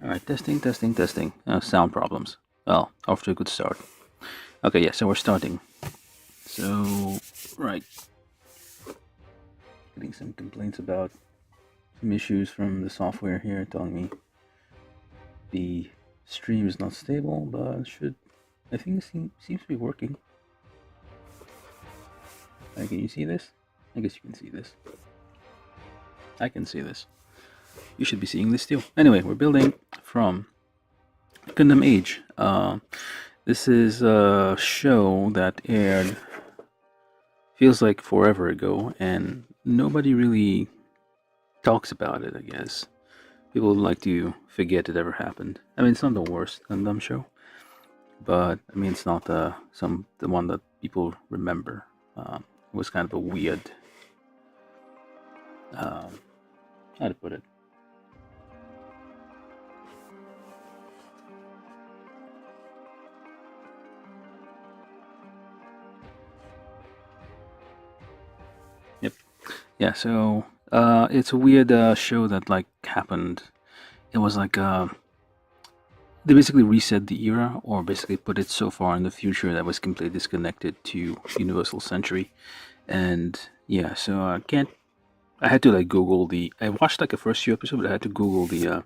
Alright, testing, testing, testing. Sound problems. Well, off to a good start. Okay, yeah, so we're starting. So, right. Getting some complaints about some issues from the software here telling me the stream is not stable, but I think it seems to be working. Can you see this? I guess you can see this. I can see this. You should be seeing this too. Anyway, we're building from Gundam Age. This is a show that aired feels like forever ago, and nobody really talks about it, I guess. People like to forget it ever happened. I mean, it's not the worst Gundam show, but I mean, it's not the one that people remember. It was kind of a weird, um, how to put it. Yep. Yeah. So it's a weird show that like happened. It was like they basically reset the era, or basically put it so far in the future that was completely disconnected to Universal Century. And yeah, so I can't. I had to like Google the. I watched like the first few episodes, but I had to Google the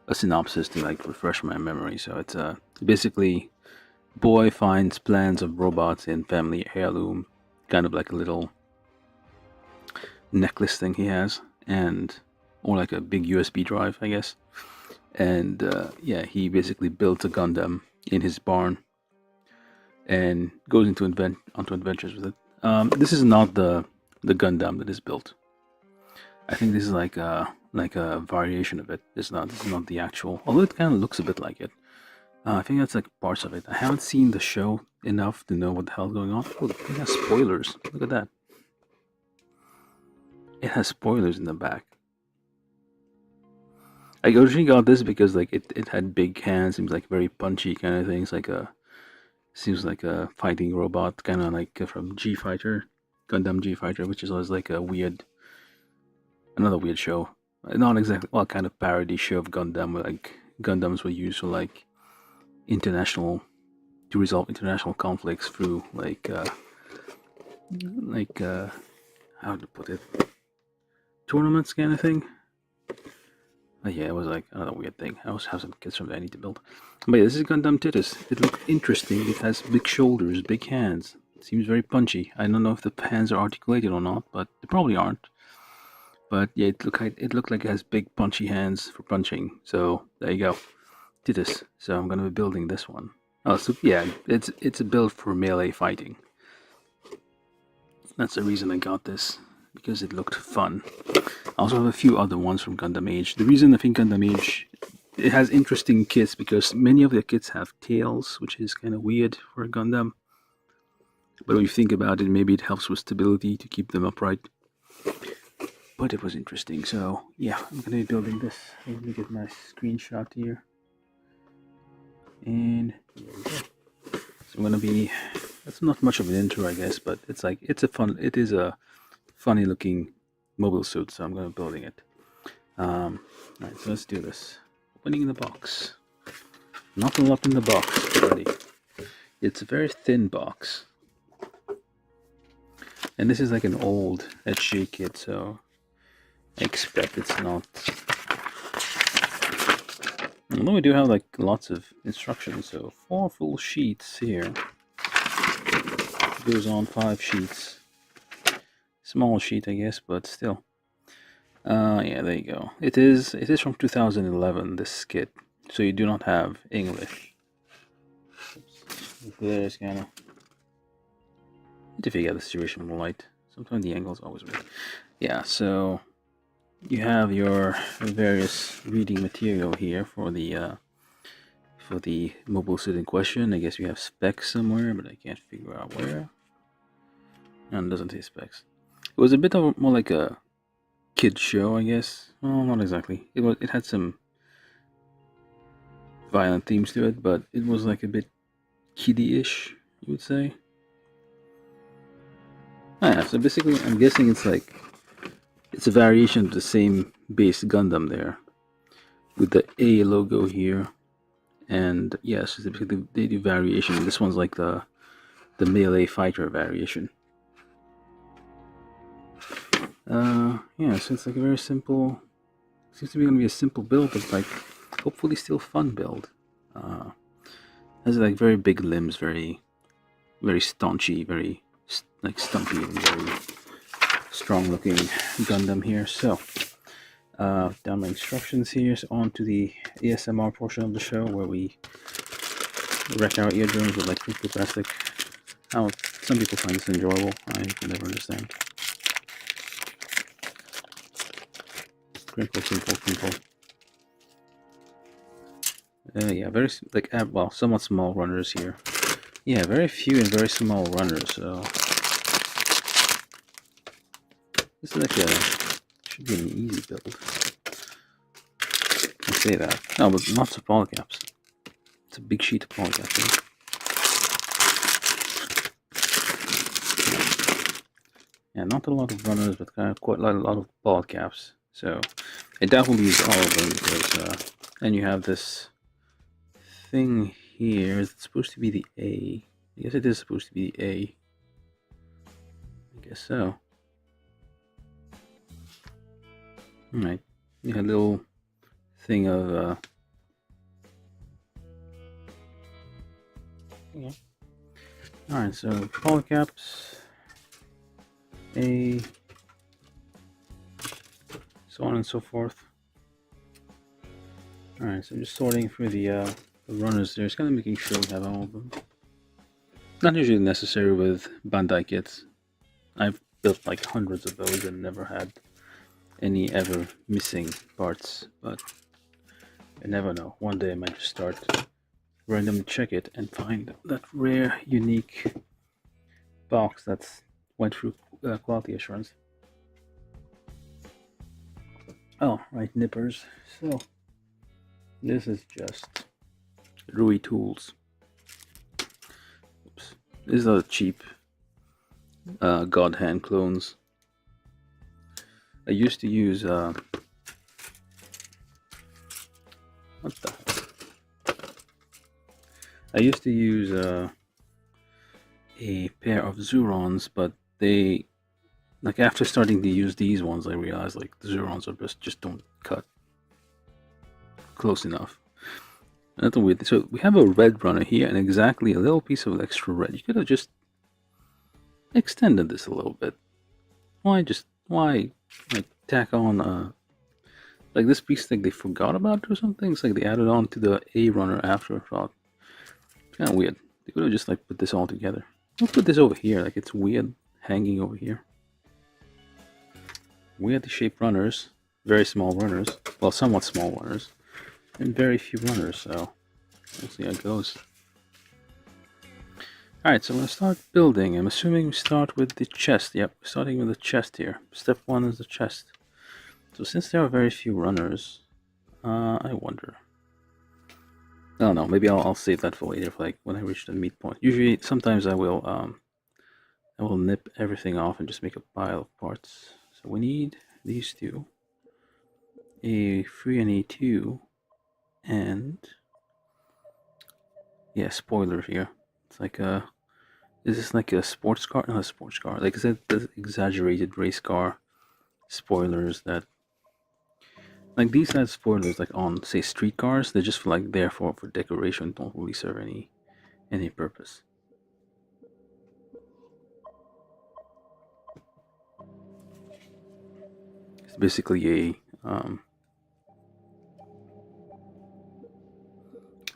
a synopsis to like refresh my memory. So it's basically boy finds plans of robots in family heirloom, kind of like a little necklace thing he has, and or like a big USB drive, I guess. And yeah, he basically builds a Gundam in his barn and goes onto adventures with it. This is not the Gundam that is built. I think this is like a variation of it. This is not the actual. Although it kind of looks a bit like it. I think that's like parts of it. I haven't seen the show enough to know what the hell's going on. Oh, it has spoilers. Look at that. It has spoilers in the back. I originally got this because like it had big hands, seems like very punchy kind of things, like a seems like a fighting robot, kind of like from G Fighter, Gundam G Fighter, which is always like a weird, another weird show. Not exactly, well, kind of parody show of Gundam, where like Gundams were used for like international to resolve international conflicts through like how to put it, tournaments kind of thing. Yeah, it was like another weird thing. I also have some kits from there I need to build. But yeah, this is Gundam Titus. It looks interesting. It has big shoulders, big hands. It seems very punchy. I don't know if the hands are articulated or not, but they probably aren't. But yeah, it looked like it has big punchy hands for punching. So there you go, Titus. So I'm gonna be building this one. Oh, so yeah, it's a build for melee fighting. That's the reason I got this, because it looked fun. I also have a few other ones from Gundam Age. The reason I think Gundam Age, it has interesting kits because many of the kits have tails, which is kind of weird for a Gundam. But when you think about it, maybe it helps with stability to keep them upright. But it was interesting. So yeah, I'm gonna be building this. Let me get my screenshot here. And here we go. So I'm gonna be. That's not much of an intro, I guess, but it's like it is a funny looking mobile suit, so I'm gonna be building it. Alright, so let's do this. Opening the box. Not a lot in the box already. It's a very thin box. And this is like an old HG kit, so I expect it's not. Although we do have like lots of instructions, so 4 full sheets here. It goes on 5 sheets. Small sheet, I guess, but still. Yeah, there you go. It is from 2011, this kit, so you do not have English. There's kind of to figure out the situation more light. Sometimes the angle is always weird. Yeah, so you have your various reading material here for the mobile suit in question. I guess you have specs somewhere, but I can't figure out where. And it doesn't say specs. It was a bit of more like a kid show, I guess. Well, not exactly. It had some violent themes to it, but it was like a bit kiddie-ish, you would say. Yeah, so basically, I'm guessing it's a variation of the same base Gundam there. with the A logo here. And yes, they do variation. This one's like the melee fighter variation. Yeah, so it's like a very simple. Seems to be gonna be a simple build, but like hopefully still fun build. Has like very big limbs, very staunchy, very like stumpy and very strong looking Gundam here. So down my instructions here, so on to the ASMR portion of the show where we wreck our eardrums with like crinkle plastic. How some people find this enjoyable, I can never understand. Crinkle, crinkle, crinkle. Yeah, very like well, somewhat small runners here. Yeah, very few and very small runners. So this is like should be an easy build. I say that. No, but lots of polycaps. It's a big sheet of polycaps. Right? Yeah, not a lot of runners, but kind of quite a lot of polycaps. So I doubt we'll use all of them because and you have this thing here. Is it supposed to be the A? I guess it is supposed to be the A. I guess so. Alright. You had a little thing of yeah. Alright, so polycaps, A, so on and so forth. Alright, so I'm just sorting through the runners there. It's kind of making sure we have all of them. Not usually necessary with Bandai kits. I've built like hundreds of those and never had any ever missing parts, but you never know. One day I might just start randomly check it and find that rare, unique box that's went through quality assurance. Oh, right, nippers. So this is just Rui tools. Oops. These are cheap God hand clones. I used to use what the hell? I used to use a pair of Zurons, but they like after starting to use these ones, I realized like the Zurons are just don't cut close enough. That's a weird thing. So we have a red runner here and exactly a little piece of extra red. You could have just extended this a little bit. Why like tack on like this piece like they forgot about it or something? It's like they added on to the A runner afterthought. It's kind of weird. They could have just like put this all together. We'll put this over here, like it's weird hanging over here. Weirdly shaped runners, very small runners, well, somewhat small runners, and very few runners, so we'll see how it goes. Alright, so I'm going to start building. I'm assuming we start with the chest. Yep, starting with the chest here. Step 1 is the chest. So since there are very few runners, I wonder. I don't know, maybe I'll save that for later, for like when I reach the meat point. Usually, sometimes I will nip everything off and just make a pile of parts. So we need these two, A3 and A2, and yeah, spoiler here. It's like is this like a sports car? Not a sports car. Like, is it the exaggerated race car spoilers that, like these had spoilers like on say street cars? They're just for like there for decoration. Don't really serve any purpose. It's basically a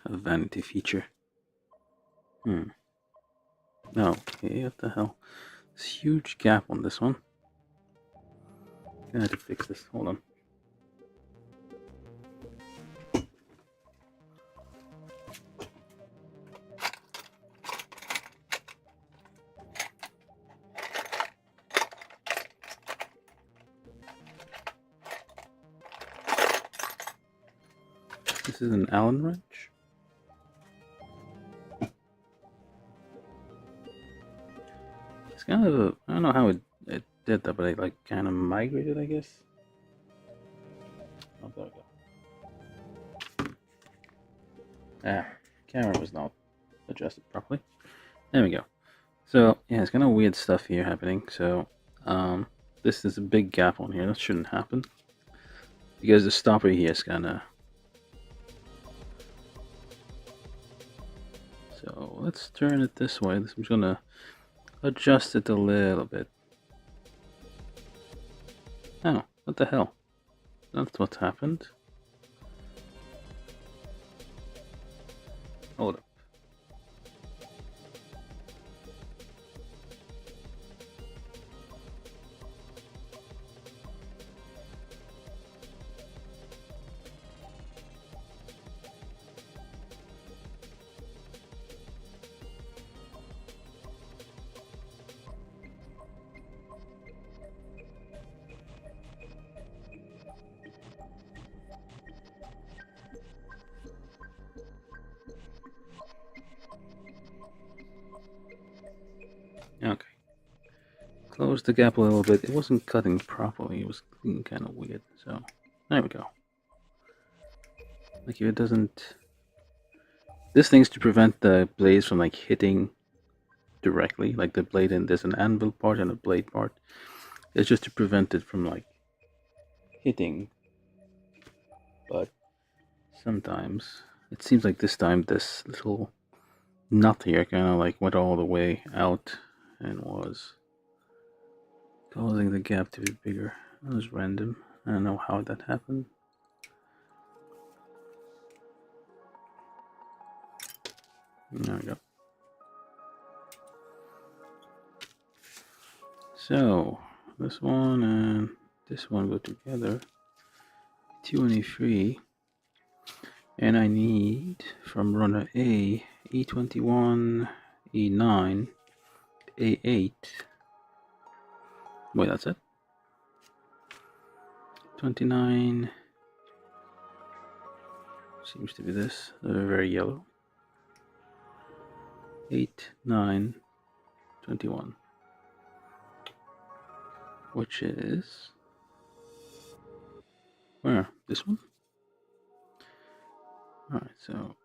vanity feature. Okay, what the hell? This huge gap on this one. Gonna have to fix this. Hold on. This is an Allen wrench. It's kind of a, I don't know how it did that, but it like kind of migrated, I guess. Oh, there we go. Ah, camera was not adjusted properly. There we go. So yeah, it's kind of weird stuff here happening. So this is a big gap on here. That shouldn't happen because the stopper here is kind of. So let's turn it this way. I'm just gonna adjust it a little bit. Oh, what the hell? That's what happened. Hold up. Okay. Close the gap a little bit. It wasn't cutting properly. It was kind of weird. So there we go. Like if it doesn't. This thing's to prevent the blades from like hitting directly, like the blade, and there's an anvil part and a blade part. It's just to prevent it from like hitting. But sometimes it seems like this time this little nut here kind of like went all the way out and was causing the gap to be bigger. That was random. I don't know how that happened. There we go. So this one and this one go together. 23. And I need from runner A, E21, E9, A8. Wait, that's it? 29. Seems to be this. Very yellow. 8, 9, 21. Which is. Where? This one? Alright, so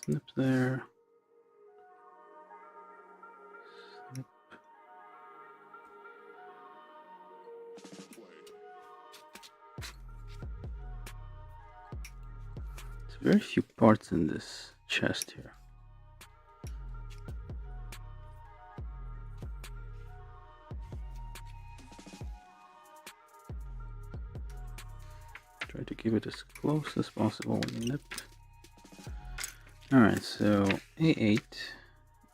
snip there. Snip. There's very few parts in this chest here. Try to keep it as close as possible when you nip. Alright, so A8,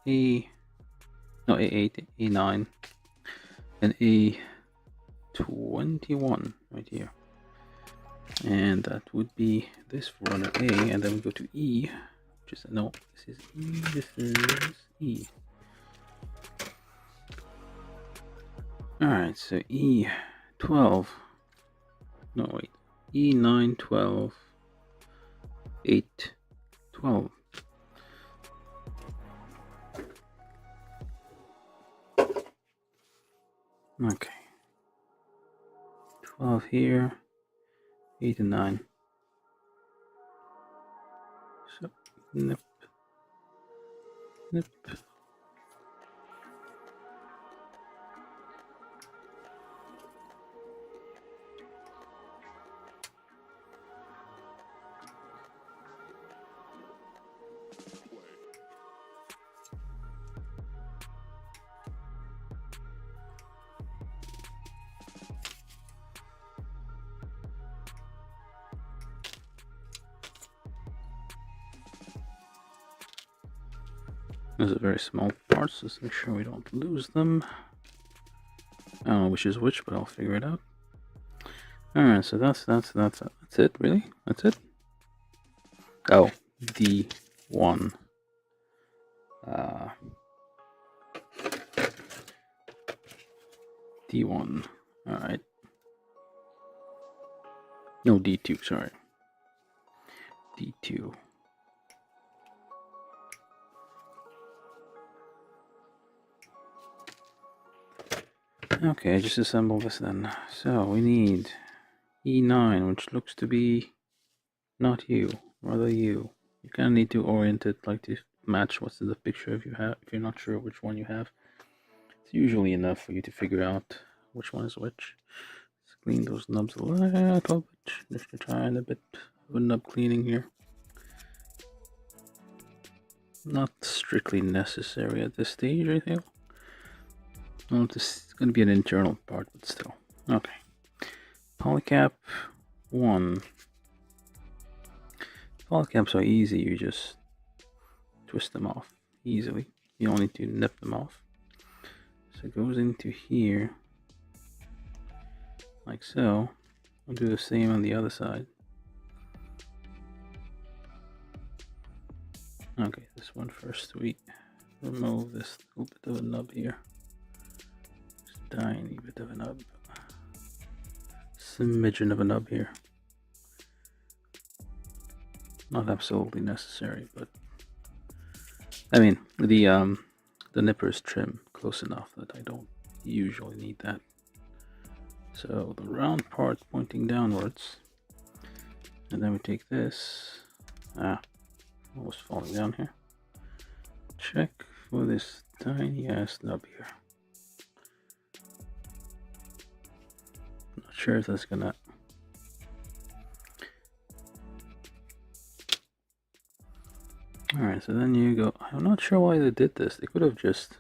A8, A9, and A21 right here. And that would be this for runner A, and then we go to E, which is, no, this is E, this is E. Alright, so E12, no wait, E9, 12, 8, 12. Okay. 12 here, 8 and 9. So, nip, nip. Those are very small parts, so let's make sure we don't lose them. I don't know which is which, but I'll figure it out. Alright, so that's it, really? That's it? Oh, D1. D1. Alright. No, D2, sorry. D2. Okay, just assemble this then. So we need E9, which looks to be not you, rather you. You kind of need to orient it like to match what's in the picture if you're not sure which one you have. It's usually enough for you to figure out which one is which. Let's clean those nubs a little bit. Just to try a bit of a nub cleaning here. Not strictly necessary at this stage, I think. Well, this is going to be an internal part, but still. Okay. Polycap 1. Polycaps are easy, you just twist them off easily. You don't need to nip them off. So it goes into here, like so. I'll do the same on the other side. Okay, this one first. We remove this little bit of a nub here. Just tiny bit of a nub. Smidgen of a nub here. Not absolutely necessary, but I mean the nipper is trim close enough that I don't usually need that. So the round part pointing downwards, and then we take this. Almost falling down here. Check for this tiny ass nub here. Not sure if that's gonna. Alright, so then you go. I'm not sure why they did this. They could have just.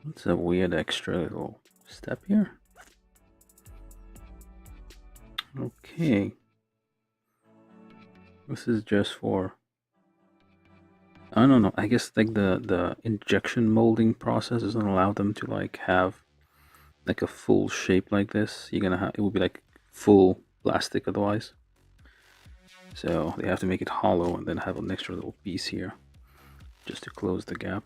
It's a weird extra little step here. Okay. This is just for. I don't know. I guess like the injection molding process doesn't allow them to like have like a full shape like this. You're gonna have it would be like full plastic otherwise. So they have to make it hollow and then have an extra little piece here just to close the gap.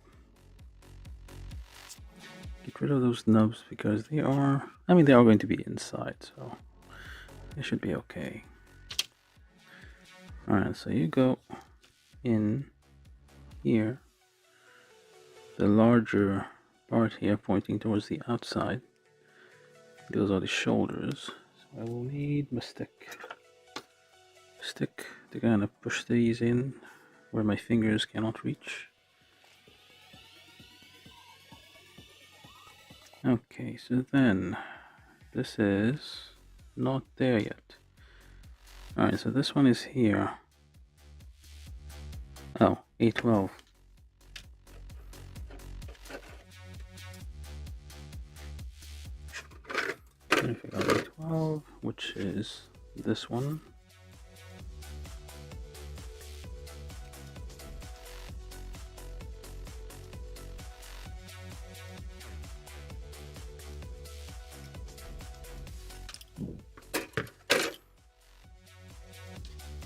Get rid of those nubs because they are, I mean, they are going to be inside, so they should be okay. Alright, so you go in here, the larger part here pointing towards the outside. Those are the shoulders, so I will need my stick to kind of push these in where my fingers cannot reach. Okay, so then this is not there yet. Alright, so this one is here. Oh, A12. I forgot A12, which is this one.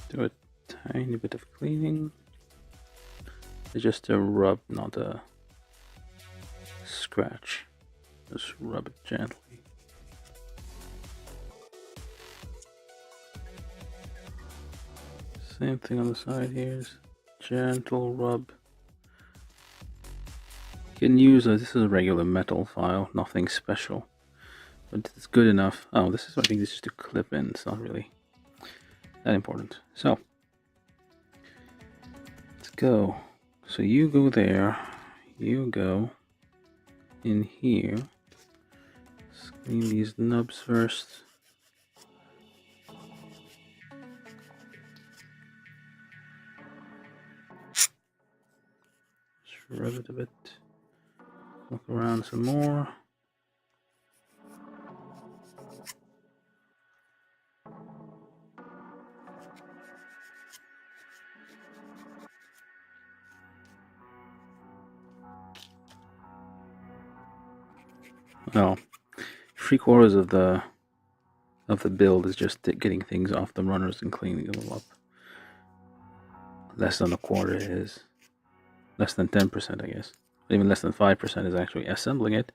Do a tiny bit of cleaning. It's just a rub, not a scratch. Just rub it gently. Same thing on the side here. Gentle rub. You can use this is a regular metal file, nothing special, but it's good enough. Oh, this is, I think this is to clip in. It's not really that important. So let's go. So you go there, you go in here. Let's clean these nubs first. Just rub it a bit. Look around some more. Well, 3/4 of the build is just getting things off the runners and cleaning them up. Less than a quarter is less than 10%, I guess. Even less than 5% is actually assembling it,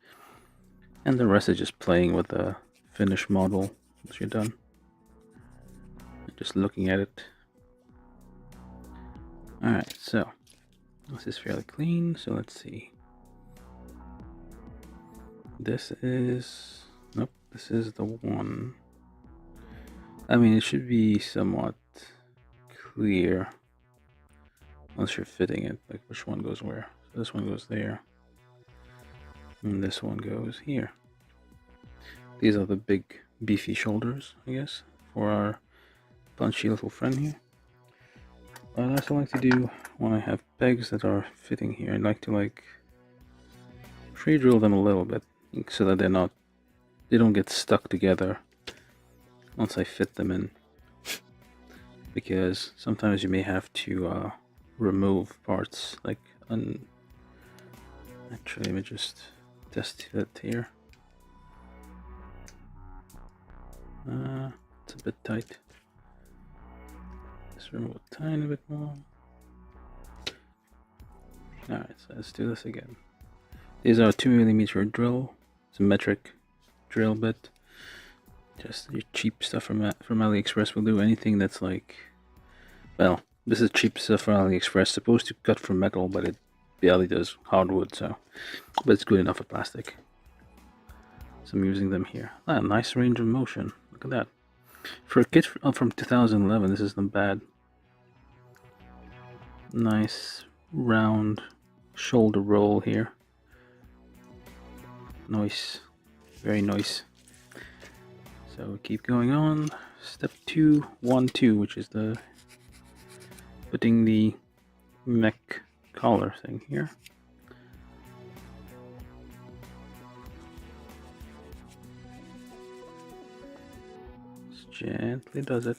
and the rest is just playing with the finished model once you're done. Just looking at it. Alright, so this is fairly clean, so let's see. This is, nope, this is the one. I mean, it should be somewhat clear once you're fitting it, like which one goes where. So this one goes there, and this one goes here. These are the big beefy shoulders, I guess, for our punchy little friend here. But I also like to do, when I have pegs that are fitting here, I like to like pre-drill them a little bit so that they don't get stuck together once I fit them in, because sometimes you may have to remove parts, like actually let me just test it here. It's a bit tight. Let's remove a tiny bit more. Alright, so let's do this again. These are 2mm drill. It's a metric drill bit. Just your cheap stuff from AliExpress will do. Anything that's like, well, this is cheap stuff from AliExpress, supposed to cut from metal, but it barely does hardwood, so, but it's good enough for plastic. So I'm using them here. Nice range of motion. Look at that. For a kit from 2011, this isn't bad. Nice round shoulder roll here. Nice, very nice. So we keep going on. Step 2, 1, 2, which is the putting the mech collar thing here. Just gently does it.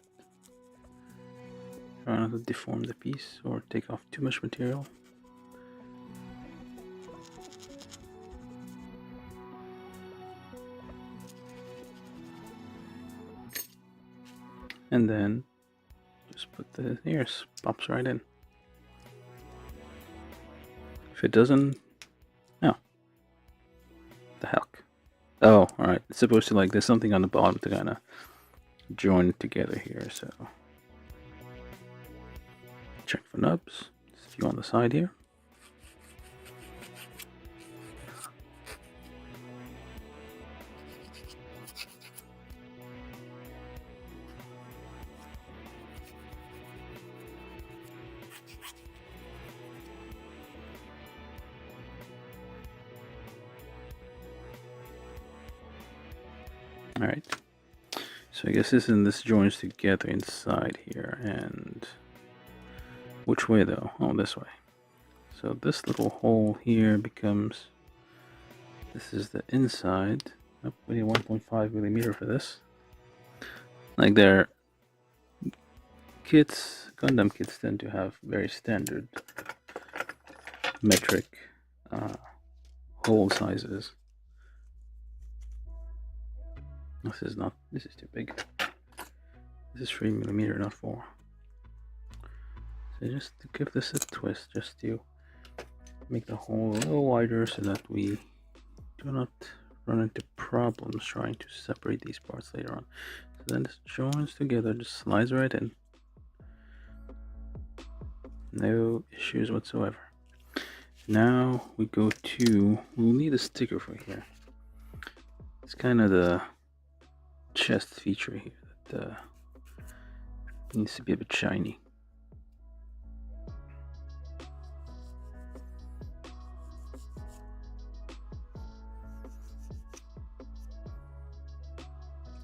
Try not to deform the piece or take off too much material. And then just put the ears, pops right in. If it doesn't, no. The heck? Oh, alright. It's supposed to, like, there's something on the bottom to kind of join it together here, so. Check for nubs. There's a few on the side here. Alright, so I guess this joins together inside here, and which way though? Oh, this way. So this little hole here becomes, this is the inside. Oh, we need 1.5mm for this. Like their kits, Gundam kits tend to have very standard metric hole sizes. This is too big. This is 3mm, not 4. So just to give this a twist, just to make the hole a little wider so that we do not run into problems trying to separate these parts later on. So then this joins together, just slides right in. No issues whatsoever. Now we go to, we'll need a sticker for here. It's kind of the chest feature here that needs to be a bit shiny.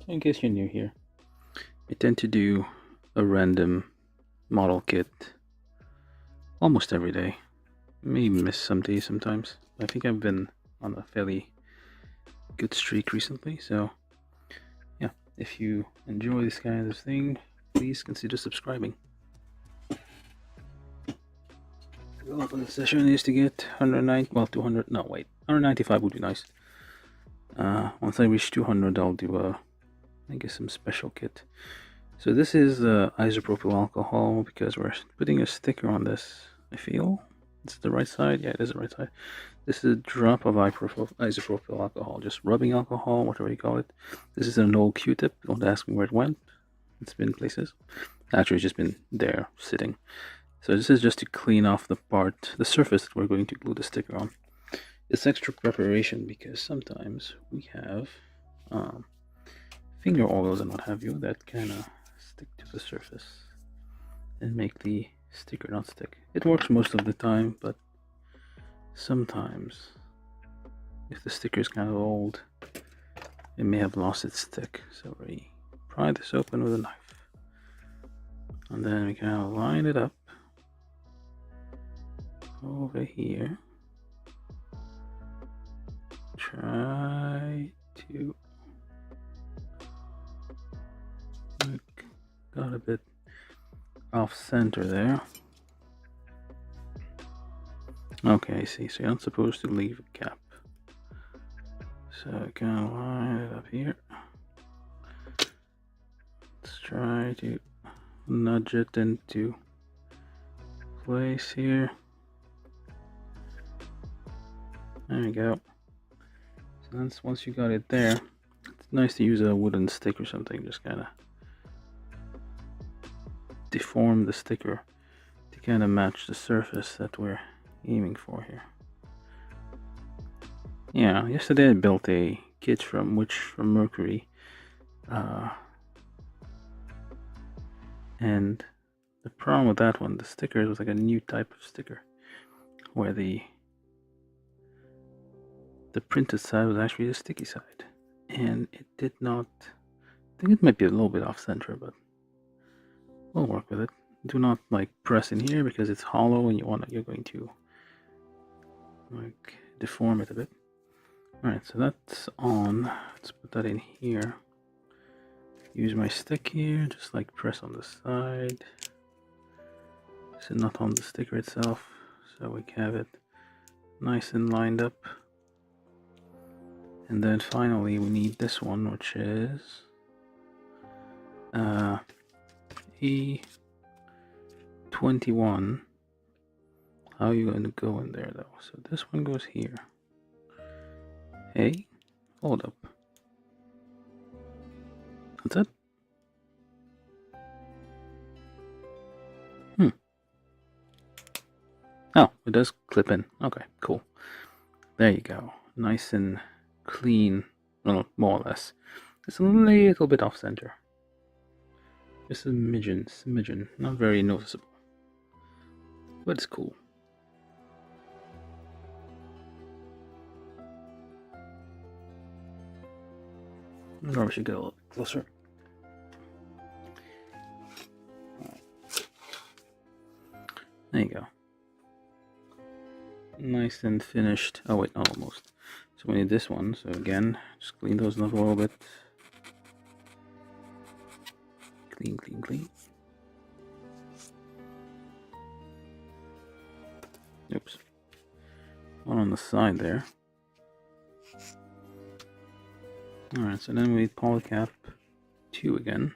In case you're new here, I tend to do a random model kit almost every day. Maybe miss some days sometimes. I think I've been on a fairly good streak recently, so yeah, if you enjoy this kind of thing, please consider subscribing. The goal of the session is to get 190, well 200, no wait, 195 would be nice. Once I reach 200, I'll do I guess some special kit. So this is isopropyl alcohol, because we're putting a sticker on this. I feel it's the right side. Yeah, it is the right side. This is a drop of isopropyl alcohol, just rubbing alcohol, whatever you call it. This is an old Q-tip. Don't ask me where it went. It's been places. Actually, it's just been there sitting. So this is just to clean off the surface that we're going to glue the sticker on. It's extra preparation because sometimes we have finger oils and what have you that kind of stick to the surface and make the Sticker, not stick. It works most of the time, but sometimes if the sticker is kind of old, it may have lost its stick. So we pry this open with a knife, and then we kind of line it up over here. Try to got a bit off center there. Okay, I see. So you're not supposed to leave a gap. So I kind of line it up here. Let's try to nudge it into place here. There we go. So that's, once you got it there, it's nice to use a wooden stick or something. Just kind of deform the sticker to kind of match the surface that we're aiming for here. Yeah, yesterday I built a kit from Mercury, and the problem with that one, the sticker was like a new type of sticker, where the printed side was actually the sticky side, and it did not. I think it might be a little bit off center, but we'll work with it. Do not like press in here because it's hollow and you're going to like deform it a bit. Alright, so that's on. Let's put that in here. Use my stick here, just like press on the side. So not on the sticker itself, so we have it nice and lined up. And then finally we need this one, which is E21. How are you going to go in there though? So this one goes here. Hey, hold up. That's it? Oh, it does clip in. Okay, cool. There you go. Nice and clean. Well, more or less. It's a little bit off center. Just a smidgen. Not very noticeable. But it's cool. Or we should get a little bit closer. There you go. Nice and finished. Oh wait, not almost. So we need this one. So again, just clean those up a little bit. Clean. Oops. One on the side there. Alright, so then we need polycap 2 again.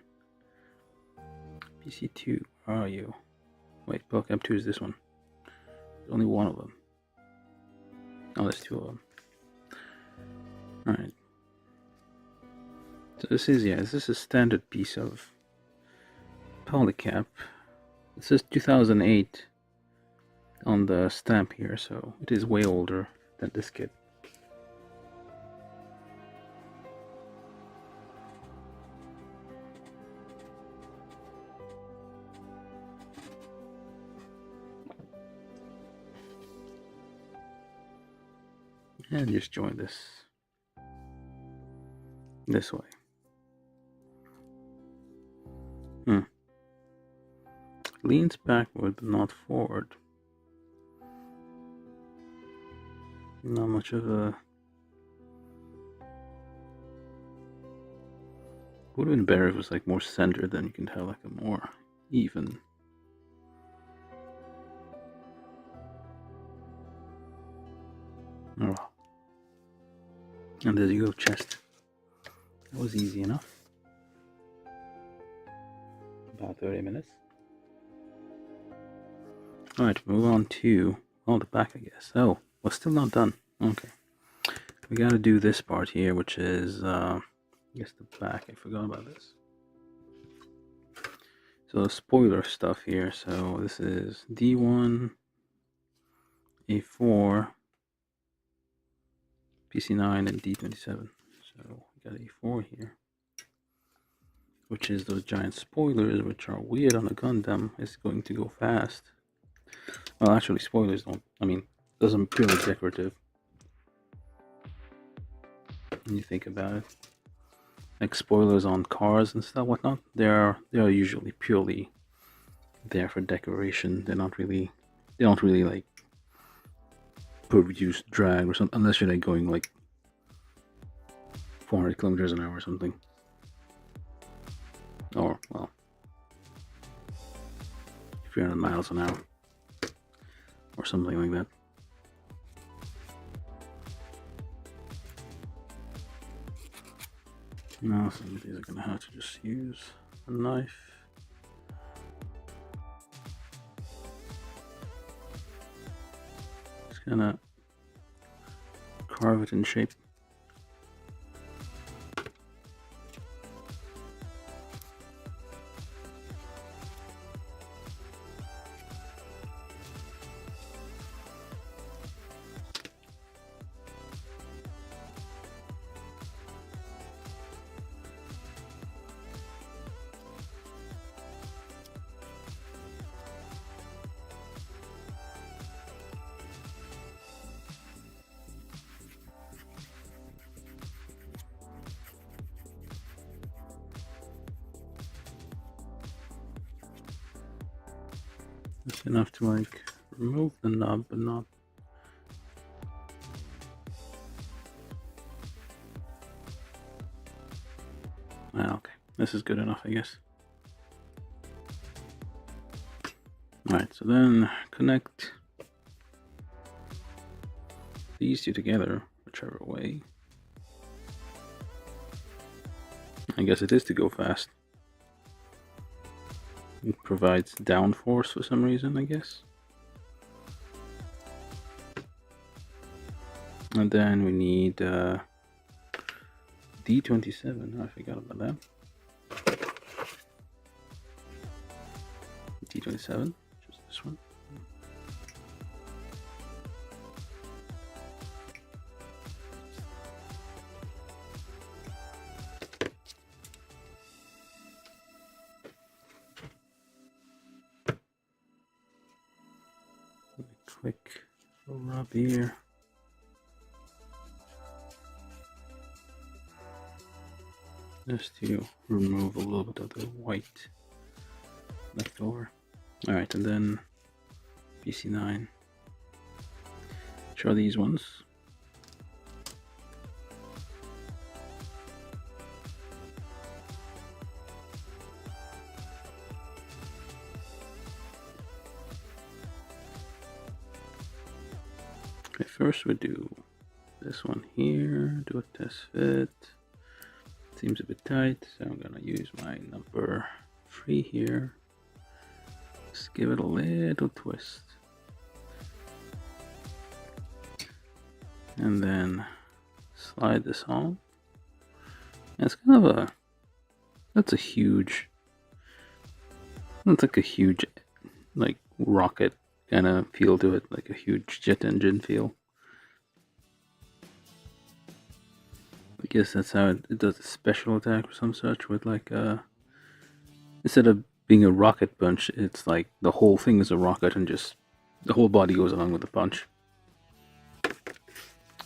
PC2, where are you? Wait, polycap 2 is this one. There's only one of them. Oh, there's 2 of them. Alright. So this is a standard piece of polycap. It says 2008 on the stamp here, so it is way older than this kit. And just join this way. Leans backward but not forward. Not much of a... Would have been better if it was like more centered, then you can have like a more even. Oh. And there you go, chest. That was easy enough. About 30 minutes. Alright, move on to, oh, the back, I guess. Oh, we're still not done. Okay. We gotta do this part here, which is, I guess the back. I forgot about this. So, spoiler stuff here. So, this is D1, A4, PC9, and D27. So, we got A4 here. which is those giant spoilers, which are weird on a Gundam, is going to go fast. Well, actually, spoilers don't. I mean, those are purely decorative. When you think about it, like spoilers on cars and stuff, whatnot, they are usually purely there for decoration. They don't really like produce drag or something, unless you're like going like 400 kilometers an hour or something. Or, well, 300 miles an hour or something like that. Now some of these are gonna have to just use a knife. Just gonna carve it in shape. Just enough to like remove the knob, but not. Ah, okay, this is good enough, I guess. Alright, so then connect these two together, whichever way. I guess it is to go fast. It provides downforce for some reason, I guess. And then we need D27. Oh, I forgot about that. D27, just this one. Quick rub here. Just to remove a little bit of the white left over. Alright, and then PC9. Which are these ones? Okay, first we do this one here, do a test fit. Seems a bit tight, so I'm gonna use my number 3 here. Just give it a little twist. And then slide this on. And it's kind of a, that's like a huge, like rocket kind of feel to it, like a huge jet engine feel. I guess that's how it does a special attack or some such with like instead of being a rocket punch, it's like the whole thing is a rocket and just the whole body goes along with the punch.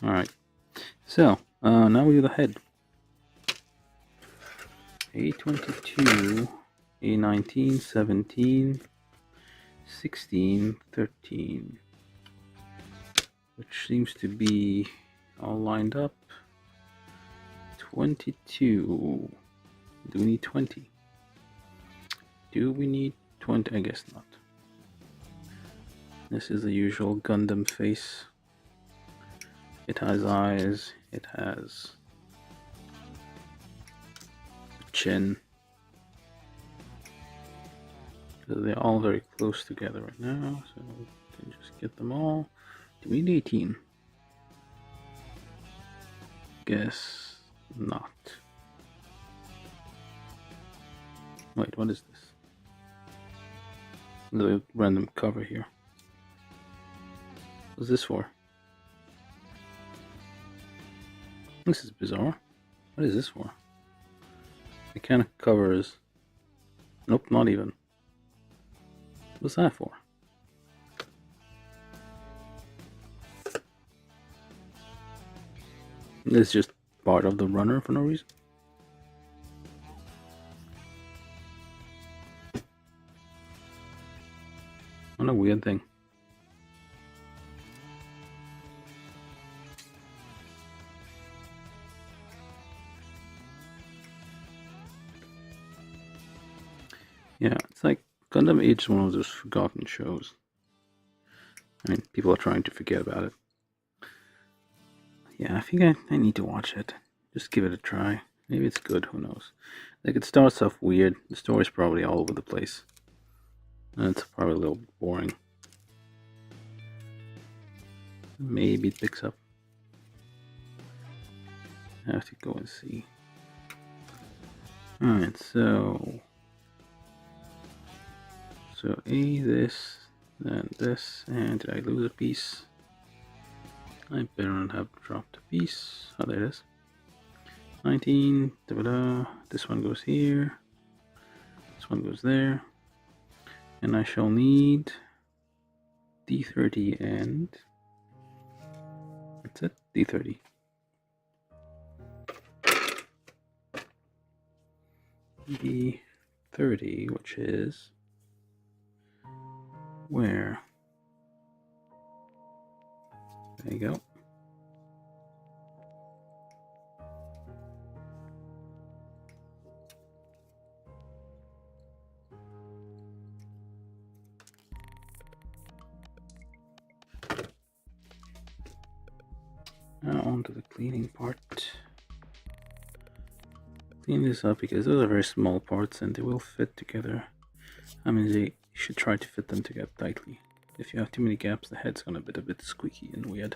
Alright, so now we do the head. A22, A19, 17, 16, 13, which seems to be all lined up. 22. Do we need 20? Do we need 20? I guess not. This is the usual Gundam face. It has eyes, it has a chin. They're all very close together right now, so we can just get them all. Do we need 18? Guess not. Wait, what is this? The random cover here. What's this for? This is bizarre. What is this for? It kind of covers. Nope, not even. What's that for? It's just part of the runner for no reason. What a weird thing. Yeah, it's like Gundam Age is one of those forgotten shows. I mean, people are trying to forget about it. Yeah, I think I need to watch it. Just give it a try. Maybe it's good, who knows. Like, it starts off weird. The story's probably all over the place. And it's probably a little boring. Maybe it picks up. I have to go and see. Alright, so A, this, then this, and did I lose a piece? I better not have dropped a piece. Oh, there it is. 19, da-da-da. This one goes here. This one goes there. And I shall need D30 and that's it, D30. D30, which is where? There you go. Now on to the cleaning part. Clean this up because those are very small parts and they will fit together. I mean, you should try to fit them together tightly. If you have too many gaps, the head's gonna be a bit squeaky and weird.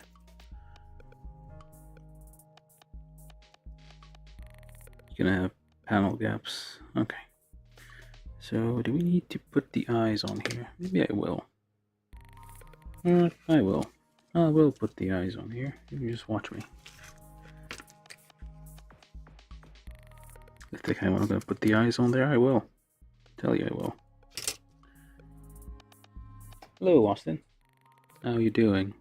You're gonna have panel gaps. Okay. So, do we need to put the eyes on here? Maybe I will. I will. I will put the eyes on here. You just watch me. If they kind of want to put the eyes on there, I will. Tell you I will. Hello, Austin. How are you doing?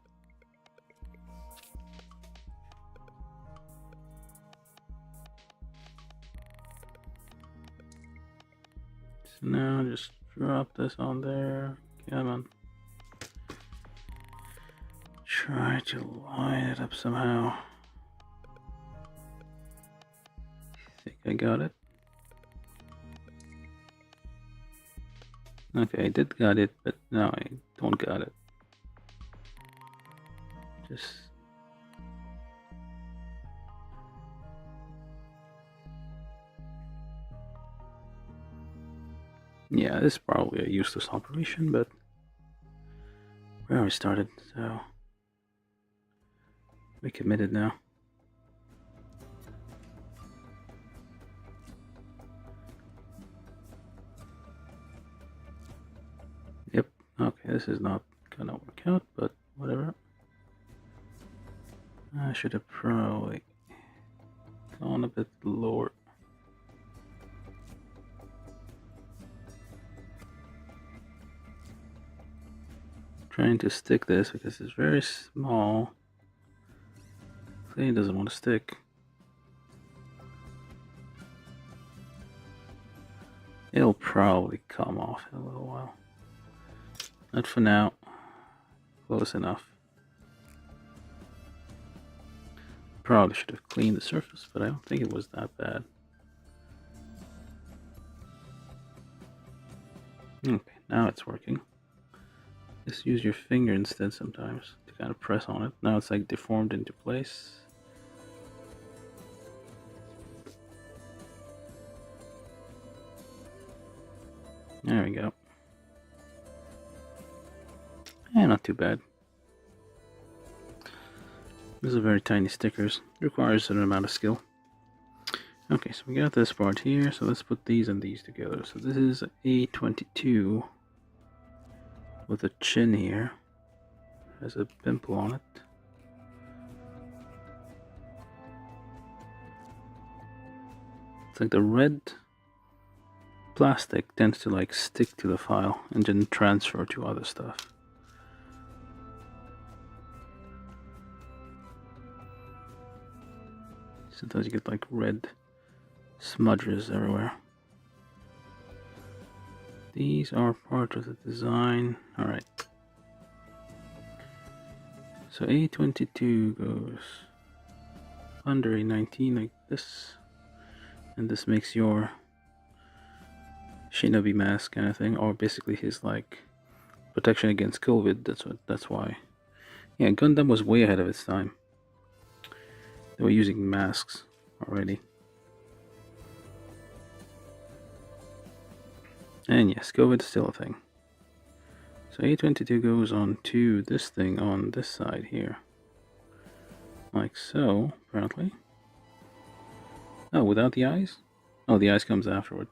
So now just drop this on there. Come on. Try to line it up somehow. Think I got it? Okay, I did got it, but now I don't got it. Just yeah, this is probably a useless operation, but we already started, so we committed now. Yep, okay, this is not gonna work out, but whatever. I should have probably gone a bit lower. Trying to stick this because it's very small. It doesn't want to stick. It'll probably come off in a little while. Not for now. Close enough. Probably should have cleaned the surface, but I don't think it was that bad. Okay, now it's working. Just use your finger instead sometimes to kind of press on it. Now it's like deformed into place. There we go. Not too bad. These are very tiny stickers. It requires a certain amount of skill. Okay, so we got this part here. So let's put these and these together. So this is A22 with a chin here. Has a pimple on it. It's like the red plastic tends to like stick to the file and then transfer to other stuff. Sometimes you get like red smudges everywhere. These are part of the design. Alright. So A22 goes under A19 like this. And this makes your Shinobi mask kind of thing, or basically his like protection against COVID. That's why. Yeah, Gundam was way ahead of its time. They were using masks already. And yes, COVID is still a thing. So A22 goes on to this thing on this side here. Like so, apparently. Oh, without the eyes? Oh, the eyes comes afterward.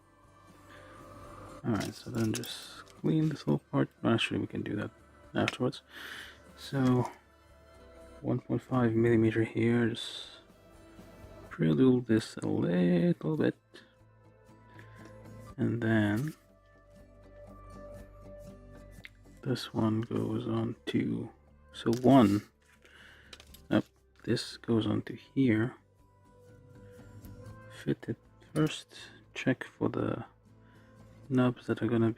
Alright, so then just clean this little part. Actually, we can do that afterwards. So, 1.5 millimeter here. Just prelude this a little bit. And then this one goes on to, so one, this goes on to here. Fit it first, check for the nubs that are gonna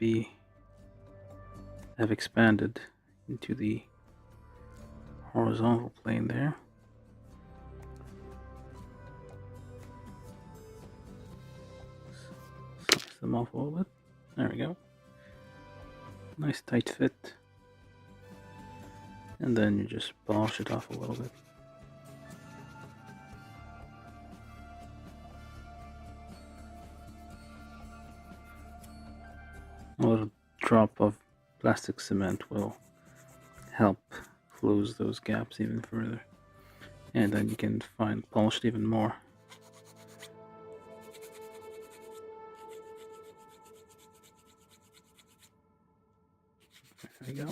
have expanded into the horizontal plane there. Slice them off a little bit. There we go. Nice tight fit. And then you just polish it off a little bit. A little drop of plastic cement will help close those gaps even further. And then you can polish it even more. There we go.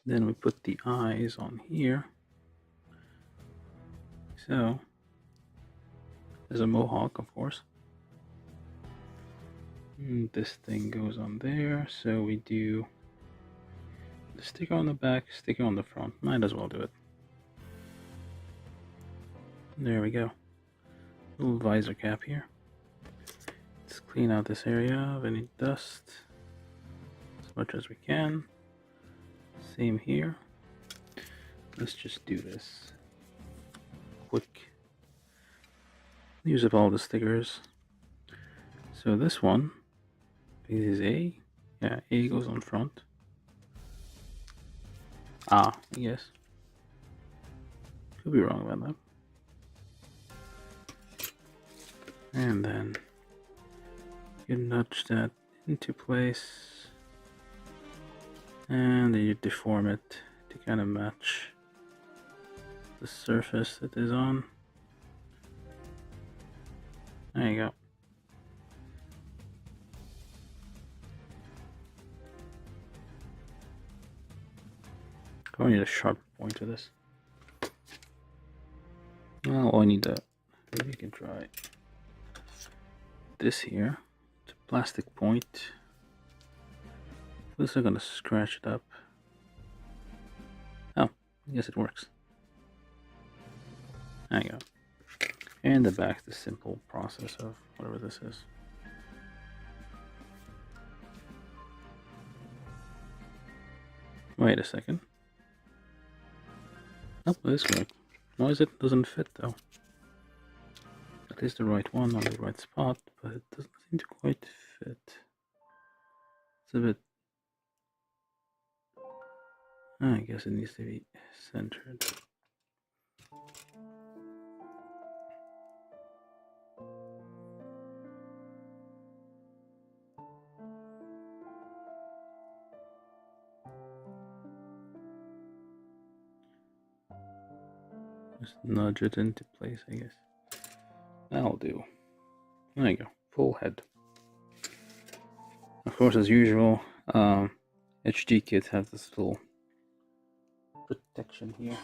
Then we put the eyes on here. So, there's a mohawk, of course. And this thing goes on there, so we do the sticker on the back, sticker on the front. Might as well do it. There we go. Little visor cap here. Let's clean out this area of any dust as much as we can. Same here. Let's just do this quick. Use up all the stickers. So this one is A. Yeah, A goes on front. I guess. Could be wrong about that. And then you nudge that into place. And then you deform it to kind of match the surface it is on. There you go. I need a sharp point to this. Well, I need that. Maybe you can try this here. It's a plastic point. This is gonna scratch it up. Oh, I guess it works. There you go. And the back, the simple process of whatever this is. Wait a second. Oh, this way. Why is it doesn't fit though? At least the right one on the right spot, but it doesn't seem to quite fit. It's a bit. I guess it needs to be centered. Just nudge it into place, I guess. That'll do. There you go. Full head. Of course, as usual, HG kits have this little protection here.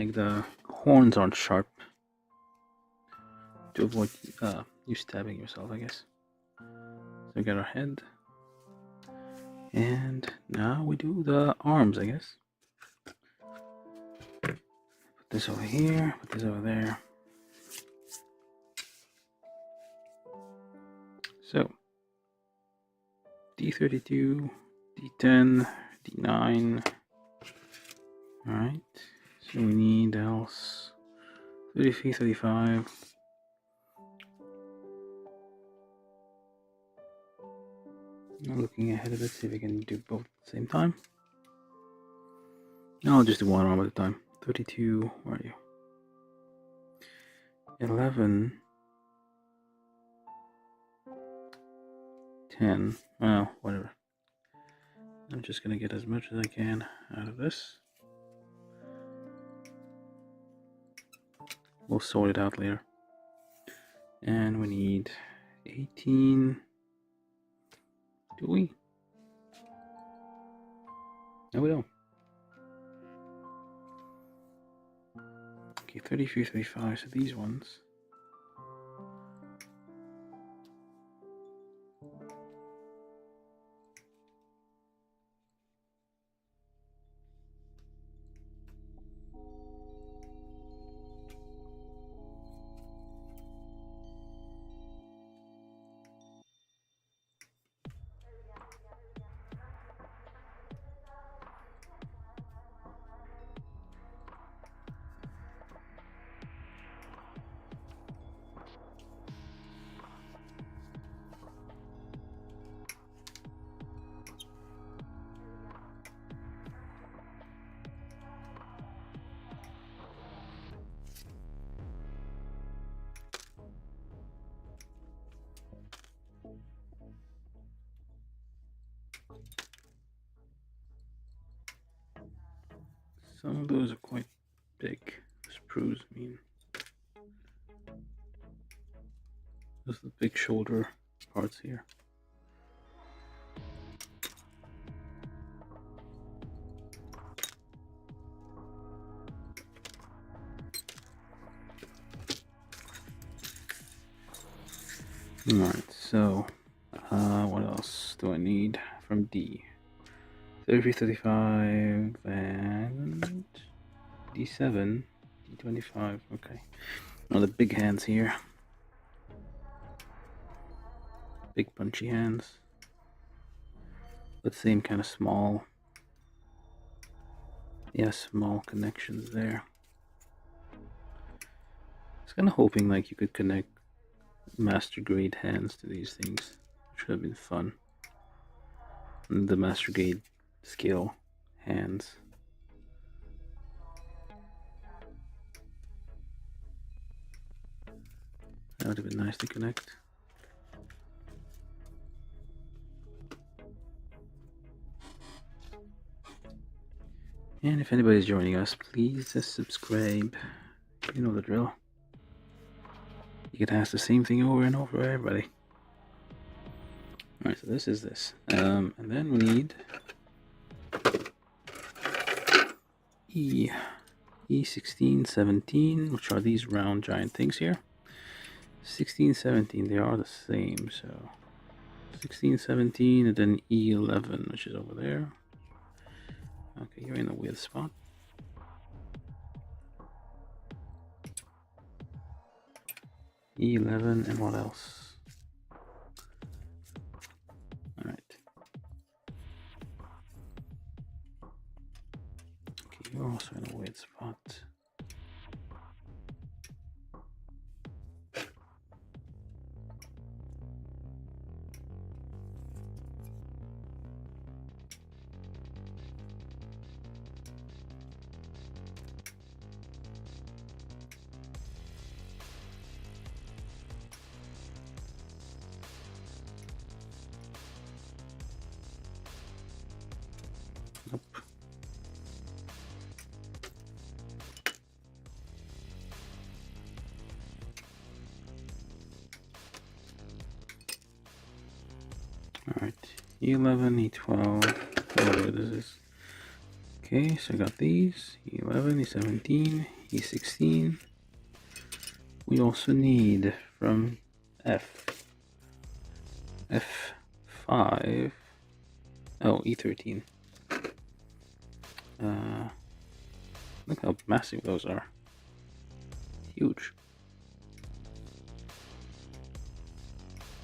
like the horns aren't sharp to avoid you stabbing yourself, I guess. So we got our head, and now we do the arms, I guess. Put this over here, put this over there. So D32, D10, D9. Alright, so we need else 33, 35. I'm looking ahead of it, see if we can do both at the same time. No, I'll just do one arm at a time. 32, where are you? 11. 10, well, whatever. I'm just gonna get as much as I can out of this. We'll sort it out later. And we need 18. Do we? No, we don't. Okay, 33, 35, so these ones. Some of those are quite big. Sprues, I mean. Those are the big shoulder parts here. Alright, so what else do I need from D? 33, 35, and D7, D25, okay. Now the big hands here. Big punchy hands. But same kind of small. Yeah, small connections there. I was kind of hoping like you could connect master grade hands to these things. Which would have been fun. And the master grade scale hands. That would have been nice to connect. And if anybody's joining us, please just subscribe. You know the drill. You can ask the same thing over and over, everybody. Alright, so this is this. And then we need E16, 17, which are these round giant things here. 16, 17, they are the same, so 16, 17, and then E11, which is over there. Okay, you're in a weird spot. E11, and what else? Alright. Okay, you're also in a weird spot. Nope. Alright, E11, E12, whatever this is. Okay, so I got these, E11, E17, E16. We also need from F5. Oh, E13. Look how massive those are. Huge.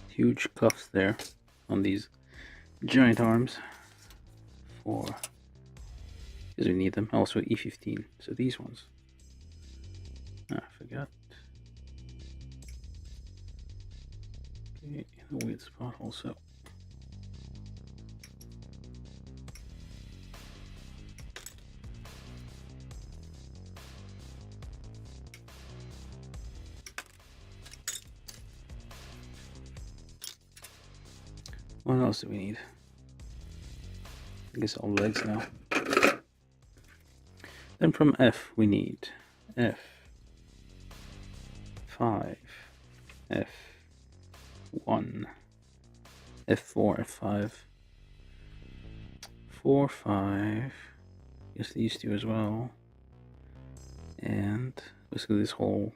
Huge cuffs there on these giant arms for, because we need them. Also E15. So these ones. I forgot. Okay, a weird spot also. What else do we need? I guess all legs now. Then from F we need F5, F1, F4, F5, 4, 5. Guess these two as well. And basically this whole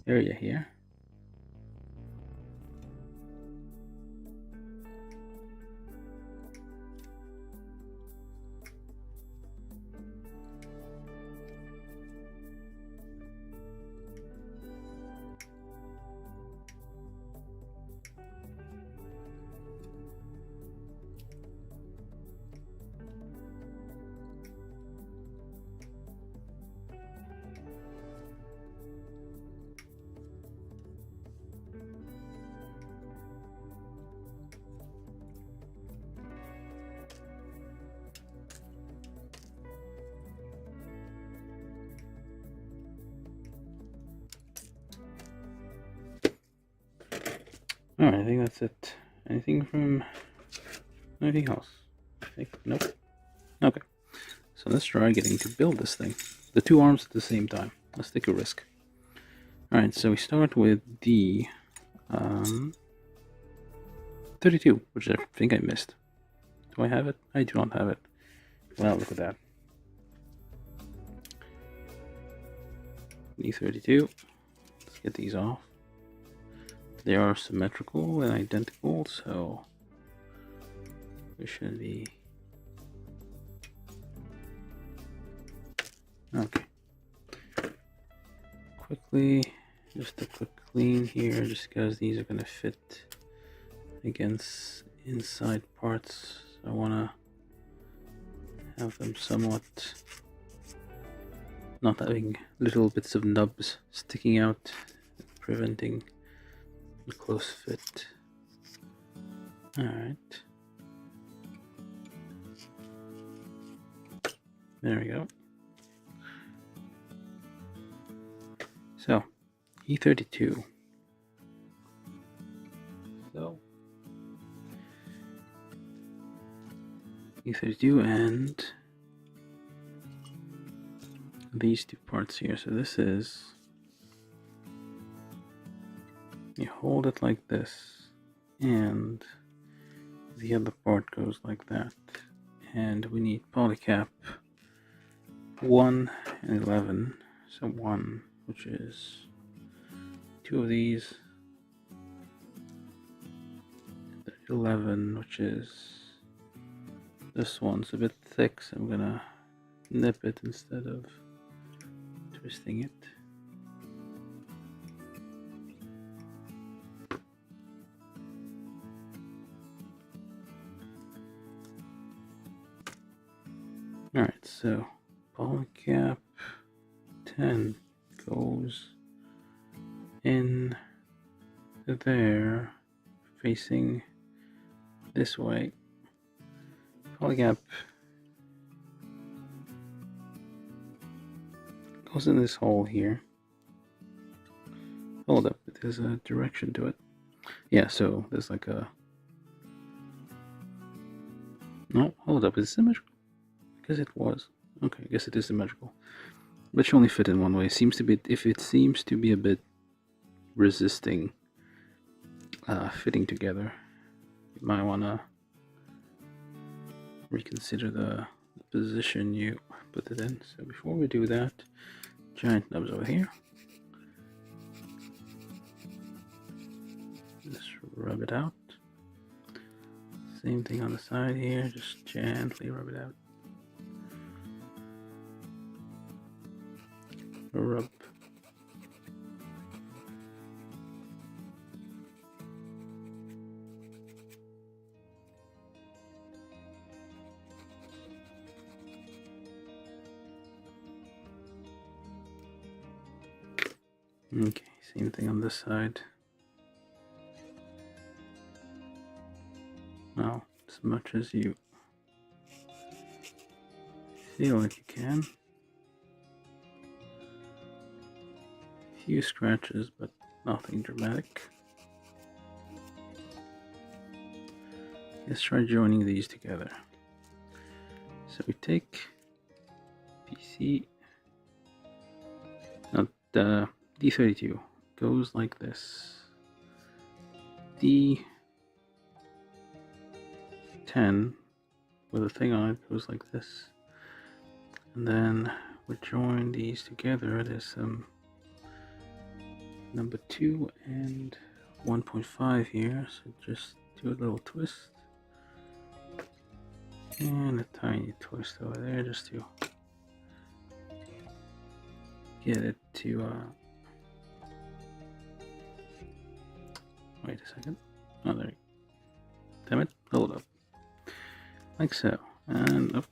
area here. Alright, I think that's it. Anything else? Nope. Okay. So let's try getting to build this thing. The two arms at the same time. Let's take a risk. Alright, so we start with the 32, which I think I missed. Do I have it? I do not have it. Well, look at that. E32. Let's get these off. They are symmetrical and identical, so we should be okay. Quickly, just a quick clean here, just because these are gonna fit against inside parts. So I wanna have them somewhat not having little bits of nubs sticking out, preventing a close fit. Alright. There we go. So, E32. So, E32 and these two parts here. So this is, you hold it like this, and the other part goes like that. And we need polycap 1 and 11. So 1, which is 2 of these. 11, which is this one's a bit thick, so I'm gonna nip it instead of twisting it. Alright, so polycap 10 goes in there, facing this way. Polycap goes in this hole here. Hold up, there's a direction to it. Yeah, so there's like a... No, hold up, is it symmetrical? Because it was. Okay, I guess it is symmetrical. But should only fit in one way. Seems to be, if it seems to be a bit resisting fitting together, you might want to reconsider the position you put it in. So before we do that, giant nubs over here. Just rub it out. Same thing on the side here, just gently rub it out. Rub. Okay, same thing on this side. Now, as much as you feel like you can. Few scratches, but nothing dramatic. Let's try joining these together. So we take PC, not the D32 goes like this. D10 with a thing on it goes like this, and then we join these together. There's some number 2 and 1.5 here, so just do a little twist and a tiny twist over there just to get it to wait a second. Oh, there. Damn it, hold up. Like so, and up.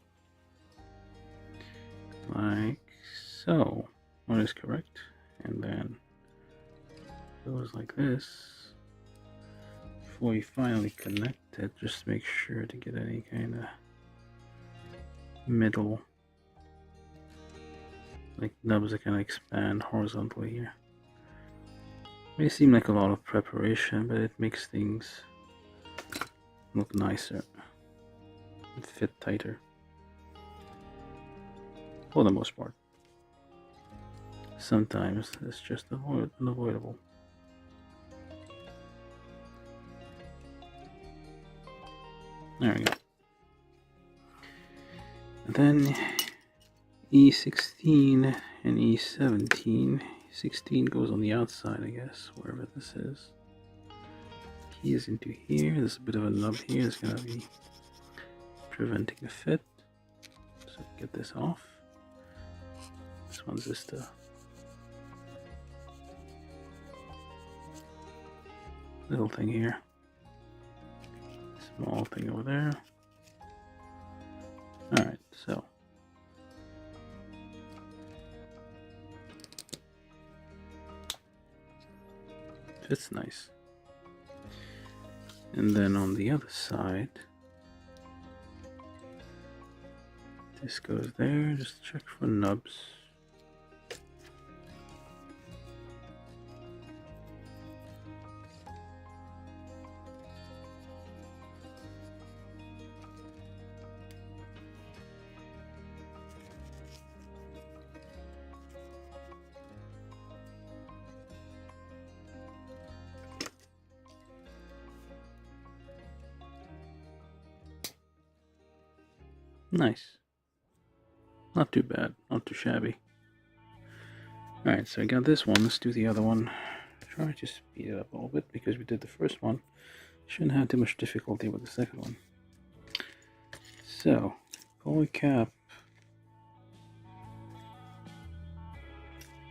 Like so. What is correct? And then goes like this. Before you finally connect it, just make sure to get any kind of middle, like nubs that kind of expand horizontally here. May seem like a lot of preparation, but it makes things look nicer and fit tighter for the most part. Sometimes it's just unavoidable. There we go. And then E16 and E17. 16 goes on the outside, I guess, wherever this is. Key is into here. There's a bit of a nub here. It's gonna be preventing a fit. So get this off. This one's just a little thing here. Small thing over there. Alright, so fits nice. And then on the other side, this goes there. Just check for nubs. Nice. Not too bad, not too shabby. Alright, so I got this one. Let's do the other one. Try to speed it up a little bit because we did the first one. Shouldn't have too much difficulty with the second one. So, poly cap.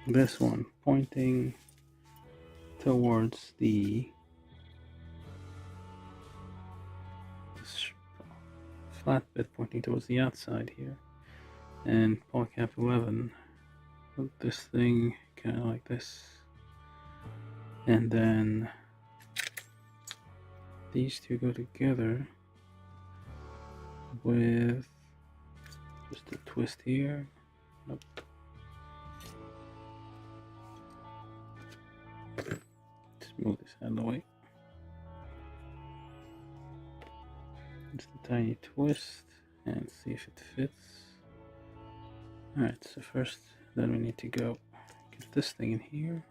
This one pointing towards the flat bit pointing towards the outside here, and polycap 11 put this thing kind of like this, and then these two go together with just a twist here. Nope. Just move this out of the way. Just a tiny twist and see if it fits. Alright, so first then we need to go get this thing in here.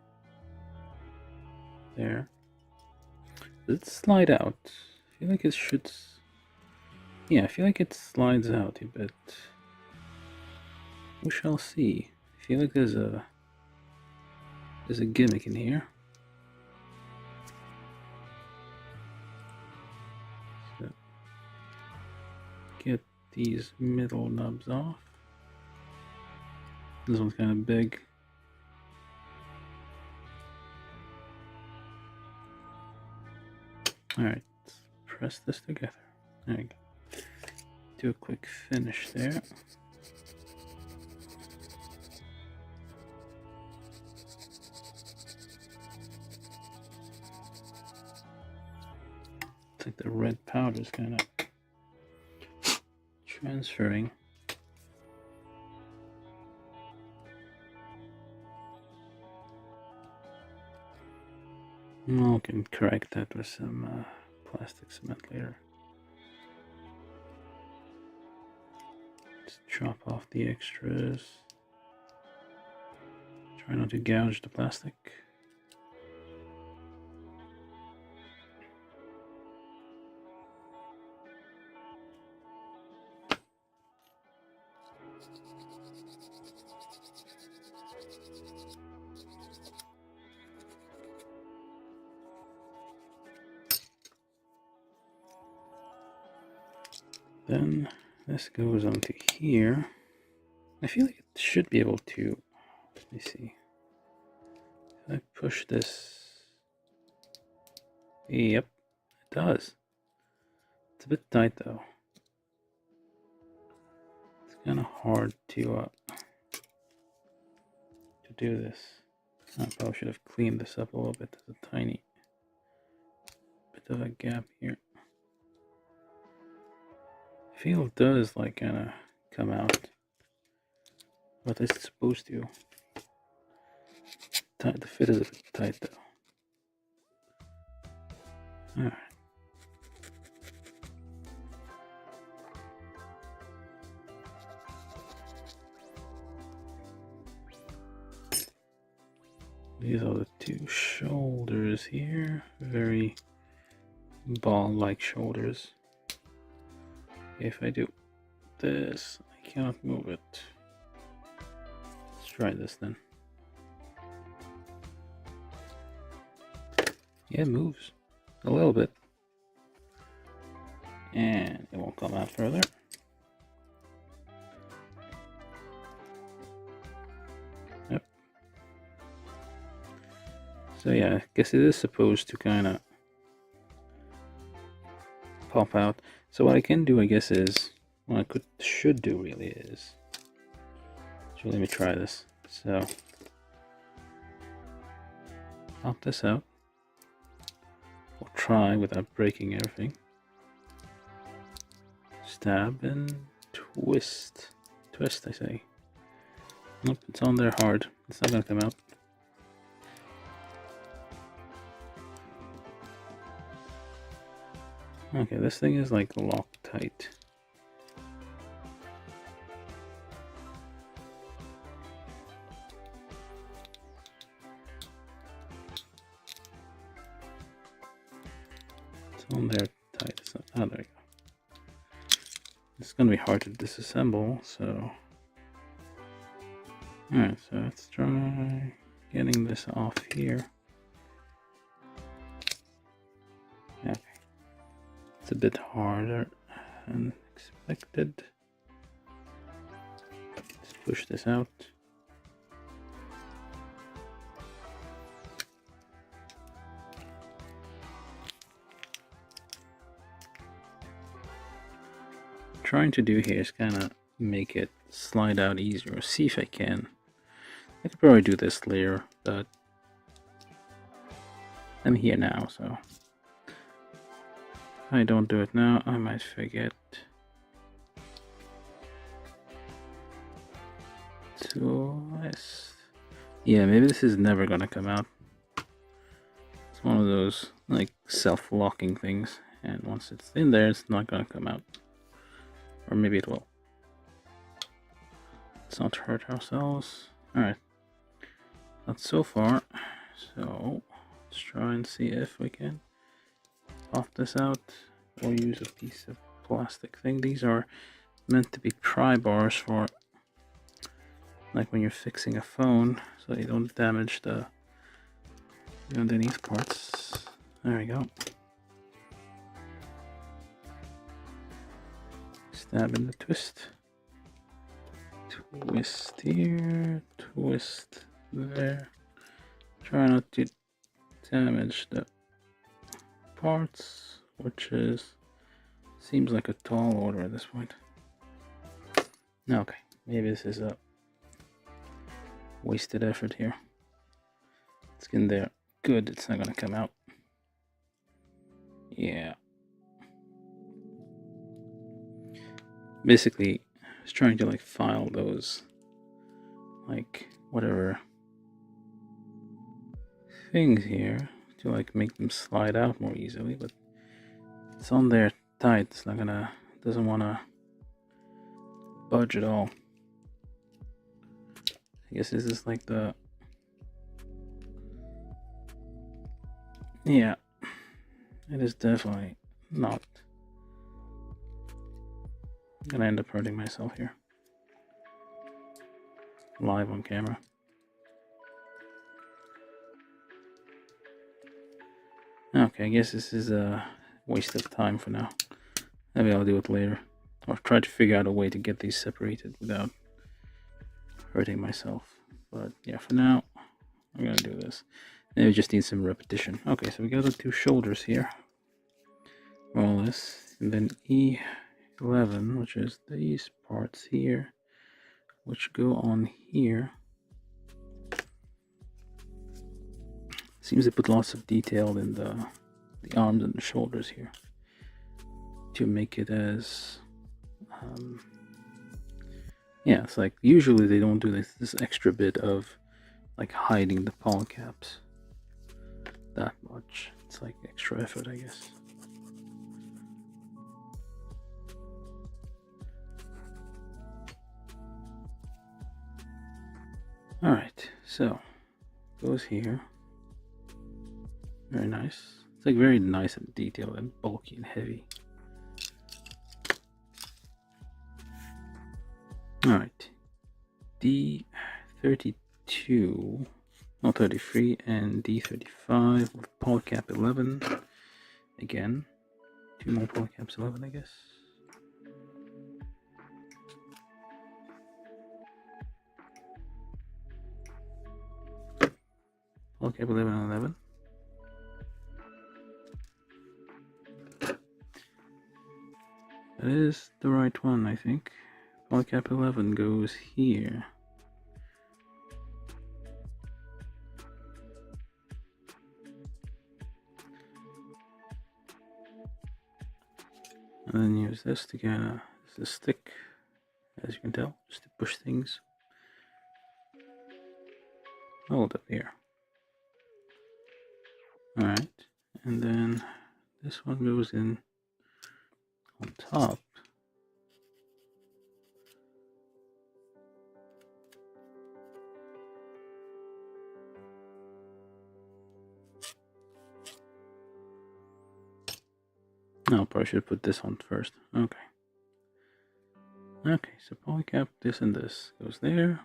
There. Does it slide out? I feel like it should. Yeah, I feel like it slides out a bit. We shall see. I feel like there's a gimmick in here. So get these middle nubs off. This one's kind of big. Alright, let's press this together. There we go. Do a quick finish there. It's like the red powder is kind of transferring. I can correct that with some plastic cement later. Just chop off the extras. Try not to gouge the plastic. Then this goes onto here. I feel like it should be able to, let me see. If I push this, yep, it does. It's a bit tight though. It's kind of hard to do this. I probably should have cleaned this up a little bit. There's a tiny bit of a gap here. I feel it does like kind of come out, but it's supposed to. The fit is a bit tight though. Alright. These are the two shoulders here. Very ball-like shoulders. If I do this, I cannot move it. Let's try this then. Yeah, it moves a little bit. And it won't come out further. Yep. So yeah, I guess it is supposed to kind of pop out. So what I can do, I guess, is what I should do really is. So let me try this. So pop this out. We'll try without breaking everything. Stab and twist. Twist, I say. Nope, it's on there hard. It's not gonna come out. Okay, this thing is like locked tight. It's on there tight. It's not, oh, there we go. It's gonna be hard to disassemble, so. Alright, so let's try getting this off here. Okay. It's a bit harder than expected. Let's push this out. What I'm trying to do here is kind of make it slide out easier. See if I can. I could probably do this later, but I'm here now, so. If I don't do it now, I might forget twist. Yeah, maybe this is never gonna come out. It's one of those like self-locking things, and once it's in there, it's not gonna come out. Or maybe it will. Let's not hurt ourselves. Alright. Not so far. So let's try and see if we can pop this out or use a piece of plastic thing. These are meant to be pry bars for like when you're fixing a phone, so you don't damage the underneath parts. There we go. Stab in the twist. Twist here, twist there. Try not to damage the parts, which seems like a tall order at this point. Okay, maybe this is a wasted effort here. Let's get in there. Good, it's not gonna come out. Yeah. Basically, I was trying to like file those, like whatever things here to like make them slide out more easily, but it's on there tight. It's not gonna, doesn't wanna budge at all. I guess this is like the, yeah, it is definitely not. I'm gonna end up hurting myself here. Live on camera. Okay, I guess this is a waste of time for now. Maybe I'll do it later. Or try to figure out a way to get these separated without hurting myself. But yeah, for now, I'm gonna do this. Maybe just need some repetition. Okay, so we got the two shoulders here. All this. And then E11, which is these parts here, which go on here. Seems to put lots of detail in the arms and the shoulders here to make it as yeah, it's like usually they don't do this extra bit of like hiding the poly caps that much. It's like extra effort, I guess. All right, so goes here. Very nice. It's like very nice and detailed and bulky and heavy. All right, D32, no 33, and D35 with polycap 11. Again, two more polycaps 11, I guess. Polycap 11 and 11. That is the right one, I think. Polycap 11 goes here. And then use this to kind of, this is a stick, as you can tell, just to push things. Hold up here. Alright, and then this one goes in on top. No, probably should put this on first. Okay. Okay, so polycap this and this goes there.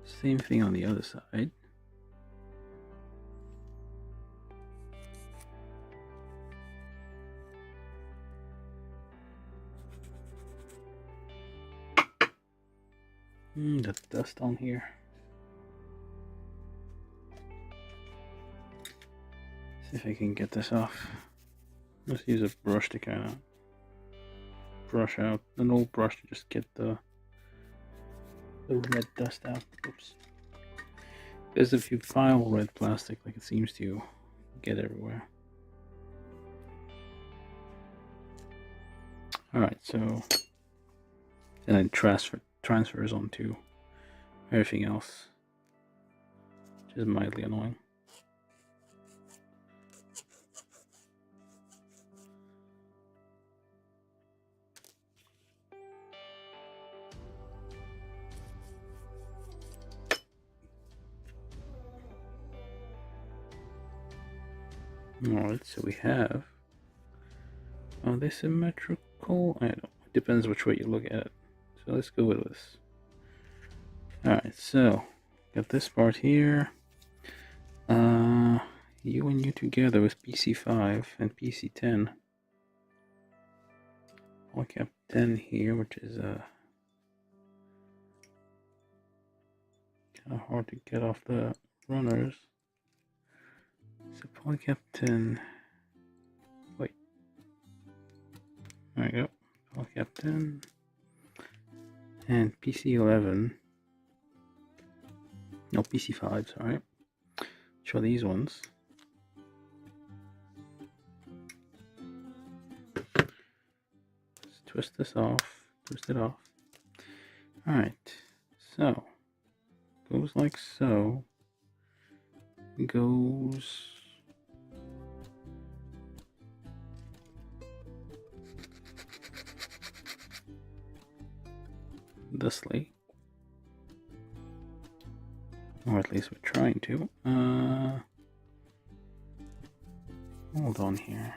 Same thing on the other side. The dust on here. See if I can get this off. Let's use a brush to kind of brush out, an old brush to just get the red dust out. Oops. Because if you file red plastic, like it seems to get everywhere. Alright, so, and then transfers onto everything else, which is mildly annoying. Alright, so we have, are they symmetrical? I don't know, it depends which way you look at it. So let's go with this. Alright, so got this part here. You and you together with PC5 and PC10. Polycap 10 here, which is kind of hard to get off the runners. So Polycap 10. Wait. There we go. Polycap 10 and PC11. No, PC5, sorry. Show these ones. Let's twist this off. Twist it off. Alright. So, goes like so. Goes thisly. Or at least we're trying to. Hold on here.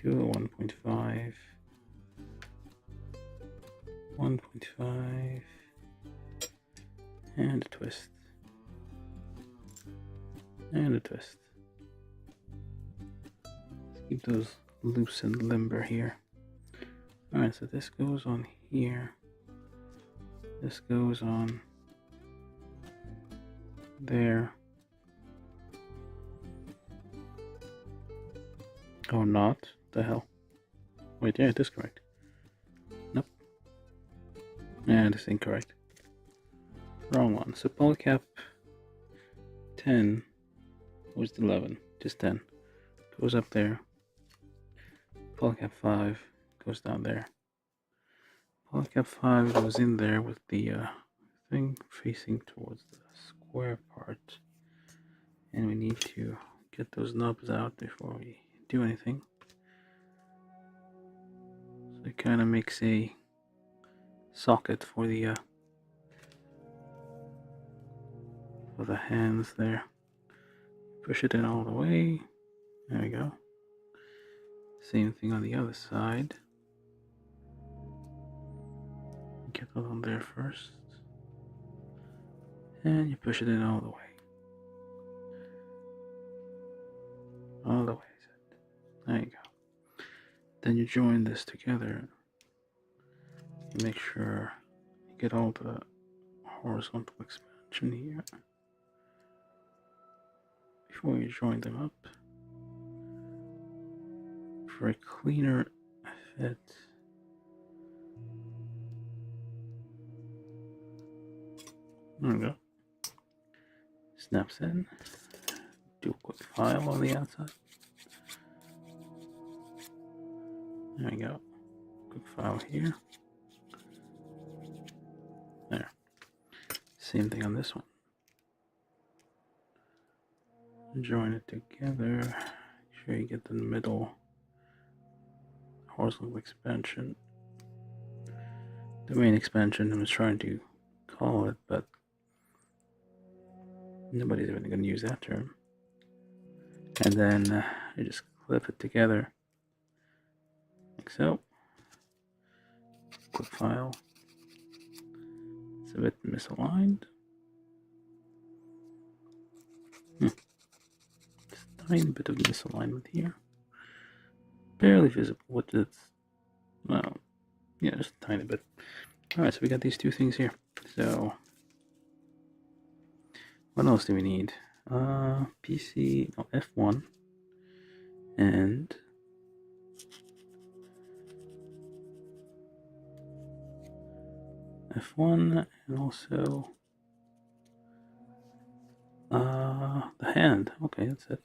Do a 1.5. 1.5. And a twist. And a twist. Let's keep those loose and limber here. Alright, so this goes on here. This goes on there. Oh, not? The hell? Wait, yeah, it is correct. Nope. Yeah, it is incorrect. Wrong one. So Polycap 10 was 11, just 10. Goes up there. Polycap 5 goes down there. Polycap 5 goes in there with the thing facing towards the square part. And we need to get those knobs out before we do anything. So it kind of makes a socket for the hands there. Push it in all the way. There we go. Same thing on the other side. Get that on there first. And you push it in all the way. All the way. There you go. Then you join this together. You make sure you get all the horizontal expansion here before you join them up for a cleaner fit. There we go. Snaps in. Do a quick file on the outside. There we go. Quick file here. There. Same thing on this one. Join it together. Make sure you get the middle horizontal expansion. The main expansion I was trying to call it, but nobody's really going to use that term. And then you just clip it together like so. Quick file. It's a bit misaligned. Just a tiny bit of misalignment here. Barely visible. What it's, well, yeah, just a tiny bit. Alright, so we got these two things here. So what else do we need? F1 and F1 and also the hand. Okay, that's it.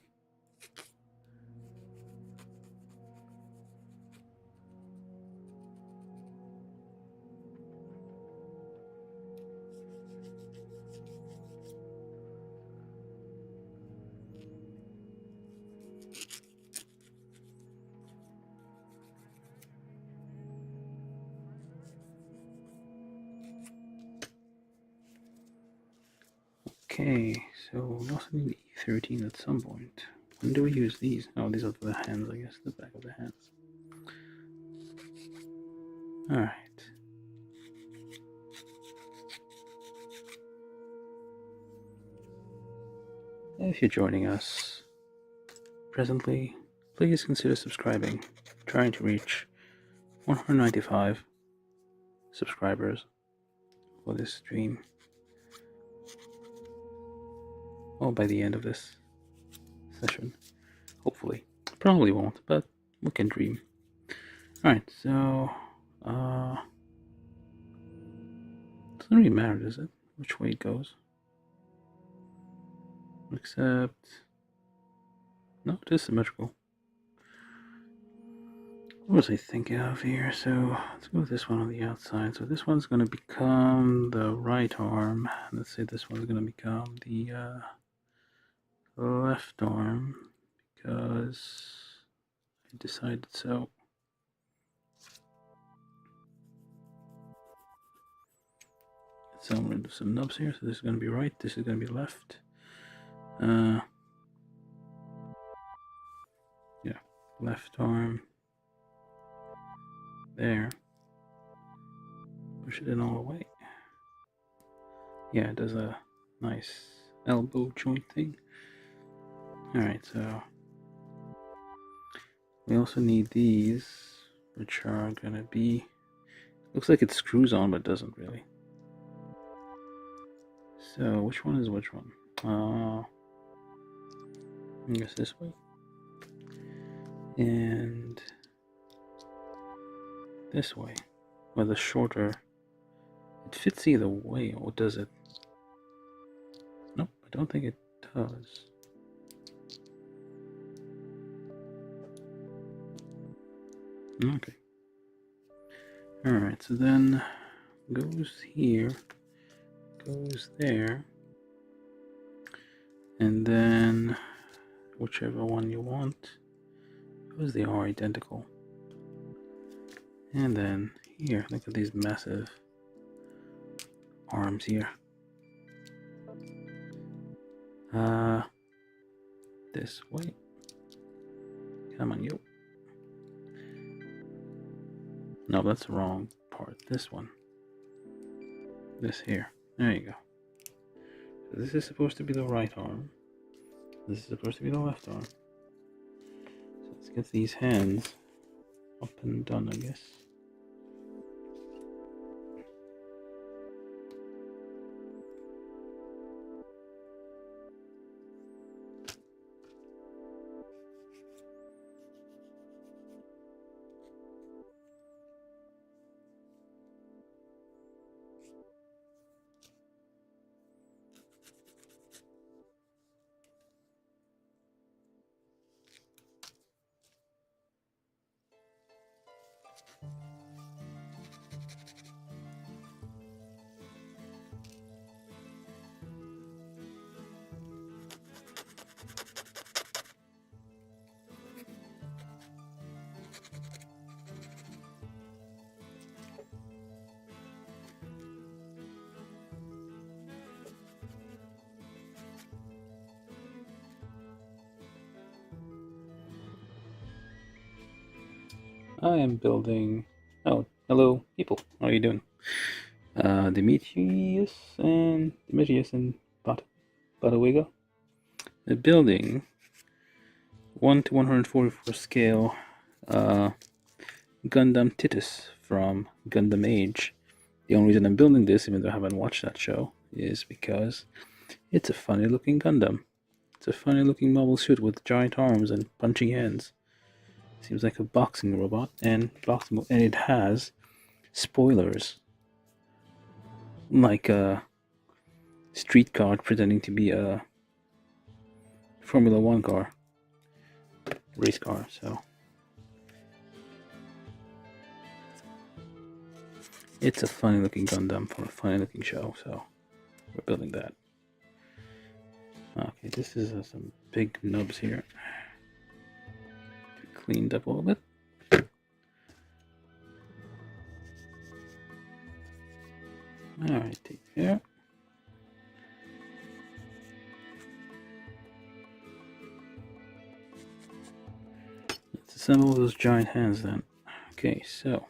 Okay, so we also need E13 at some point. When do we use these? Oh, these are for the hands, I guess, the back of the hands. Alright. If you're joining us presently, please consider subscribing. I'm trying to reach 195 subscribers for this stream. Well, by the end of this session, hopefully. Probably won't, but we can dream. Alright, so doesn't really matter, does it? Which way it goes? Except no, it is symmetrical. What was I thinking of here? So let's go with this one on the outside. So this one's going to become the right arm. Let's say this one's going to become the left arm because I decided so. So I'm going to do some nubs here. So this is going to be right. This is going to be left. Yeah, left arm. There. Push it in all the way. Yeah, it does a nice elbow joint thing. Alright, so we also need these, which are gonna be, looks like it screws on, but doesn't really. So which one is which one? I guess this way. And this way, where the shorter, it fits either way, or does it? Nope, I don't think it does. Okay. Alright, so then goes here, goes there, and then whichever one you want, those they are identical. And then here, look at these massive arms here. This way. Come on, you. No, that's the wrong part. This one. This here. There you go. So this is supposed to be the right arm. This is supposed to be the left arm. So let's get these hands up and done, I guess. I am building. Oh, hello, people. How are you doing? Demetrius and Batawiga. The building 1 to 144 scale Gundam Titus from Gundam Age. The only reason I'm building this, even though I haven't watched that show, is because it's a funny looking Gundam. It's a funny looking mobile suit with giant arms and punchy hands. Seems like a boxing robot, and it has spoilers, like a street car pretending to be a Formula 1 car, race car. So it's a funny looking Gundam for a funny looking show. So we're building that. Okay, this is some big nubs here. Cleaned up a little bit. Alright, take care. Let's assemble those giant hands then. Okay, so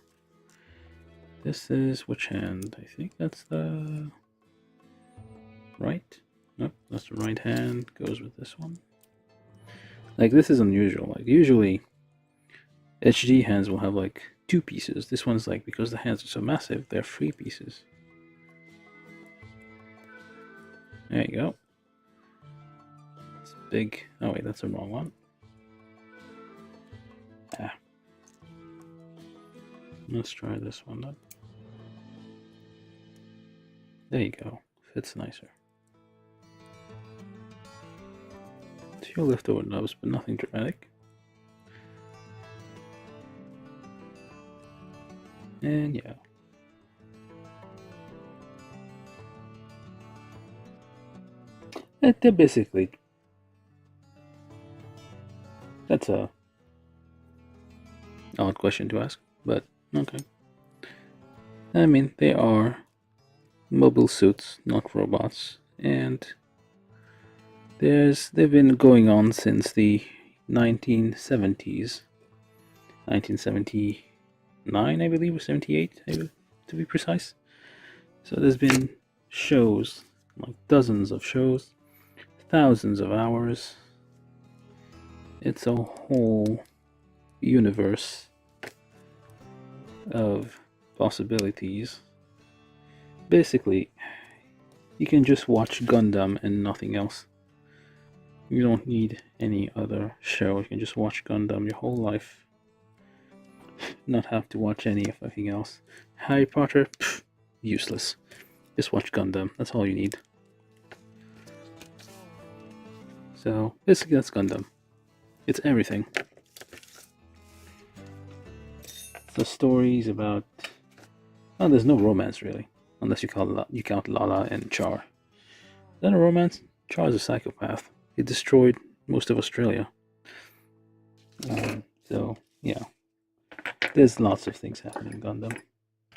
this is which hand? I think that's the right. Nope, That's the right hand, goes with this one. Like, this is unusual. Like, usually HD hands will have like 2 pieces. This one's like, because the hands are so massive, they're 3 pieces. There you go. It's big. Oh wait, that's the wrong one. Ah. Let's try this one then. There you go. Fits nicer. A few leftover nubs, but nothing dramatic. And yeah. They're basically... That's a odd question to ask, but okay. I mean, they are mobile suits, not robots, and they've been going on since the 1970s. 1979, I believe, or 78, to be precise. So there's been shows, like dozens of shows, thousands of hours. It's a whole universe of possibilities. Basically, you can just watch Gundam and nothing else. You don't need any other show. You can just watch Gundam your whole life. Not have to watch anything else. Harry Potter? Pfft, useless. Just watch Gundam. That's all you need. So, basically that's Gundam. It's everything. The stories about... Oh, there's no romance really. Unless you count Lala and Char. Is that a romance? Char is a psychopath. He destroyed most of Australia. So, yeah. There's lots of things happening in Gundam.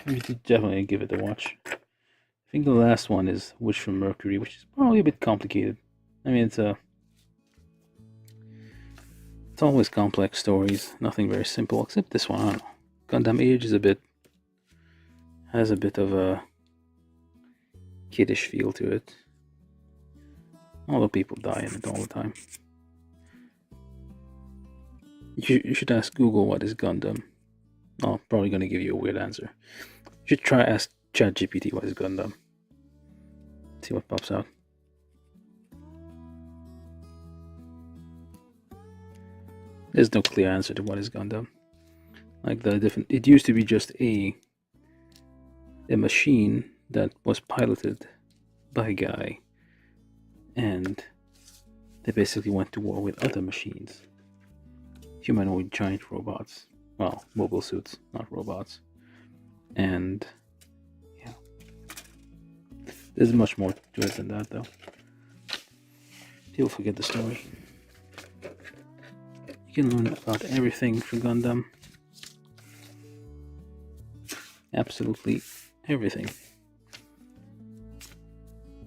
You should definitely give it a watch. I think the last one is Wish from Mercury, which is probably a bit complicated. I mean, it's always complex stories, nothing very simple, except this one. I don't know. Gundam Age is has a bit of a kiddish feel to it. Although people die in it all the time. You should ask Google what is Gundam. Oh, probably gonna give you a weird answer. You should try ask ChatGPT what is Gundam. See what pops out. There's no clear answer to what is Gundam. Like it used to be just a machine that was piloted by a guy, and they basically went to war with other machines. Humanoid giant robots. Well, mobile suits, not robots. And yeah. There's much more to it than that though. You'll forget the story. You can learn about everything for Gundam. Absolutely everything.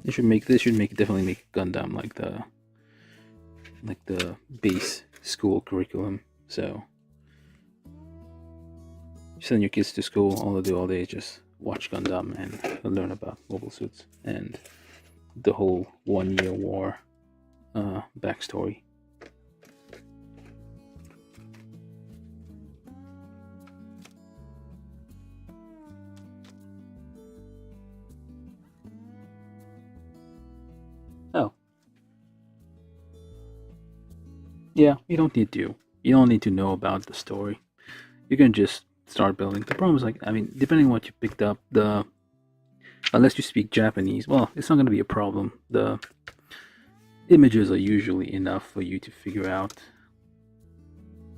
This should definitely make Gundam like the base school curriculum. So you send your kids to school, all they do all day is just watch Gundam and learn about mobile suits and the whole 1 year war backstory. Oh. Yeah, you don't need to know about the story. You can just start building. The problem is, like, I mean, depending on what you picked up, unless you speak Japanese, well, it's not going to be a problem. The images are usually enough for you to figure out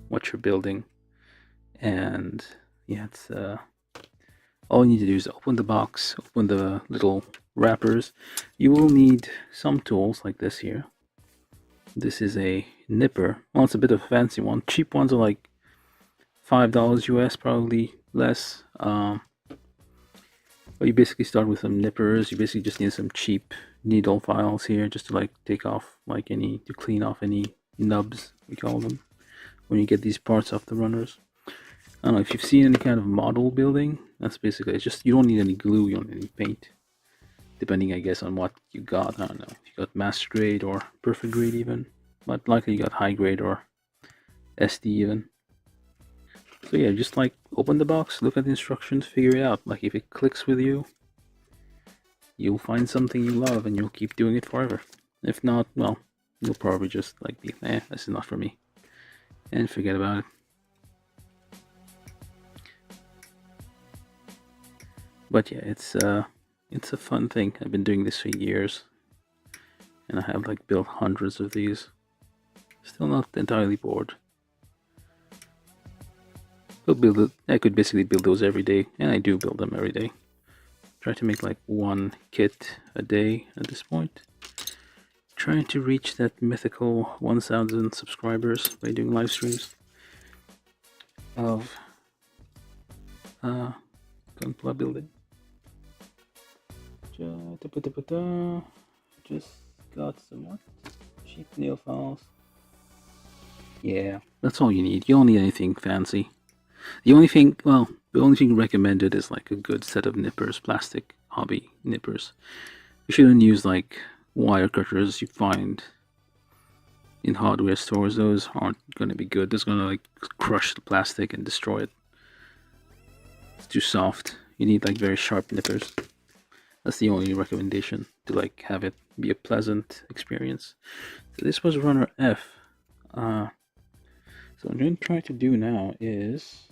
what you're building. And yeah, it's all you need to do is open the box, open the little wrappers. You will need some tools like this here. This is a nipper. Well, it's a bit of a fancy one. Cheap ones are like $5 US, probably less. But you basically start with some nippers. You basically just need some cheap needle files here, just to like take off to clean off any nubs, we call them, when you get these parts off the runners. I don't know if you've seen any kind of model building. That's basically it's just, you don't need any glue, you don't need any paint depending, I guess, on what you got. I don't know if you got master grade or perfect grade even, but likely you got high grade or SD even. So yeah, just like open the box, look at the instructions, figure it out. Like if it clicks with you, you'll find something you love and you'll keep doing it forever. If not, well, you'll probably just like be, this is not for me, and forget about it. But yeah, it's a fun thing. I've been doing this for years, and I have like built hundreds of these. Still not entirely bored. I'll build it. I could basically build those every day, and I do build them every day. Try to make like one kit a day at this point. Trying to reach that mythical 1,000 subscribers by doing live streams of Gunpla building. Just got some what? Cheap nail files. Yeah, that's all you need. You don't need anything fancy. The only thing recommended is like a good set of nippers, plastic hobby nippers. You shouldn't use like wire cutters you find in hardware stores. Those aren't going to be good. That's going to like crush the plastic and destroy it. It's too soft. You need like very sharp nippers. That's the only recommendation, to like have it be a pleasant experience. So this was runner F. So what I'm going to try to do now is,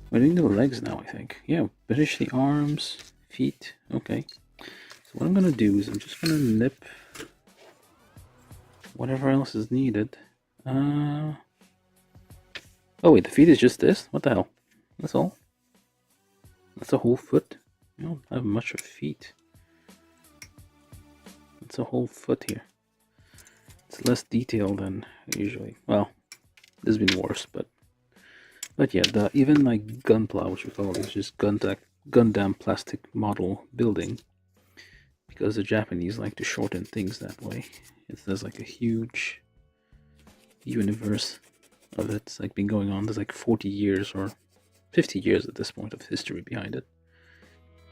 we're doing the legs now, I think. Yeah, finish the arms, feet. Okay. So what I'm going to do is I'm just going to nip whatever else is needed. Oh wait, the feet is just this? What the hell? That's all? That's a whole foot? You don't have much of feet. It's a whole foot here. It's less detailed than usually. Well, there's been worse, but yeah, even like Gunpla, which we call it, is just Gundam plastic model building, because the Japanese like to shorten things that way. There's like a huge universe of it. It's like been going on. There's like 40 years or 50 years at this point of history behind it.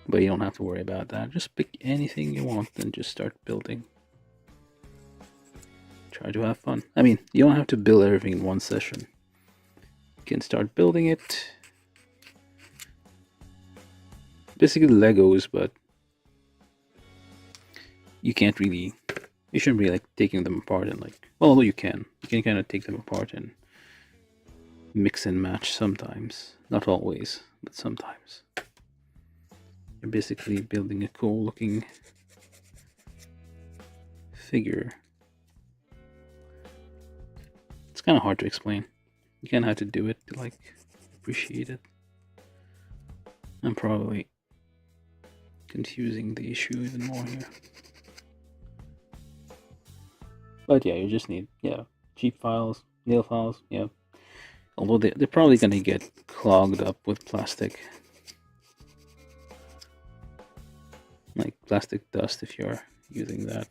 But you don't have to worry about that. Just pick anything you want and just start building. Try to have fun. I mean, you don't have to build everything in one session. You can start building it. Basically Legos, but you can't really, you shouldn't be like taking them apart and like, well, although you can kind of take them apart and mix and match sometimes. Not always, but sometimes. You're basically building a cool looking figure. It's kind of hard to explain. You kind of have to do it to like appreciate it. I'm probably confusing the issue even more here. But yeah, you just need, cheap files, nail files, yeah. Although they're probably going to get clogged up with plastic. Like plastic dust if you're using that.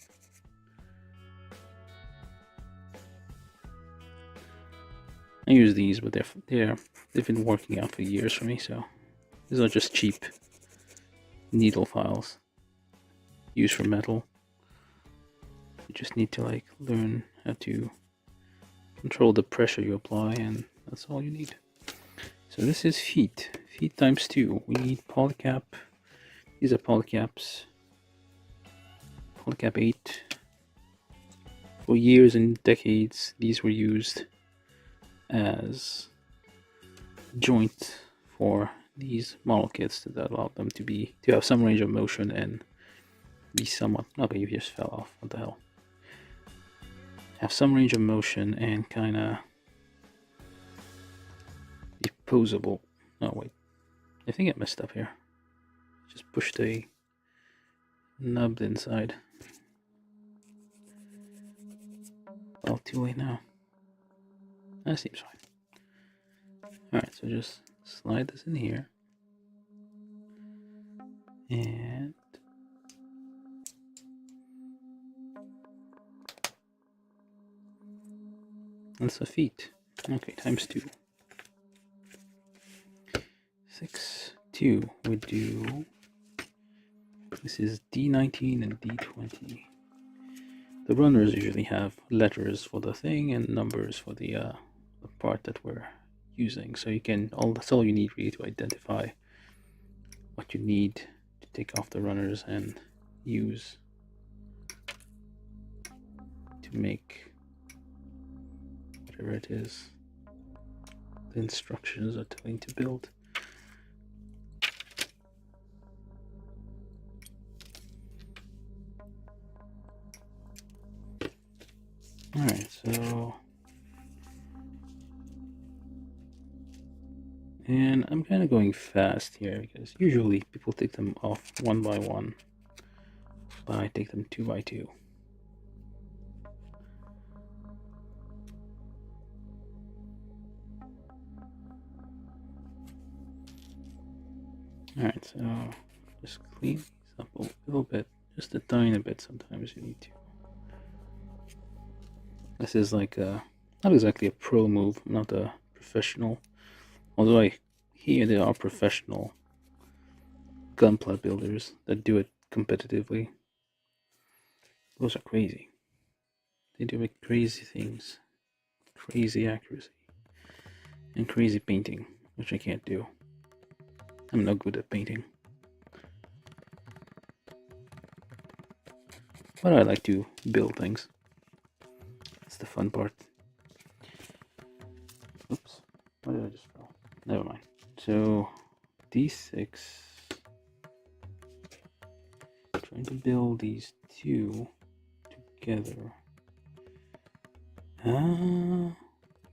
I use these, but they've been working out for years for me, so these are just cheap needle files used for metal. You just need to like learn how to control the pressure you apply, and that's all you need. So this is feet times 2. We need polycap. These are polycaps. Polycap 8. For years and decades, these were used as joint for these model kits that allowed them to have some range of motion and be somewhat. Okay, you just fell off. What the hell? Have some range of motion and kind of be posable. Oh wait, I think I messed up here. Just pushed a nub inside. Well, too late now. That seems fine. Alright, so just slide this in here. And that's the feet. Okay, times 2. 6, 2 would do This is D19 and D20. The runners usually have letters for the thing and numbers for the part that we're using. So you can that's all you need really to identify what you need to take off the runners and use to make whatever it is the instructions are telling to build. Alright, so and I'm kind of going fast here because usually people take them off one by one, but I take them two by two. Alright, so just clean these up a little bit, just a tiny bit. Sometimes you need to. This is like not exactly a pro move, I'm not a professional. Although I hear there are professional gunpla builders that do it competitively. Those are crazy. They do like crazy things, crazy accuracy, and crazy painting, which I can't do. I'm not good at painting. But I like to build things. That's the fun part. Oops. What did I just fall? Never mind. So, D6. Trying to build these two together. You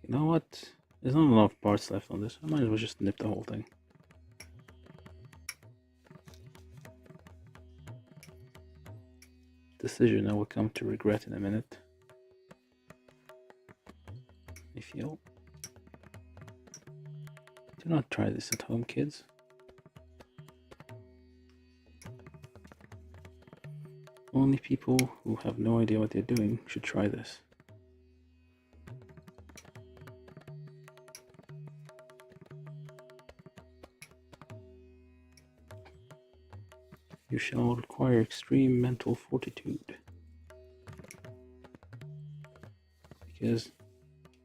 know what? There's not enough parts left on this. I might as well just nip the whole thing. Decision I will come to regret in a minute. I feel. Do not try this at home, kids. Only people who have no idea what they're doing should try this. You shall require extreme mental fortitude, because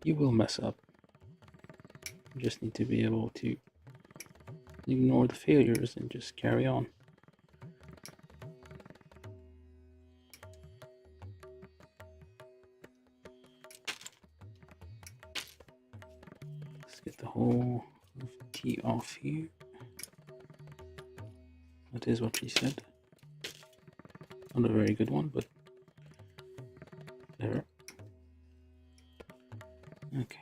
you will mess up. You just need to be able to ignore the failures and just carry on. Let's get the whole T off here. That is what she said. Not a very good one, but there. Okay.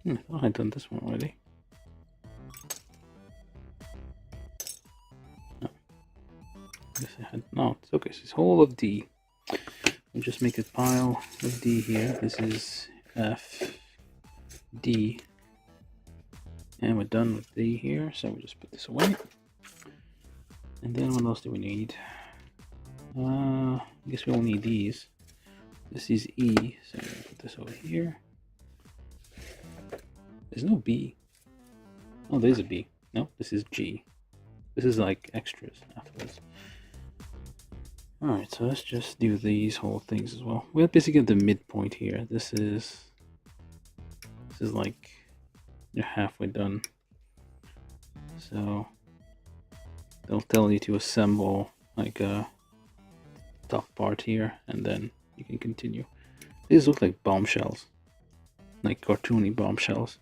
I thought I'd done this one already. No. I guess I had not. Okay, so it's whole of D. We'll just make a pile of D here. This is F, D. And we're done with D here, so we'll just put this away. And then what else do we need? I guess we all need these. This is E, so I'm gonna put this over here. There's no B. Oh, there's a B. No, this is G. This is like extras afterwards. Alright, so let's just do these whole things as well. We're basically at the midpoint here. This is like you're halfway done. So they'll tell you to assemble like a top part here, and then you can continue. These look like bombshells, like cartoony bombshells.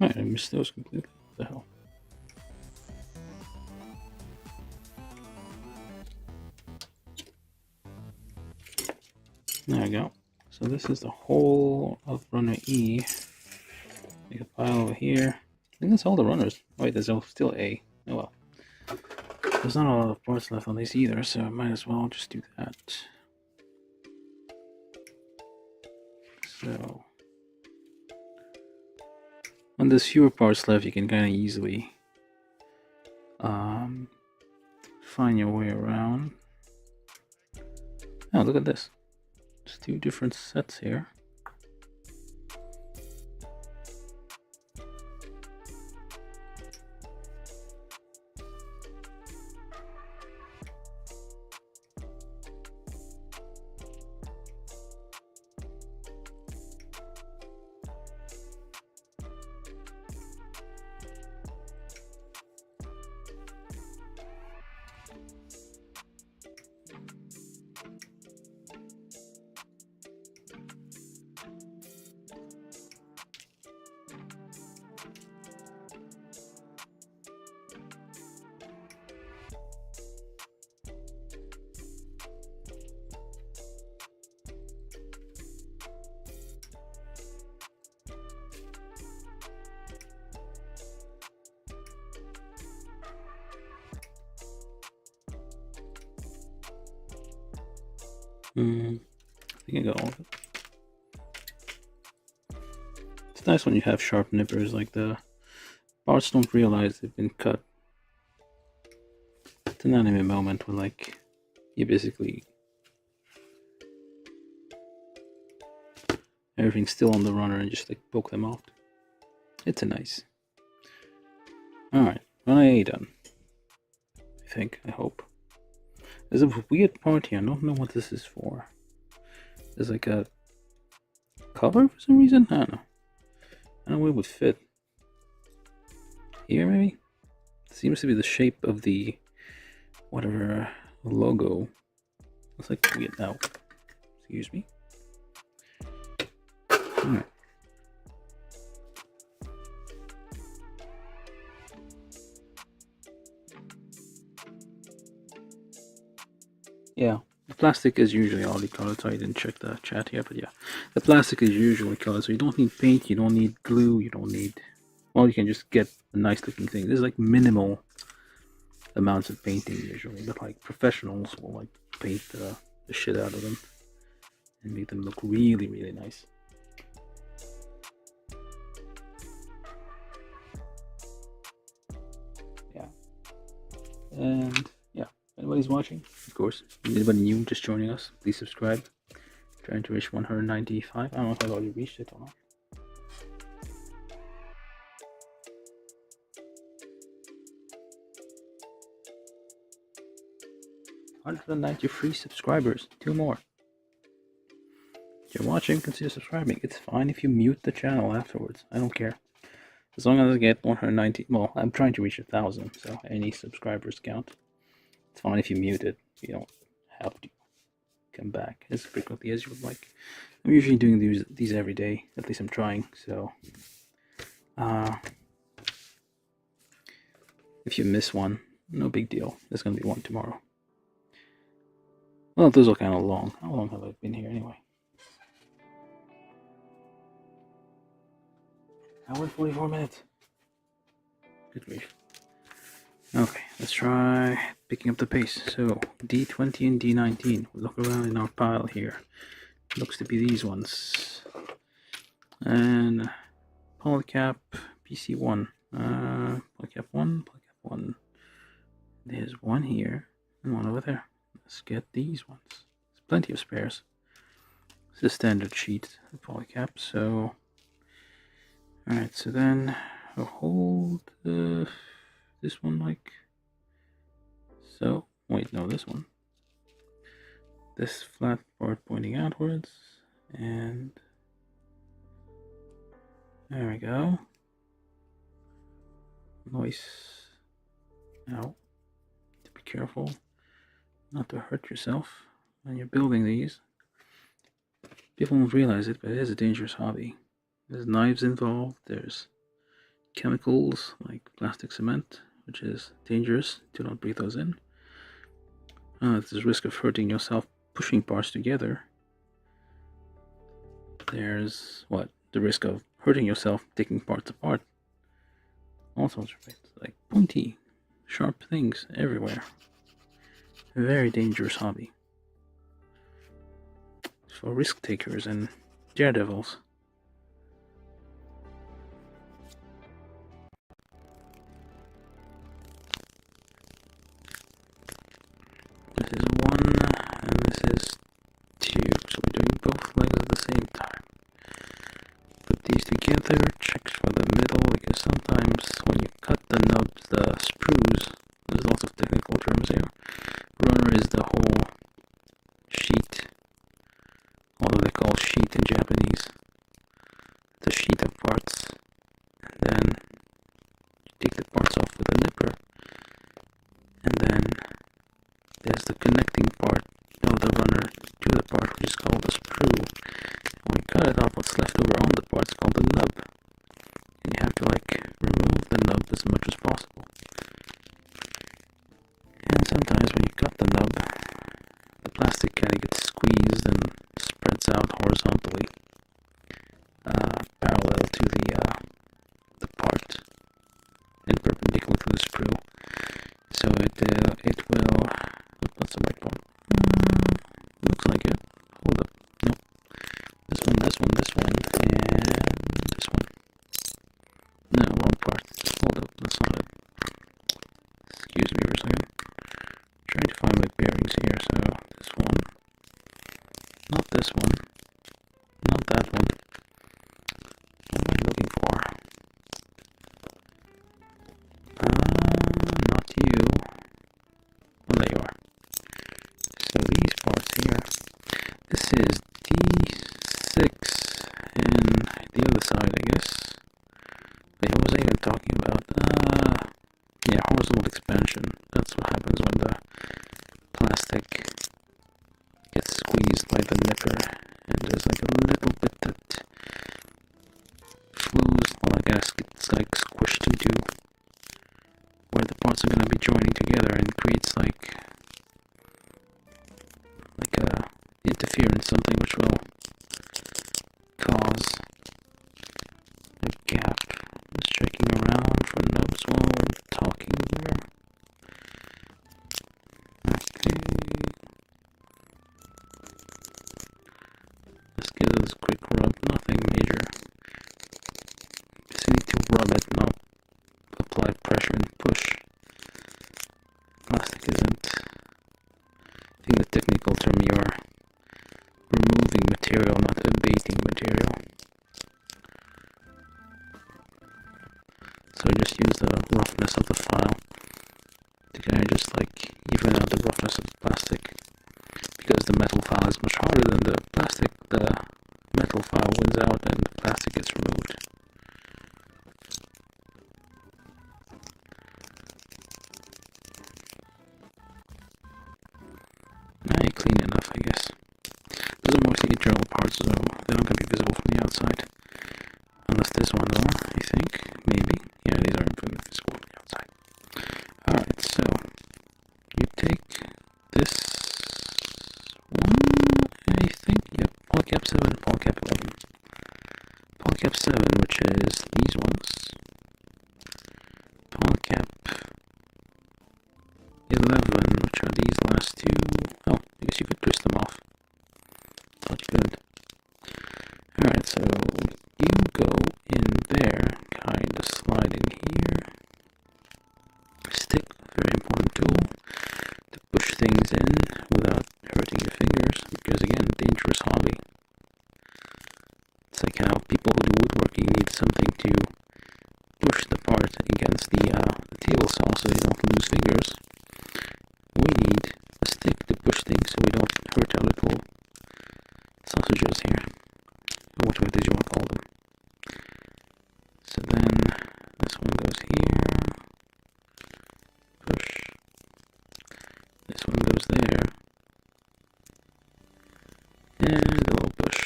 Right, I missed those completely. What the hell? There we go. So this is the whole of runner E. Make a pile over here. I think that's all the runners. Wait, there's still A. Oh well. There's not a lot of parts left on these either, so I might as well just do that. So when there's fewer parts left, you can kind of easily find your way around. Oh, look at this. There's two different sets here. I think I got all of it. It's nice when you have sharp nippers, like the parts don't realize they've been cut. It's an anime moment when like you basically everything's still on the runner and just like poke them out. It's a nice. Alright, run A done. I think, I hope. There's a weird part here, I don't know what this is for. There's like a cover for some reason? I don't know. I don't know where it would fit. Here maybe? It seems to be the shape of the whatever logo. Looks like weird now. Excuse me. Alright. Yeah, the plastic is usually already colored, so I didn't check the chat here, but yeah. The plastic is usually colored, so you don't need paint, you don't need glue, you don't need... Well, you can just get a nice looking thing. There's like minimal amounts of painting usually, but like professionals will like paint the shit out of them and make them look really, really nice. Yeah. And yeah, anybody's watching, of course. Anybody new just joining us, please subscribe. Trying to reach 195. I don't know if I've already reached it or not. 193 subscribers. 2 more. If you're watching, consider subscribing. It's fine if you mute the channel afterwards. I don't care. As long as I get 190. Well, I'm trying to reach 1,000, so any subscribers count. It's fine if you mute it. You don't have to come back as frequently as you would like. I'm usually doing these every day. At least I'm trying. So, if you miss one, no big deal. There's gonna be one tomorrow. Well, those are kind of long. How long have I been here anyway? Hour and 44 minutes. Good grief. Okay, let's try picking up the pace. So, D20 and D19. We'll look around in our pile here. Looks to be these ones. And polycap PC1. Polycap 1, polycap 1. There's one here and one over there. Let's get these ones. There's plenty of spares. It's a standard sheet of polycap, so... Alright, so then I'll hold this one like so. Wait, no, this one. This flat part pointing outwards, and there we go. Nice. Now, to be careful not to hurt yourself when you're building these. People don't realize it, but it is a dangerous hobby. There's knives involved, there's chemicals like plastic cement, which is dangerous. Do not breathe those in. There's risk of hurting yourself pushing parts together. There's what? The risk of hurting yourself taking parts apart. All sorts of things, like pointy, sharp things everywhere. A very dangerous hobby. For risk takers and daredevils. This is 1 and this is 2, so we're doing both legs at the same time. Put these together, check for the middle, because sometimes when you cut the nubs, the sprues, there's lots of technical terms here. Runner is the whole sheet, although they call sheet in Japanese. The sheet of parts, and then you take the parts off with a nipper, and then there's the connecting part of the runner to the part which is called the sprue. When you cut it off, what's left over on the part is called the nub, and you have to remove the nub as much as possible. And sometimes when you cut the nub, the plastic kind of gets squeezed and spreads out horizontally, parallel to the part and perpendicular to the sprue. So it will. What's the right one? Looks like it. Hold up. Nope. This one, and this one. No, wrong part. Hold up. That's not it. Excuse me for a second. I'm trying to find my bearings here. So this one. Not this one. Not that one. What am I looking for? Not you. Well, there you are. So these parts here, this is D6, and the other side, I guess. Wait, what was I even talking about? Yeah, horizontal expansion. That's what happens when the plastic gets squeezed by the nipper, and there's a little bit that flows, well, I guess it's squished into where the parts are going to be joining together, and creates like a interference, something which will cause a gap. I'm just checking around for nubs while we're talking here. Okay. Just give this a quick rub, nothing major. Just need to rub it, not apply pressure and push. Plastic isn't. I think the technical term, you're removing material, not abating material. So I just use the roughness of the file to kind of just even out the roughness of the plastic. Because the metal file is much harder than the plastic, the metal file wins out and the plastic gets removed. Clean enough, I guess. Those are mostly internal parts, so they're not going to be visible from the outside. Unless this one are, I think. Maybe. Yeah, these are visible from the outside. Alright, so you take this one, I think. Yep, polycap 7 and polycap 11. Polycap 7, which is these ones. Polycap 11, which are these last two. Oh, I guess you could twist them off. Thought you could. Alright, so you go in there, kind of slide in here. Stick, very important tool, to push things in without hurting your fingers, because again, dangerous hobby. It's like how people who do woodworking need something to push the part against the table saw so they don't lose fingers. We need a stick to push things so we don't hurt our little sausages here, or whatever it is you want to call them. So then this one goes here, push, this one goes there, and a little push.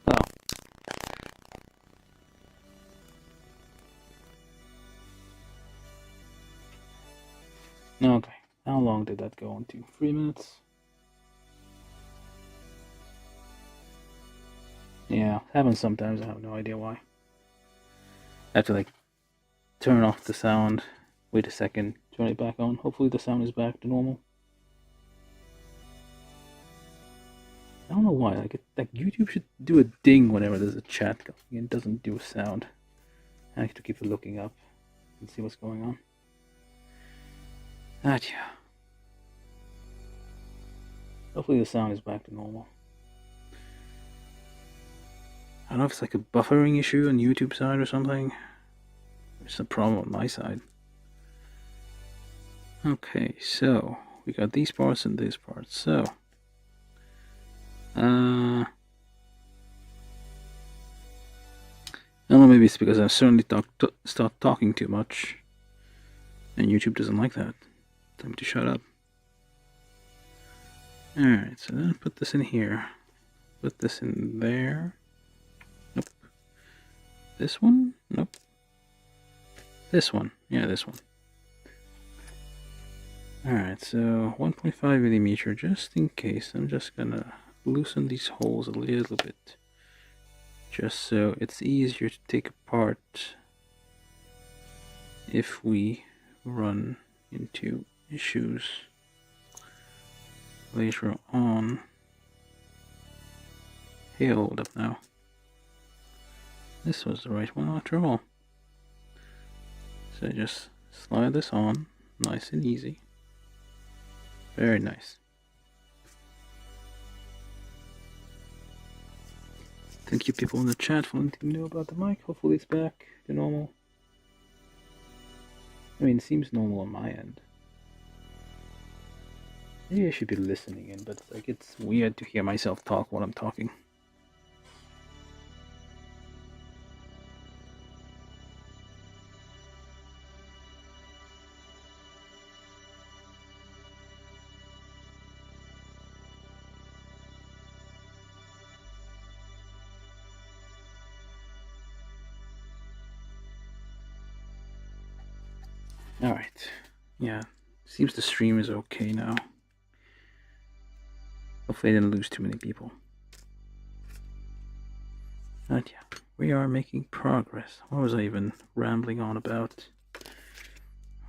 Well, Okay, how long did that go on to? 3 minutes? Yeah, happens sometimes. I have no idea why. I have to like turn off the sound, wait a second, turn it back on. Hopefully the sound is back to normal. I don't know why. Like YouTube should do a ding whenever there's a chat going. It doesn't do a sound. I have to keep looking up and see what's going on. But yeah. Hopefully the sound is back to normal. I don't know if it's like a buffering issue on YouTube side or something. It's a problem on my side. Okay, so we got these parts and these parts. So I don't know, maybe it's because I've certainly start talking too much, and YouTube doesn't like that. Time to shut up. Alright, so then put this in here. Put this in there. Nope. This one? Nope. This one. Yeah, this one. Alright, so 1.5 millimeter, just in case. I'm just gonna loosen these holes a little bit. Just so it's easier to take apart if we run into issues later on. Hey, hold up now. This was the right one after all. So just slide this on, nice and easy. Very nice. Thank you people in the chat for letting me know about the mic. Hopefully it's back to normal. I mean, it seems normal on my end. Maybe I should be listening in, but like it's weird to hear myself talk while I'm talking. Alright. Yeah. Seems the stream is okay now. Hopefully I didn't lose too many people. But yeah, we are making progress. What was I even rambling on about?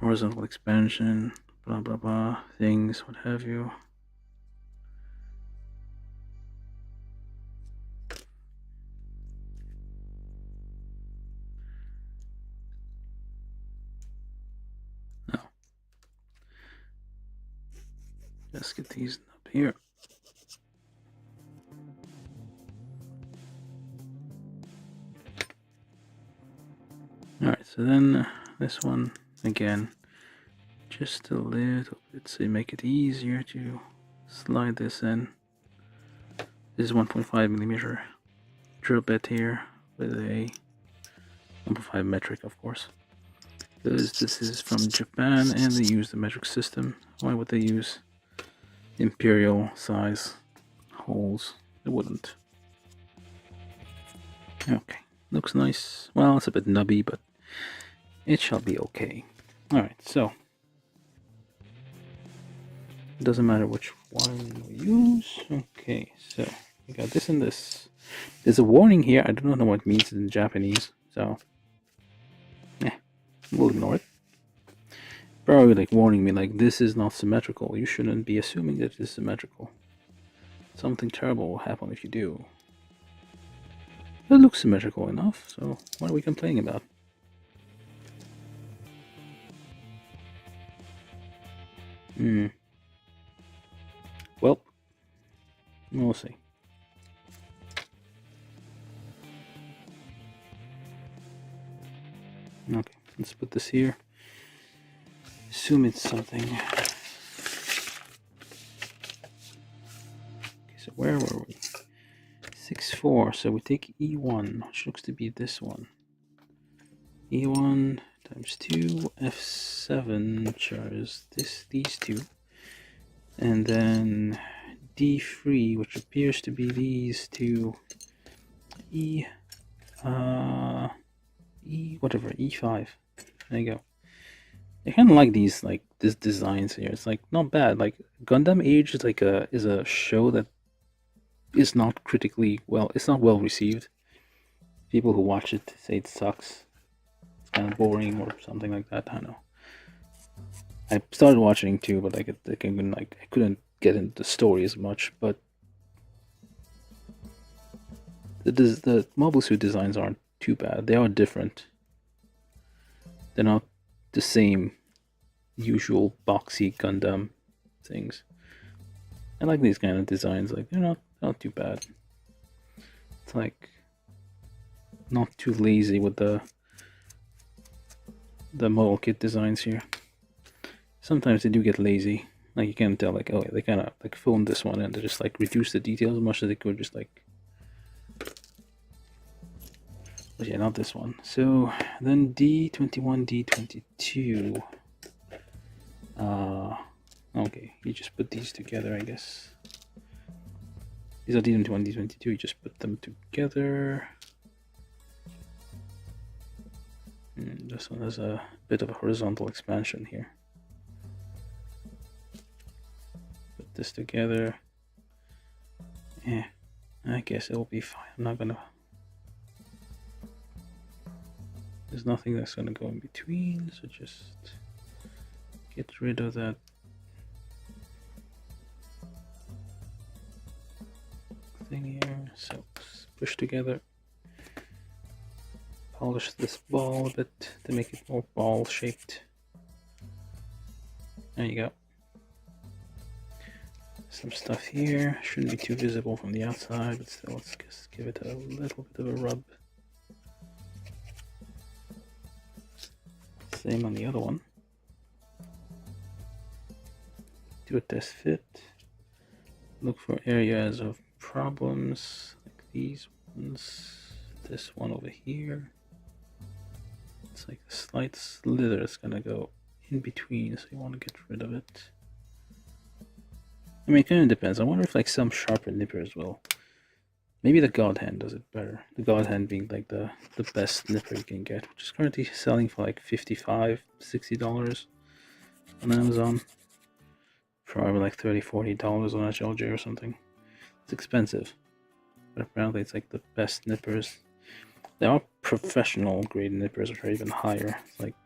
Horizontal expansion, blah blah blah, things, what have you. No. Let's get these up here. Alright, so then this one again, just a little bit to make it easier to slide this in. This is 1.5 millimeter drill bit here with a 1.5 metric, of course. Because this is from Japan and they use the metric system. Why would they use imperial size holes? They wouldn't. Okay, looks nice. Well, it's a bit nubby, but it shall be okay. Alright, so it doesn't matter which one we use. Okay, so we got this and this. There's a warning here. I don't know what it means in Japanese, so we'll ignore it. Probably like warning me like this is not symmetrical. You shouldn't be assuming that it is symmetrical. Something terrible will happen if you do. It looks symmetrical enough, so what are we complaining about? Well, we'll see. Okay, let's put this here. Assume it's something. Okay, so where were we? 6.4, so we take E1, which looks to be this one. E1 times 2, F7, which is these two. And then D3, which appears to be these two. E5. There you go. I kind of like these this designs here. It's like not bad. Like Gundam Age is like a show that is not critically well. It's not well received. People who watch it say it sucks. It's kind of boring or something like that. I don't know. I started watching too, but I couldn't get into the story as much. But the mobile suit designs aren't too bad. They are different. They're not the same usual boxy Gundam things. I like these kind of designs. Like they're not too bad. It's like not too lazy with the model kit designs here. Sometimes they do get lazy. Like you can tell, like, oh, they kind of like filmed this one and they just like reduced the details as much as they could, just like. But yeah, not this one. So then D21, D22. Okay, you just put these together, I guess. These are D21, D22. You just put them together. This one has a bit of a horizontal expansion here. Put this together. Yeah, I guess it'll be fine. I'm not gonna. There's nothing that's gonna go in between, so just get rid of that thing here. So push together. Polish this ball a bit to make it more ball shaped. There you go. Some stuff here. Shouldn't be too visible from the outside, but still, let's just give it a little bit of a rub. Same on the other one. Do a test fit. Look for areas of problems, like these ones. This one over here. It's like a slight slither that's gonna go in between, so you want to get rid of it. I mean, it kind of depends. I wonder if like some sharper nippers will. Maybe the God Hand does it better. The God Hand being like the best nipper you can get, which is currently selling for like $55, $60 on Amazon. Probably like $30, $40 on HLJ or something. It's expensive, but apparently it's like the best nippers. There are professional grade nippers which are even higher. It's like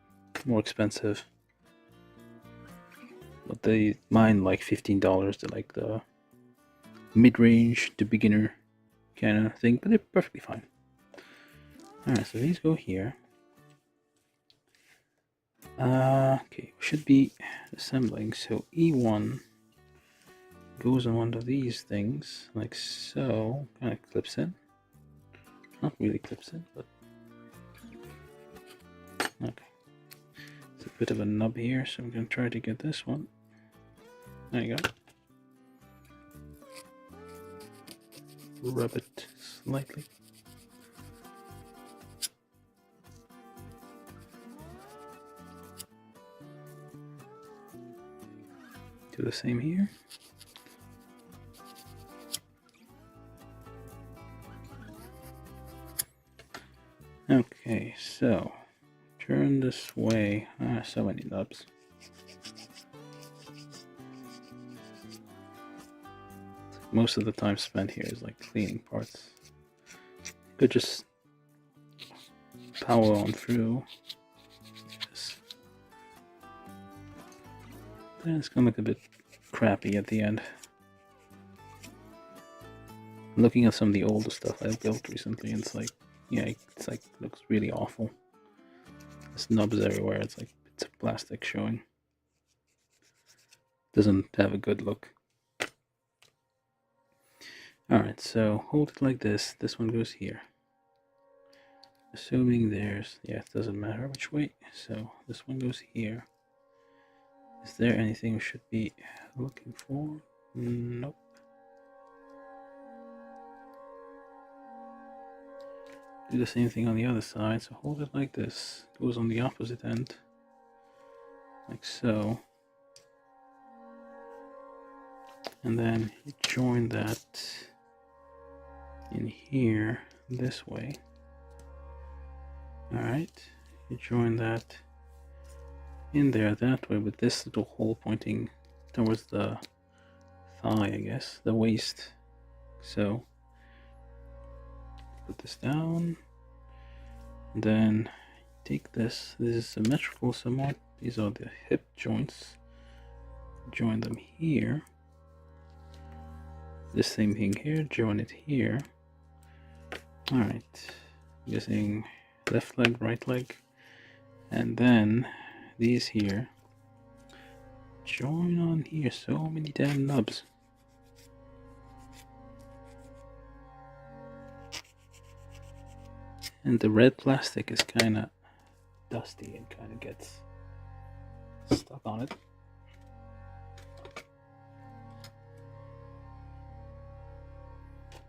more expensive. But they mine like $15 to like the mid-range to beginner kind of thing, but they're perfectly fine. Alright, so these go here. Okay, we should be assembling. So E1 goes on one of these things, like so. Kind of clips in. Not really clips in, but okay. It's a bit of a nub here, so I'm gonna try to get this one. There you go. Rub it slightly. Do the same here. Okay, so turn this way. So many nubs. Most of the time spent here is like cleaning parts. Could just power on through. Then it's gonna look a bit crappy at the end. I'm looking at some of the older stuff I built recently, and it's like, yeah, it's like looks really awful. There's nubs everywhere. It's like bits of plastic showing. Doesn't have a good look. Alright, so hold it like this. This one goes here. Assuming there's, yeah, it doesn't matter which way. So this one goes here. Is there anything we should be looking for? Nope. Do the same thing on the other side. So hold it like this. It goes on the opposite end. Like so. And then you join that in here this way. Alright, you join that in there that way with this little hole pointing towards the thigh, I guess, the waist. So put this down, and then take this. This is symmetrical somewhat. These are the hip joints. Join them here. This same thing here, join it here. Alright, guessing left leg, right leg, and then these here join on here. So many damn nubs. And the red plastic is kind of dusty and kind of gets stuck on it.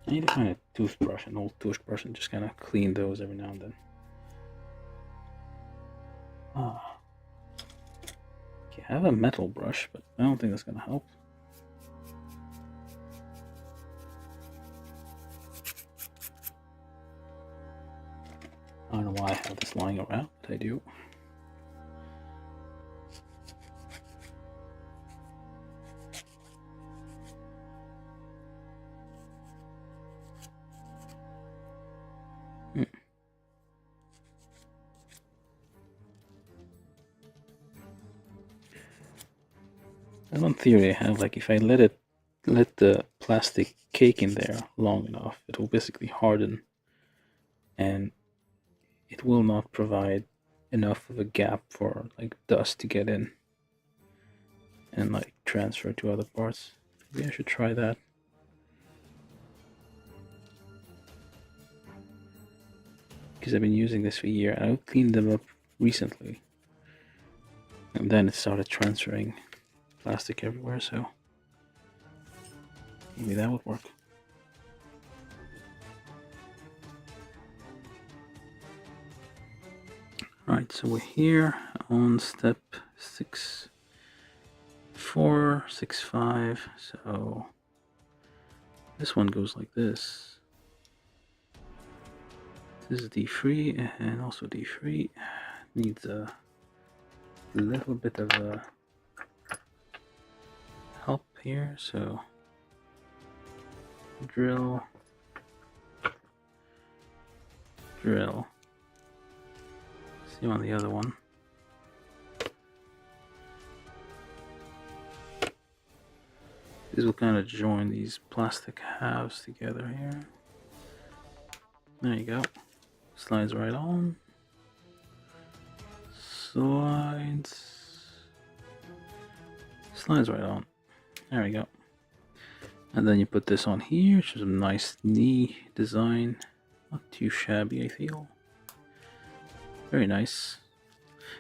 I need to find a toothbrush, an old toothbrush, and just kind of clean those every now and then. Okay, I have a metal brush, but I don't think that's gonna help. I don't know why I have this lying around, but I do. There's one theory I have, like if I let the plastic cake in there long enough, it will basically harden, and it will not provide enough of a gap for like dust to get in and like transfer to other parts. Maybe I should try that. Because I've been using this for a year, and I cleaned them up recently, and then it started transferring plastic everywhere, so maybe that would work. Alright, so we're here on step 6, 4, 6, 5, so this one goes like this. This is D3 and also D3. Needs a little bit of a help here, so drill. See on the other one. This will kind of join these plastic halves together here. There you go. Slides right on. Slides right on. There we go. And then you put this on here, which is a nice knee design. Not too shabby, I feel. Very nice.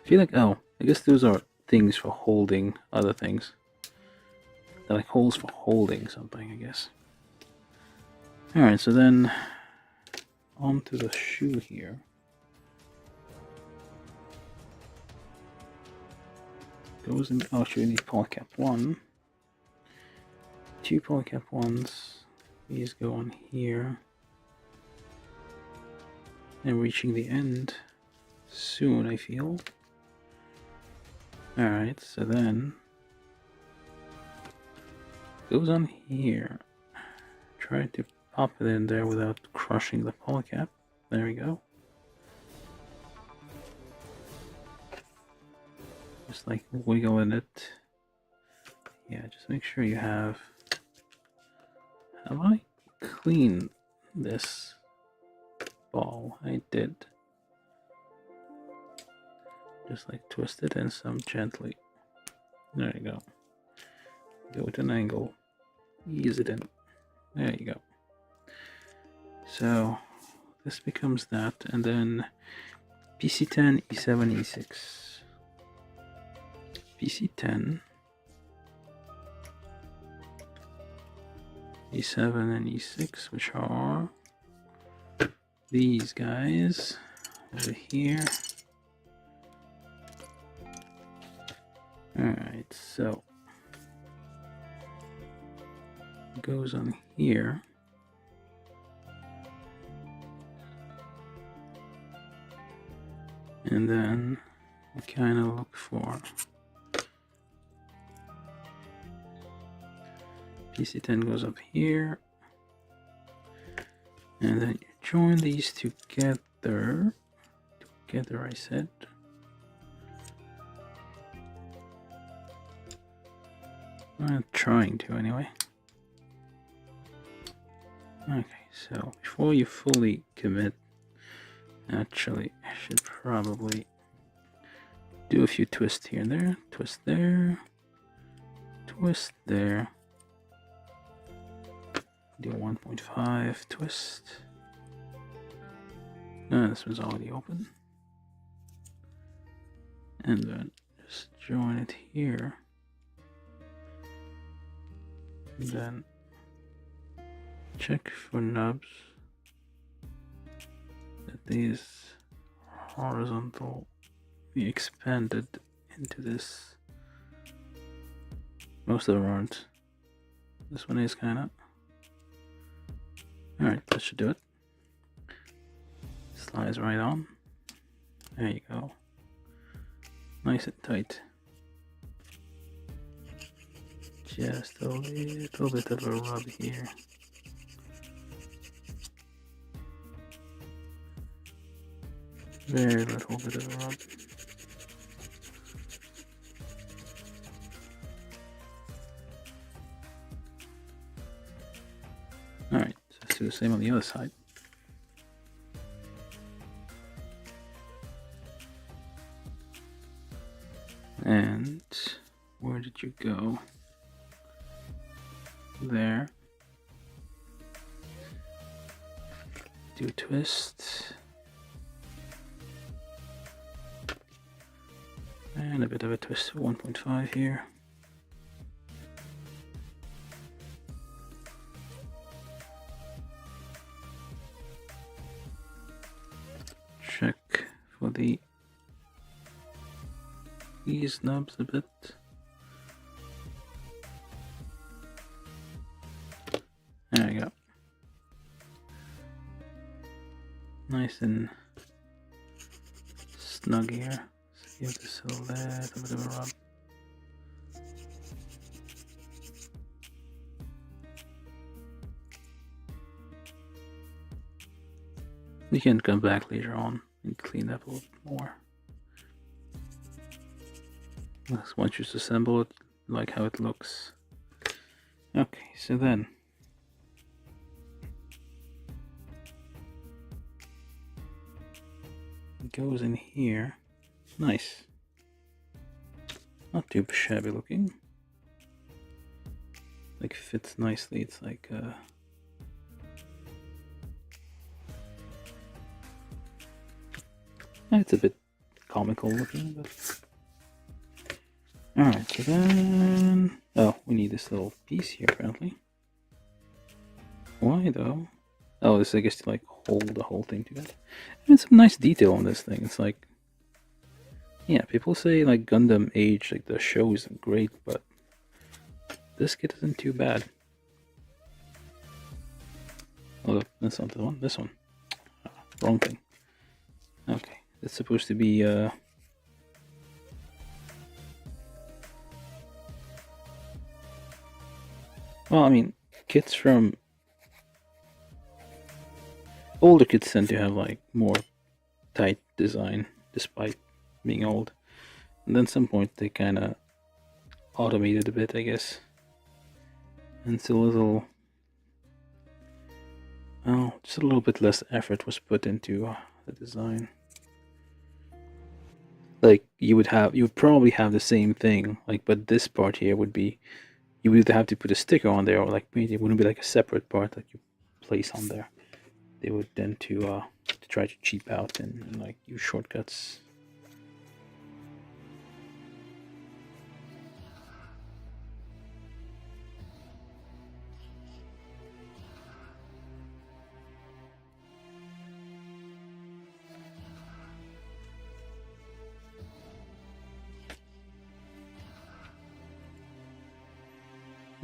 I feel like, oh, I guess those are things for holding other things. They're like holes for holding something, I guess. Alright, so then onto the shoe here. Goes in, oh, actually, we need polycap 1. 2 polycap 1s. These go on here. And reaching the end soon, I feel. Alright, so then goes on here. Try to pop it in there without crushing the polycap. There we go. Just like wiggling it. Yeah, just make sure you have I cleaned this ball? I did. Just like twist it in some gently. There you go. Go at an angle. Ease it in. There you go. So this becomes that, and then PC10, E7, E6. PC10, E7 and E6, which are these guys over here. Alright, so it goes on here. And then we kind of look for PC10 goes up here, and then you join these together. Together, I said. I'm trying to anyway. Okay, so before you fully commit, actually, I should probably do a few twists here and there. Twist there. Twist there. Do 1.5 twist. No, this was already open. And then just join it here. And then check for nubs that these horizontal be expanded into this. Most of them aren't. This one is kinda. Alright, that should do it. Slides right on. There you go. Nice and tight. Just a little bit of a rub here. Very little bit of a rub. Alright, so let's do the same on the other side. And where did you go? There. Do a twist. And a bit of a twist of 1.5 here. Check for these knobs a bit. There we go. Nice and snug here. So give this a little bit of a rub. You can come back later on and clean up a little more. Once you assemble it, like how it looks. Okay, so then it goes in here. Nice. Not too shabby looking. Like fits nicely. It's like it's a bit comical looking, but alright, so then we need this little piece here apparently. Why though? Oh, this is I guess to like hold the whole thing together. And some nice detail on this thing. It's like, yeah, people say like Gundam Age, like the show isn't great, but this kit isn't too bad. Oh, that's not the one. This one. Wrong thing. Okay, it's supposed to be well, I mean, kits from older kits tend to have like more tight design despite being old. And then at some point they kind of automated a bit, I guess. And so just a little bit less effort was put into the design. Like you would probably have the same thing, like, but this part here would be, you would either have to put a sticker on there, or like maybe it wouldn't be like a separate part that you place on there. They would tend to try to cheap out and like use shortcuts.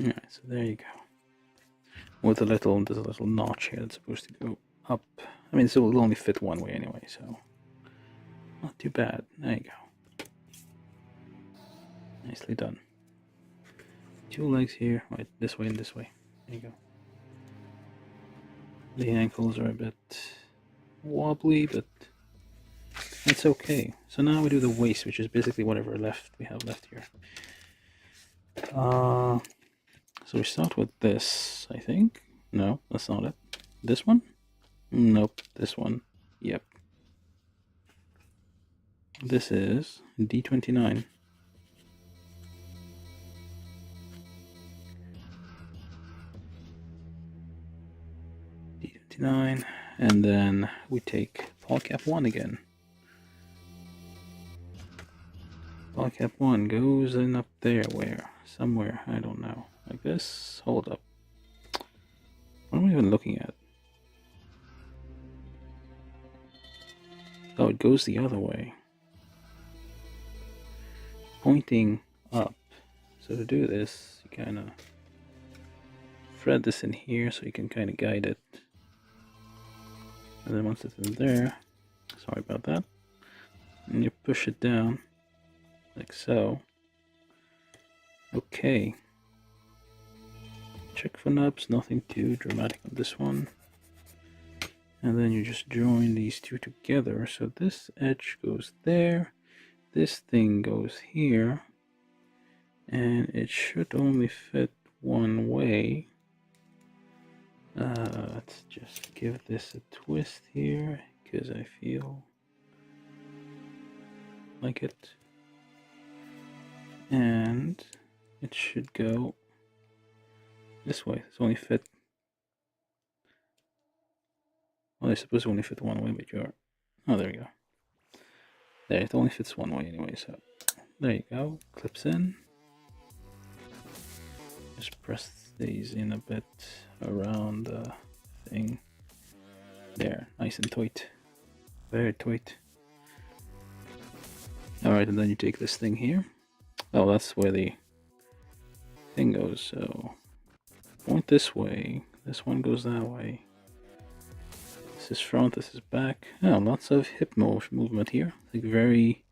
Alright, so there you go. With there's a little notch here that's supposed to go up. I mean, so it'll only fit one way anyway, so not too bad. There you go. Nicely done. 2 legs here, right, this way and this way. There you go. The ankles are a bit wobbly, but it's okay. So now we do the waist, which is basically whatever we have left here. So we start with this, I think. No, that's not it. This one? Nope, this one. Yep. This is D29. D29, and then we take Paul Cap 1 again. Paul Cap 1 goes in up there, where? Somewhere, I don't know. Like this? Hold up. What am I even looking at? Oh, it goes the other way. Pointing up. So to do this, you kind of thread this in here so you can kind of guide it. And then once it's in there, sorry about that, and you push it down like so. Okay. Check for nubs, nothing too dramatic on this one. And then you just join these two together. So this edge goes there, this thing goes here, and it should only fit one way. Let's just give this a twist here, because I feel like it. And it should go this way. It's only fit. Well, I suppose it only fit one way, but you're. Oh, there we go. There, it only fits one way anyway, so there you go. Clips in. Just press these in a bit around the thing. There, nice and tight. Very tight. Alright, and then you take this thing here. Oh, that's where the thing goes, so point this way. This one goes that way. This is front, this is back. Oh, lots of hip movement here. Like very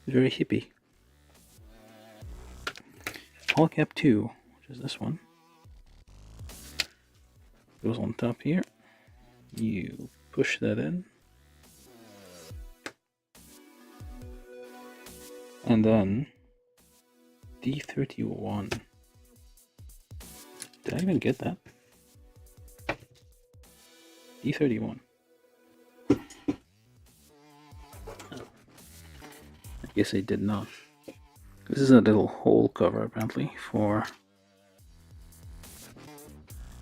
hippie. Paul Cap 2, which is this one, goes on top here. You push that in. And then D31. Did I even get that? D31. I guess I did not. This is a little hole cover apparently for.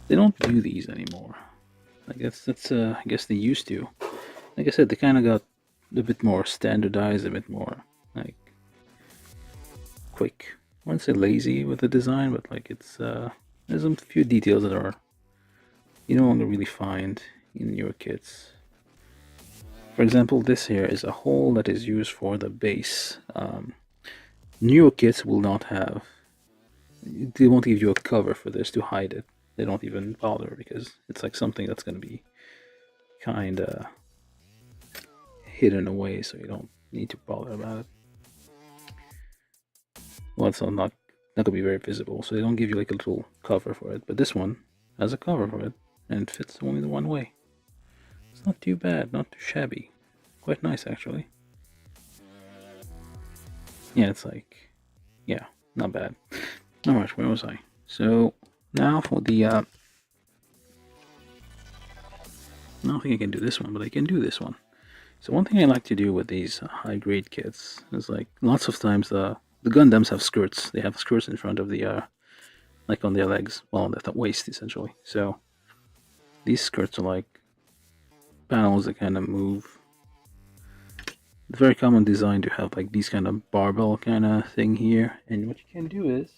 They don't do these anymore. I guess I guess they used to. Like I said, they kind of got a bit more standardized, a bit more like quick. I wouldn't say lazy with the design, but like it's there's a few details that are you no longer really find in your kits. For example, this here is a hole that is used for the base. Newer kits will not have. They won't give you a cover for this to hide it. They don't even bother because it's like something that's going to be kind of hidden away, so you don't need to bother about it. Well, it's not going to be very visible, so they don't give you like a little cover for it. But this one has a cover for it, and it fits only the one way. It's not too bad, not too shabby. Quite nice, actually. Yeah, it's like, yeah, not bad. Alright, where was I? So, now for the, I don't think I can do this one, but I can do this one. So one thing I like to do with these high-grade kits is like, lots of times the Gundams have skirts. They have skirts in front of the, like on their legs, well, on the waist, essentially. So, these skirts are like panels that kind of move. It's a very common design to have like these kind of barbell kind of thing here. And what you can do is,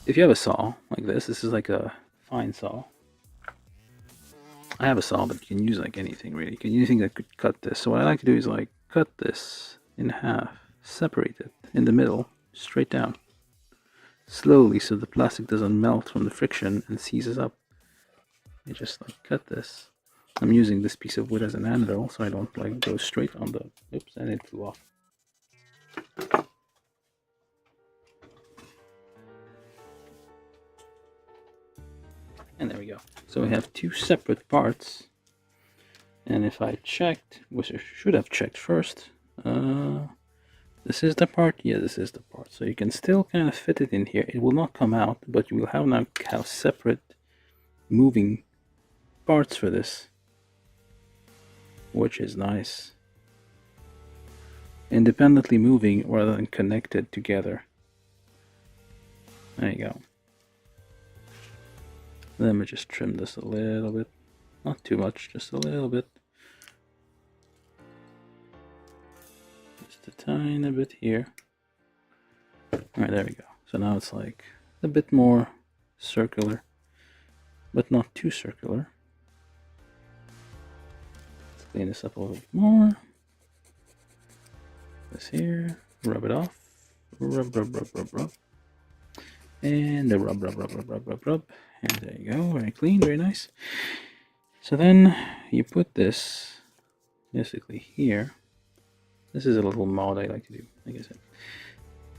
if you have a saw like this is like a fine saw. I have a saw, but you can use like anything really. You can use anything that could cut this. So what I like to do is like cut this in half, separate it in the middle, straight down, slowly, so the plastic doesn't melt from the friction and seizes up. You just like cut this. I'm using this piece of wood as an anvil, so I don't like go straight on the. Oops, and it flew off. And there we go. So we have two separate parts. And if I checked, which I should have checked first, this is the part. Yeah, this is the part. So you can still kind of fit it in here. It will not come out, but you will have now have separate moving parts for this, which is nice. Independently moving rather than connected together. There you go. Let me just trim this a little bit. Not too much, just a little bit. Just a tiny bit here. Alright, there we go. So now it's like a bit more circular, but not too circular. Let's clean this up a little bit more. This here, rub it off. Rub, rub, rub, rub, rub. And the rub, rub, rub, rub, rub, rub, rub. And there you go, very clean, very nice. So then you put this basically here. This is a little mod I like to do, like I said.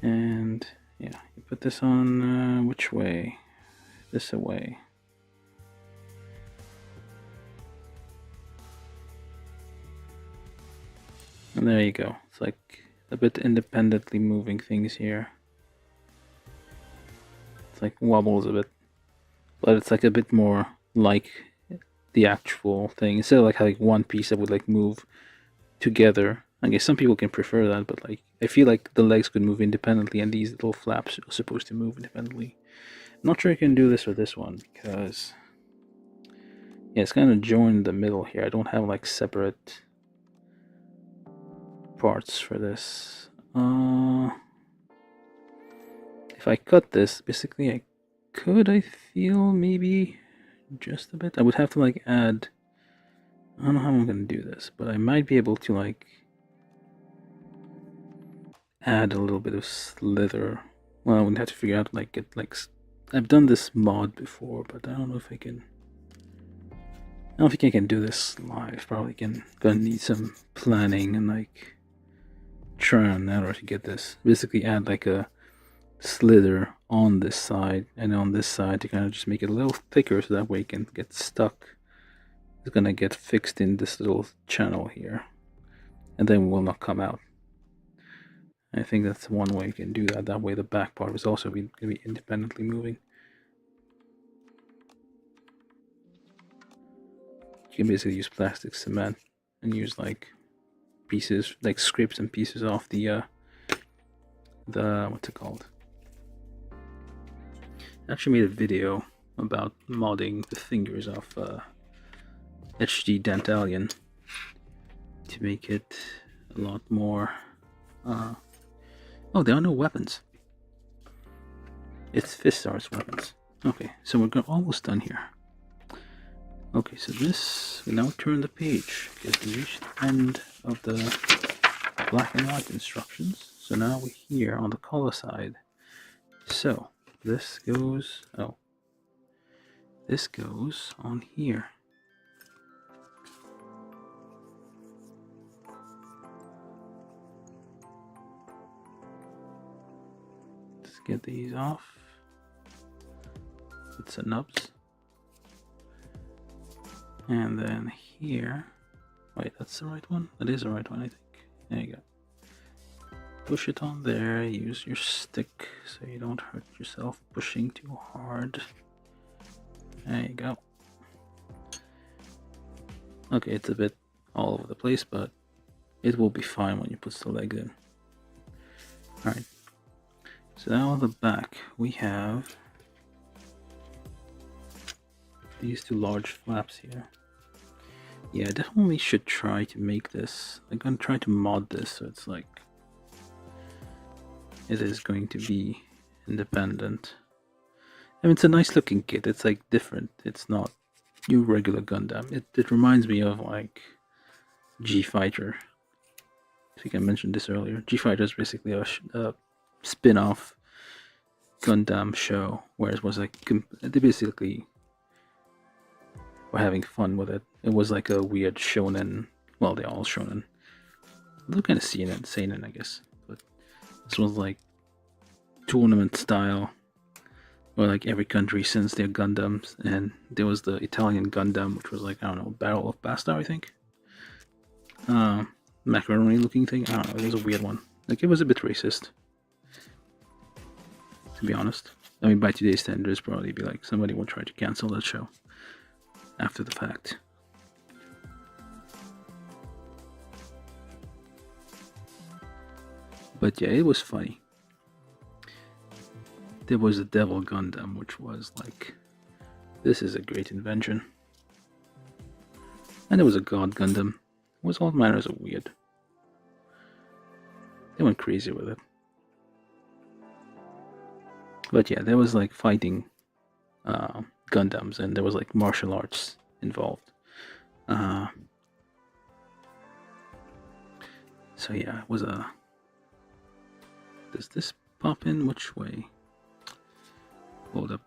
And yeah, you put this on which way? This away. And there you go. It's like a bit independently moving things here. It's like wobbles a bit, but it's like a bit more like the actual thing. Instead of like having one piece that would like move together. I guess some people can prefer that, but like I feel like the legs could move independently and these little flaps are supposed to move independently. I'm not sure I can do this with this one because yeah, it's kind of joined in the middle here. I don't have like separate parts for this. If I cut this, basically I feel maybe just a bit. I would have to like add, I don't know how I'm gonna do this, but I might be able to like add a little bit of slither. Well, I would have to figure out like I've done this mod before, but I don't know if I can. I don't think I can do this live. Probably gonna need some planning and like try in order to get this. Basically add like a slither on this side and on this side to kind of just make it a little thicker so that way it can get stuck. It's gonna get fixed in this little channel here and then will not come out. I think that's one way you can do that. That way the back part is also going to be independently moving. You can basically use plastic cement and use like pieces, like scrapes and pieces off the what's it called? I actually made a video about modding the fingers of HD Dantalion to make it a lot more. Oh, there are no weapons. It's Fistar's weapons. Okay, so we're almost done here. Okay, so this, we now turn the page because we reached the end of the black and white instructions. So now we're here on the color side. So this goes, oh, this goes on here. Let's get these off. It's the nubs. And then here, wait, that's the right one? That is the right one, I think. There you go. Push it on there, use your stick so you don't hurt yourself pushing too hard. There you go. Okay, it's a bit all over the place, but it will be fine when you put the legs in. Alright, so now on the back we have these two large flaps here. Yeah, I definitely should try to make this. I'm gonna try to mod this so it's like it is going to be independent. I mean, it's a nice looking kit. It's like different. It's not your regular Gundam. It reminds me of like G-Fighter. I think I mentioned this earlier. G-Fighter is basically a spin-off Gundam show, where it was like they basically were having fun with it. It was like a weird shonen. Well, they're all shonen. They're kind of seinen, I guess. But this was like tournament style, or like every country sends their Gundams, and there was the Italian Gundam, which was like, I don't know, Battle of Basta, I think. Macaroni looking thing. I don't know, it was a weird one. Like, it was a bit racist, to be honest. I mean, by today's standards, probably be like, somebody will try to cancel that show after the fact. But yeah, it was funny. There was a Devil Gundam, which was like, this is a great invention. And there was a God Gundam. It was all manners of weird. They went crazy with it. But yeah, there was like fighting Gundams, and there was like martial arts involved. So yeah, it was a... Does this pop in? Which way? Hold up.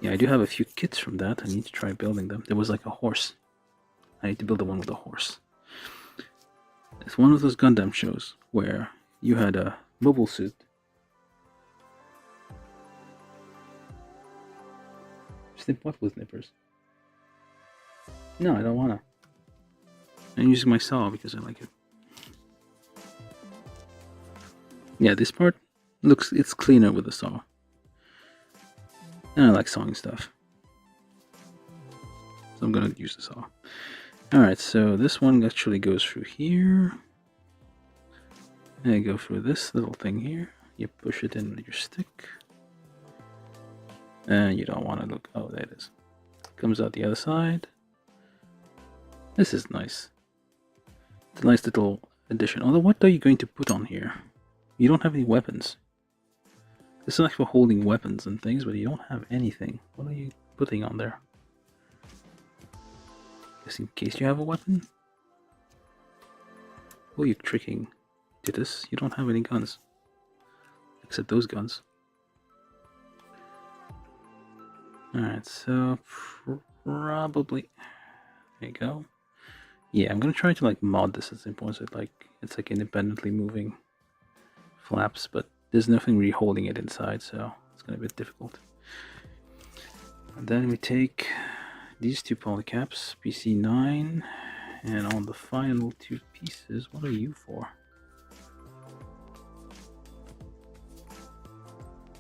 Yeah, I do have a few kits from that. I need to try building them. There was like a horse. I need to build the one with a horse. It's one of those Gundam shows where you had a mobile suit. Snip what with nippers? No, I don't wanna. I'm using my saw because I like it. Yeah, this part it's cleaner with a saw. And I like sawing stuff. So I'm gonna use the saw. Alright, so this one actually goes through here. And you go through this little thing here. You push it in with your stick. And you don't want to look. Oh, there it is. Comes out the other side. This is nice. It's a nice little addition. Although, what are you going to put on here? You don't have any weapons. This is like for holding weapons and things, but you don't have anything. What are you putting on there? Just in case you have a weapon? Who are you tricking, Titus? You don't have any guns. Except those guns. Alright, so probably... There you go. Yeah, I'm gonna try to like mod this at some point, so it's like independently moving flaps, but there's nothing really holding it inside, so it's gonna be a bit difficult. And then we take these two polycaps, PC9, and on the final two pieces, what are you for?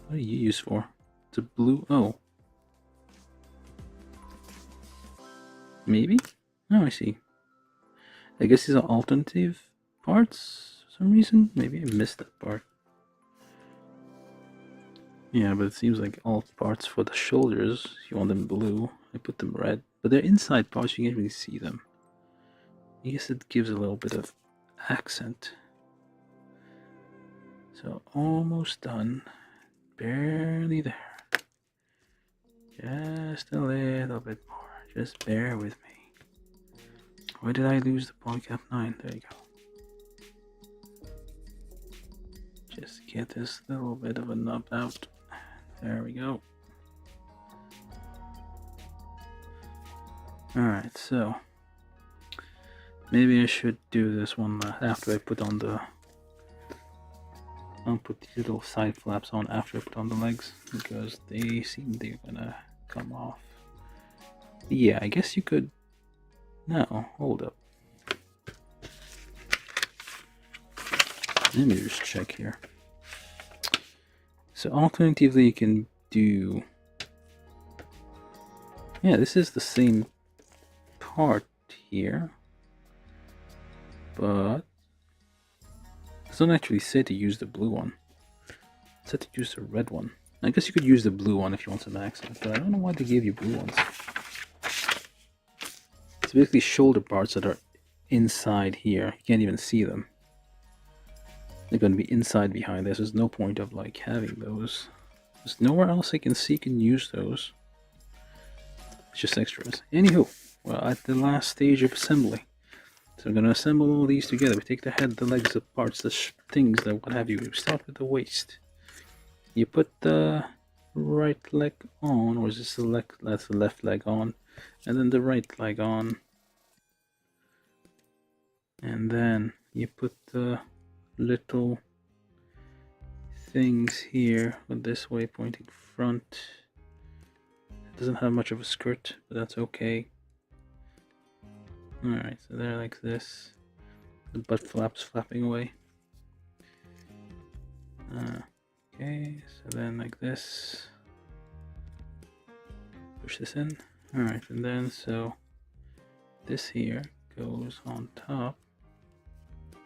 What are you used for? It's a blue... Oh. Maybe? Oh, I see. I guess these are alternative parts for some reason. Maybe I missed that part. Yeah, but it seems like all parts for the shoulders, you want them blue. I put them red. But they're inside parts, you can't really see them. I guess it gives a little bit of accent. So almost done. Barely there. Just a little bit more. Just bear with me. Where did I lose the polycap 9? There you go. Just get this little bit of a nub out. There we go. Alright, so maybe I should do this one after I put on the... I'll put these little side flaps on after I put on the legs, because they seem they're gonna come off. Yeah, I guess you could... No, hold up. Let me just check here. So alternatively you can do... Yeah, this is the same part here, but it doesn't actually say to use the blue one. It said to use the red one. I guess you could use the blue one if you want some accent, but I don't know why they gave you blue ones. It's basically shoulder parts that are inside here. You can't even see them. They're going to be inside behind this. There's no point of like having those. There's nowhere else I can see you can use those. It's just extras. Anywho, well, at the last stage of assembly. So I'm going to assemble all these together. We take the head, the legs, the parts, the things, the what have you. We start with the waist. You put the right leg on, or is this the leg? That's the left leg on, and then the right leg on, and then you put the little things here with this way pointing front. It doesn't have much of a skirt, but that's okay. Alright, so they're like this. The butt flaps flapping away. Okay, so then like this. Push this in. Alright, and then so this here goes on top.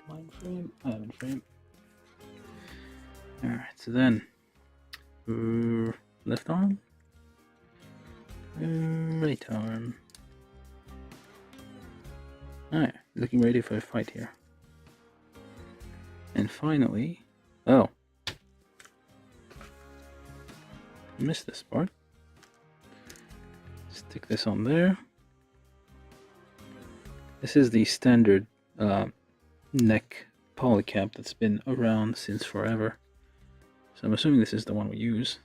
Line frame, island frame. Alright, so then left arm, right arm. Alright, looking ready for a fight here. And finally, oh, missed this part. Stick this on there. This is the standard neck polycap that's been around since forever. So I'm assuming this is the one we use.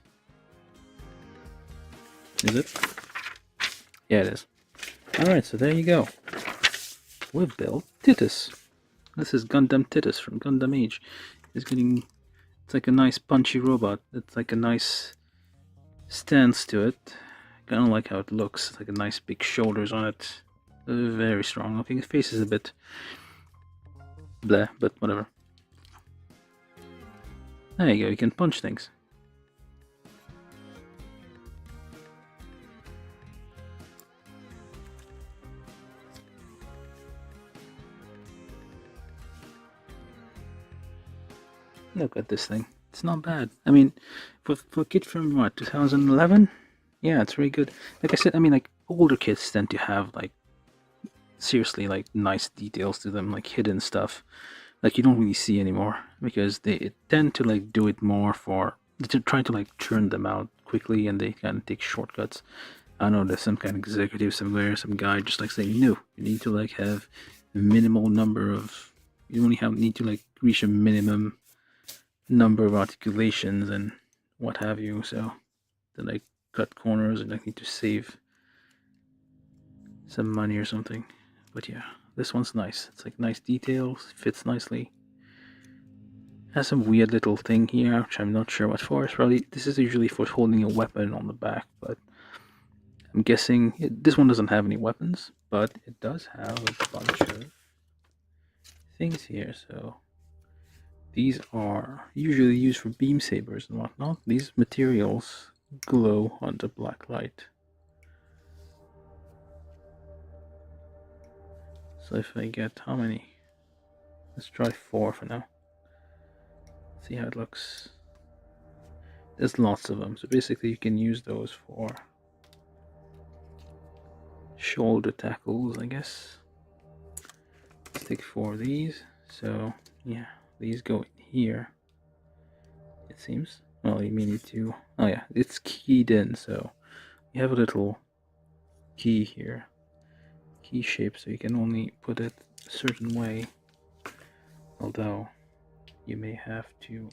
Is it? Yeah, it is. Alright, so there you go. We've built Titus. This is Gundam Titus from Gundam Age. It's like a nice punchy robot. It's like a nice stance to it. Kind of like how it looks. It's like a nice big shoulders on it. Very strong looking. His face is a bit bleh, but whatever. There you go, you can punch things. Look at this thing. It's not bad. I mean, for a kit from what, 2011? Yeah, it's really good. Like I said, I mean, like older kits tend to have like seriously like nice details to them, like hidden stuff like you don't really see anymore, because they tend to like do it more to try to like churn them out quickly, and they kind of take shortcuts. I know there's some kind of executive somewhere, some guy just like saying, no, you need to like have a minimal number of, you only need to like reach a minimum number of articulations and what have you, so then like cut corners and I need to save some money or something. But yeah, this one's nice. It's like nice details, fits nicely. Has some weird little thing here, which I'm not sure what for. It's probably, this is usually for holding a weapon on the back, but I'm guessing this one doesn't have any weapons, but it does have a bunch of things here. So these are usually used for beam sabers and whatnot. These materials glow under black light. So if I get how many? Let's try 4 for now. See how it looks. There's lots of them, so basically you can use those for shoulder tackles, I guess. Let's take 4 of these. So yeah, these go in here, it seems. Well, you may need to, oh yeah, it's keyed in, so you have a little key here, key shape, so you can only put it a certain way, although you may have to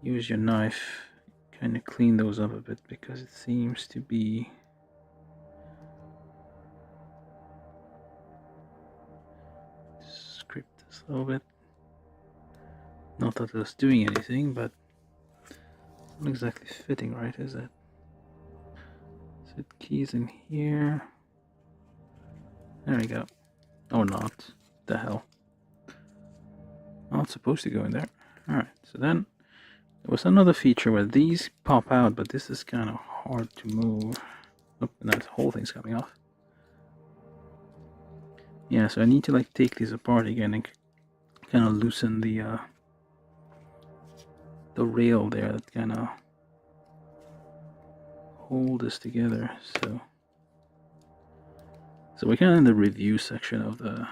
use your knife, kind of clean those up a bit, because it seems to be scrape this a little bit. Not that it's doing anything, but it's not exactly fitting right, is it? So it keys in here. There we go. Or not. The hell. Oh, it's supposed to go in there. Alright, so then there was another feature where these pop out, but this is kind of hard to move. Oh, and that whole thing's coming off. Yeah, so I need to like take these apart again and kind of loosen the rail there that kind of hold this together. So we're kind of in the review section of the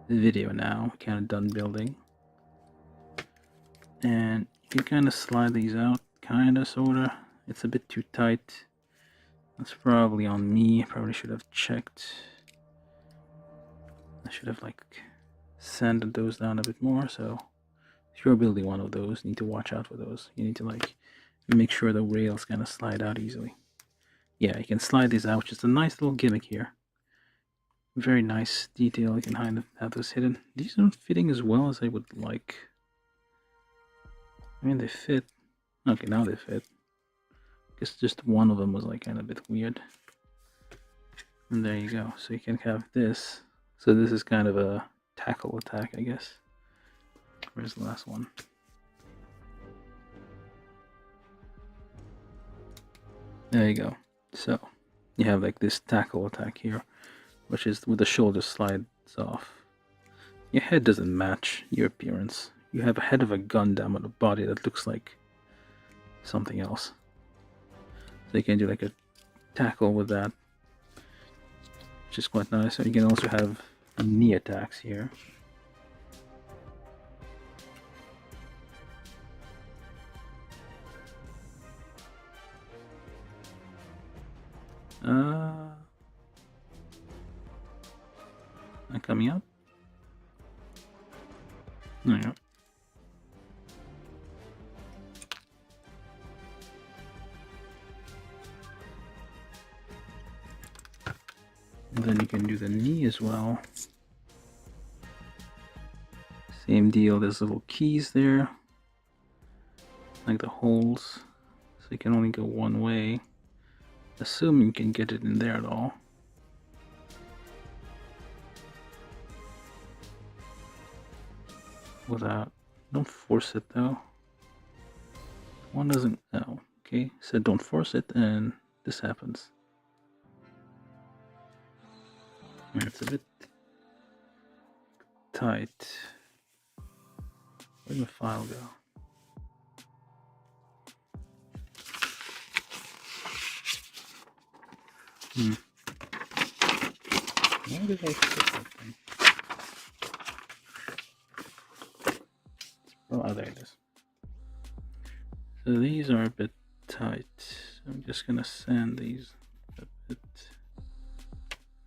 video now, kind of done building, and you can kind of slide these out, kind of, sorta. It's a bit too tight. That's probably on me. I probably should have checked. I should have like sanded those down a bit more. So if you're building one of those, you need to watch out for those. You need to like make sure the rails kind of slide out easily. Yeah, you can slide these out, which is a nice little gimmick here. Very nice detail. You can kind of have this hidden. These aren't fitting as well as I would like. I mean, they fit. Okay, now they fit. Guess just one of them was like kind of a bit weird. And there you go. So you can have this. So this is kind of a tackle attack, I guess. Where's the last one? There you go. So you have like this tackle attack here, which is with the shoulder slides off. Your head doesn't match your appearance. You have a head of a Gundam on a body that looks like something else. So you can do like a tackle with that, which is quite nice. So you can also have knee attacks here. Not coming up. There you go. And then you can do the knee as well. Same deal, there's little keys there, like the holes, so you can only go one way. Assuming you can get it in there at all. Without, don't force it though. One doesn't, oh, okay, so don't force it and this happens. It's a bit tight. Where'd the file go? Where did I put that thing? Oh, there it is. So these are a bit tight. So I'm just gonna sand these a bit,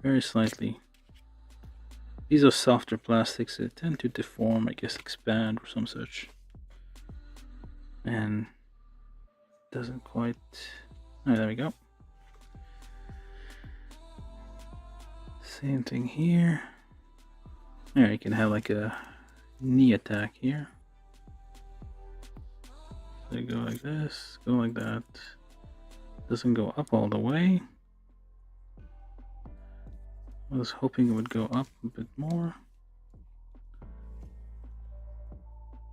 very slightly. These are softer plastics, so they tend to deform, I guess expand or some such. And doesn't quite. Oh, there we go. Same thing here. There, you can have like a knee attack here. So you go like this, go like that. Doesn't go up all the way. I was hoping it would go up a bit more.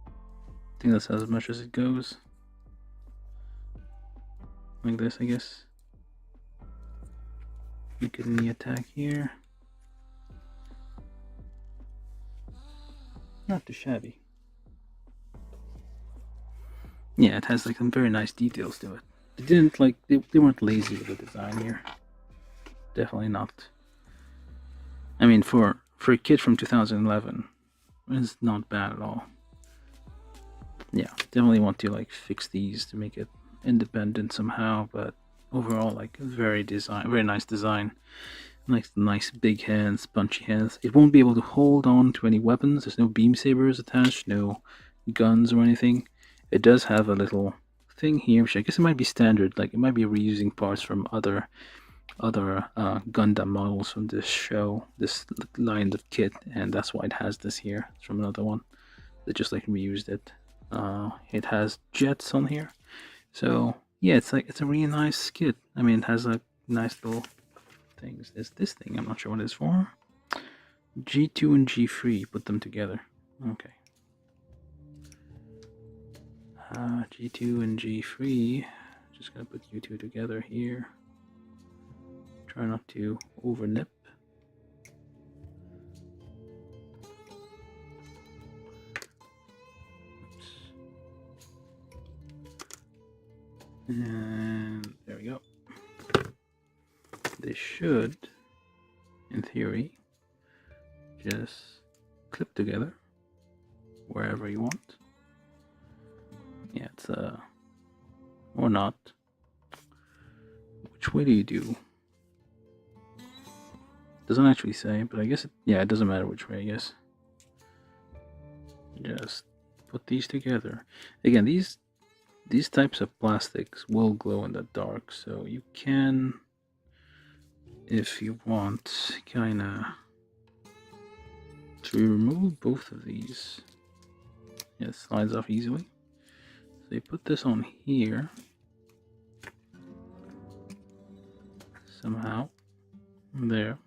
I think that's as much as it goes. Like this, I guess. You can knee attack here. Not too shabby. Yeah, it has like some very nice details to it. They didn't like they weren't lazy with the design here. Definitely not. I mean, for a kid from 2011, it's not bad at all. Yeah, definitely want to like fix these to make it independent somehow, but overall, like very nice design. Like nice big hands, punchy hands. It won't be able to hold on to any weapons. There's no beam sabers attached, no guns or anything. It does have a little thing here, which I guess it might be standard. Like it might be reusing parts from other Gundam models from this show, this line of kit, and that's why it has this here. It's from another one. They just like reused it. It has jets on here, so yeah, it's a really nice kit. I mean, it has a nice little things. There's this thing, I'm not sure what it's for. G2 and G3, put them together. Okay. G2 and G3. Just gonna put you two together here. Try not to overnip. And there we go. They should, in theory, just clip together wherever you want. Yeah, it's or not. Which way do you do? Doesn't actually say, but I guess it doesn't matter which way, I guess. Just put these together. Again, these types of plastics will glow in the dark, so you can, if you want, kinda So we remove both of these. Yeah, it slides off easily. So you put this on here somehow. There.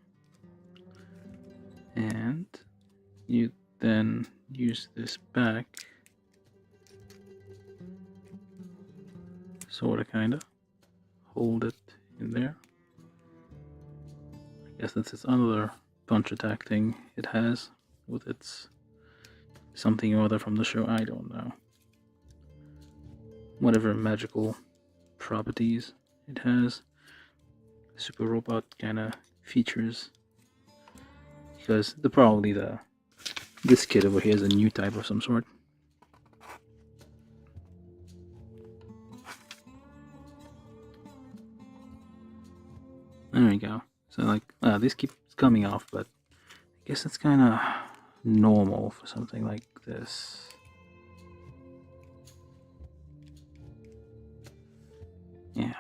And you then use this back. Sorta, kinda. Hold it in there. I guess that's its other punch attack thing it has with its something or other from the show. I don't know. Whatever magical properties it has. Super robot kind of features. Because this kid over here is a new type of some sort. There we go. So like, this keeps coming off, but I guess it's kind of normal for something like this. Yeah.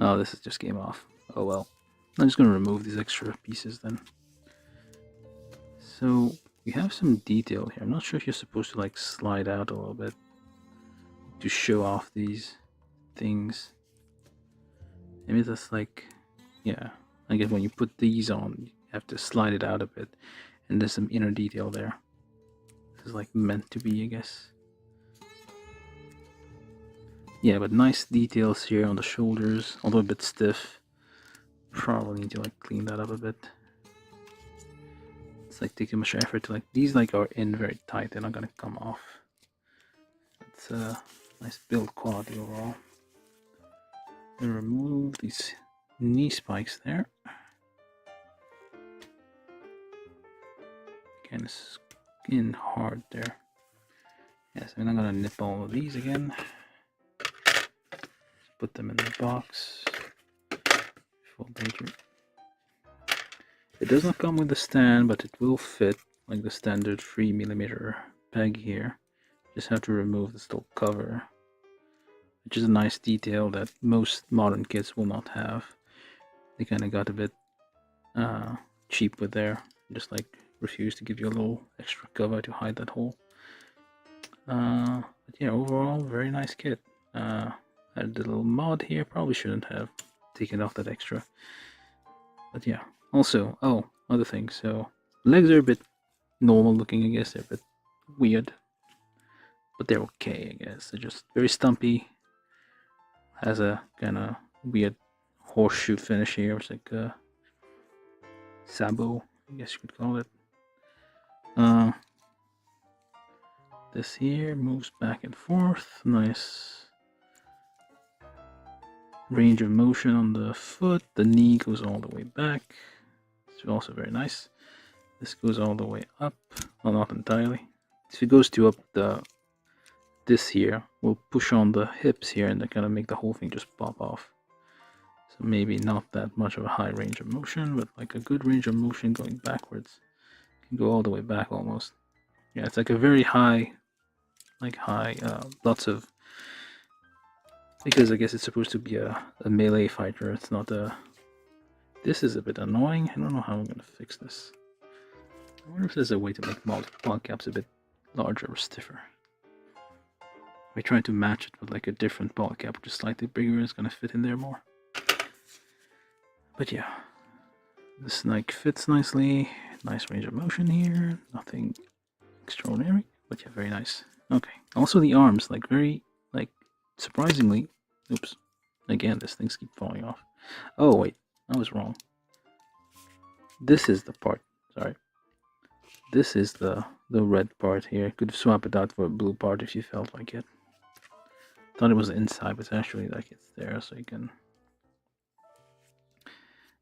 Oh, this just came off. Oh well. I'm just going to remove these extra pieces then. So we have some detail here. I'm not sure if you're supposed to like slide out a little bit to show off these things. Maybe that's like, yeah, I guess when you put these on, you have to slide it out a bit. And there's some inner detail there. This is like meant to be, I guess. Yeah, but nice details here on the shoulders, although a bit stiff. Probably need to like clean that up a bit. It's like taking much effort to like, these like are in very tight, they're not gonna come off. It's a nice build quality overall. And remove these knee spikes there. Kind of skin hard there. Yes, I'm not gonna nip all of these again. Put them in the box. Full danger. It does not come with a stand, but it will fit like the standard 3mm peg here. Just have to remove this little cover, which is a nice detail that most modern kits will not have. They kind of got a bit cheap with there, just like refuse to give you a little extra cover to hide that hole. But yeah, overall, very nice kit. Added a little mod here, probably shouldn't have taken off that extra. But yeah, also, oh, other thing, so legs are a bit normal looking, I guess, they're a bit weird. But they're okay, I guess. They're just very stumpy. Has a kind of weird horseshoe finish here, which is like a sabo, I guess you could call it. This here moves back and forth. Nice range of motion on the foot. The knee goes all the way back. It's also very nice. This goes all the way up. Well, not entirely. If it goes to up, this here will push on the hips here and that kind of make the whole thing just pop off. So maybe not that much of a high range of motion, but like a good range of motion going backwards. You can go all the way back almost. Yeah, it's like a very high, lots of, because I guess it's supposed to be a melee fighter. It's not a, this is a bit annoying. I don't know how I'm going to fix this. I wonder if there's a way to make ball caps a bit larger or stiffer. I try to match it with like a different ball cap, which is slightly bigger, it's gonna fit in there more. But yeah, this like fits nicely. Nice range of motion here. Nothing extraordinary, but yeah, very nice. Okay. Also the arms, like very, like surprisingly. Oops. Again, these things keep falling off. Oh wait, I was wrong. This is the part. Sorry. This is the red part here. Could swap it out for a blue part if you felt like it. Thought it was inside, but it's actually like it's there, so you can.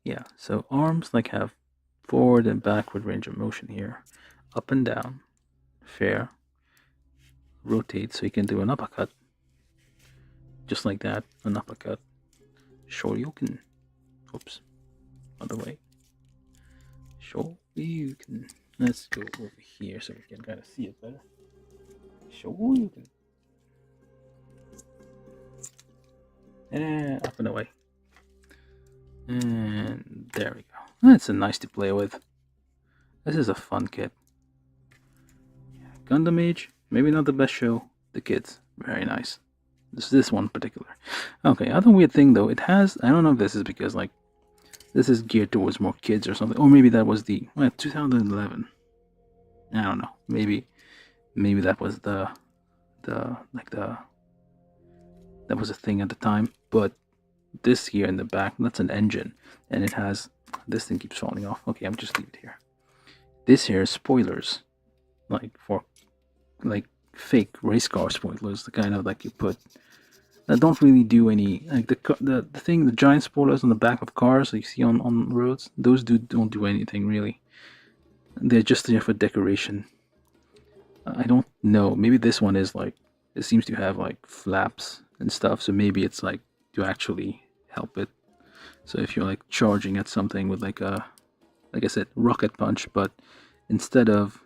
Yeah, so arms like have forward and backward range of motion here, up and down, fair, rotate, so you can do an uppercut, just like that, an uppercut, shoryuken, oops, other way, shoryuken. Let's go over here so we can kind of see it better. Shoryuken. And up and away. And there we go. That's nice to play with. This is a fun kit. Gundam Age, maybe not the best show. The kids, very nice. This one in particular. Okay, other weird thing though, it has, I don't know if this is because like this is geared towards more kids or something, or maybe that was the 2011. I don't know. Maybe that was the like the that was a thing at the time. But this here in the back, that's an engine, and it has this thing keeps falling off. Okay, I'm just leave it here. This here is spoilers, like for like fake race car spoilers, the kind of like you put that don't really do any, like the thing, the giant spoilers on the back of cars that you see on roads. Those don't do anything really. They're just there for decoration. I don't know. Maybe this one is like, it seems to have like flaps and stuff, so maybe it's like to actually help it. So if you're like charging at something with like a, like I said, rocket punch, but instead of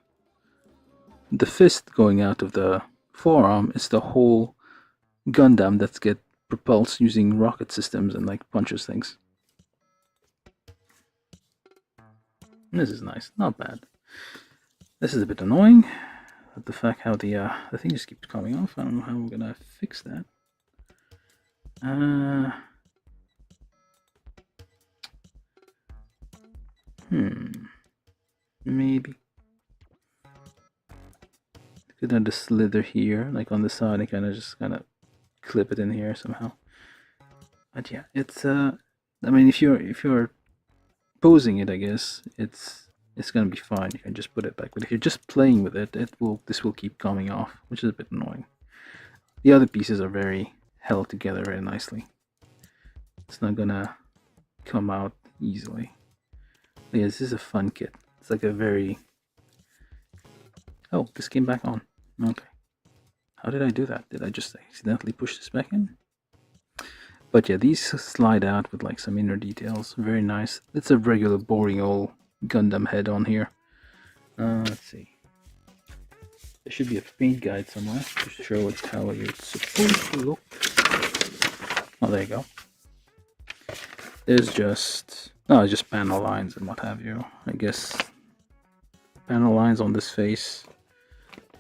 the fist going out of the forearm, it's the whole Gundam that's get propulsed using rocket systems and like punches things. This is nice, not bad. This is a bit annoying. The fact how the thing just keeps coming off. I don't know how I'm gonna fix that. Maybe could have the slither here, like on the side, and kind of clip it in here somehow. But yeah, it's I mean, if you're posing it, I guess it's gonna be fine. You can just put it back. But if you're just playing with it, this will keep coming off, which is a bit annoying. The other pieces are very held together very nicely. It's not gonna come out easily. But yeah, this is a fun kit. It's like a very... Oh, this came back on. Okay. How did I do that? Did I just accidentally push this back in? But yeah, these slide out with like some inner details. Very nice. It's a regular boring old Gundam head on here. Let's see. There should be a paint guide somewhere to show it how it's supposed to look. Oh, there you go. There's just... Oh, it's just panel lines and what have you. I guess panel lines on this face.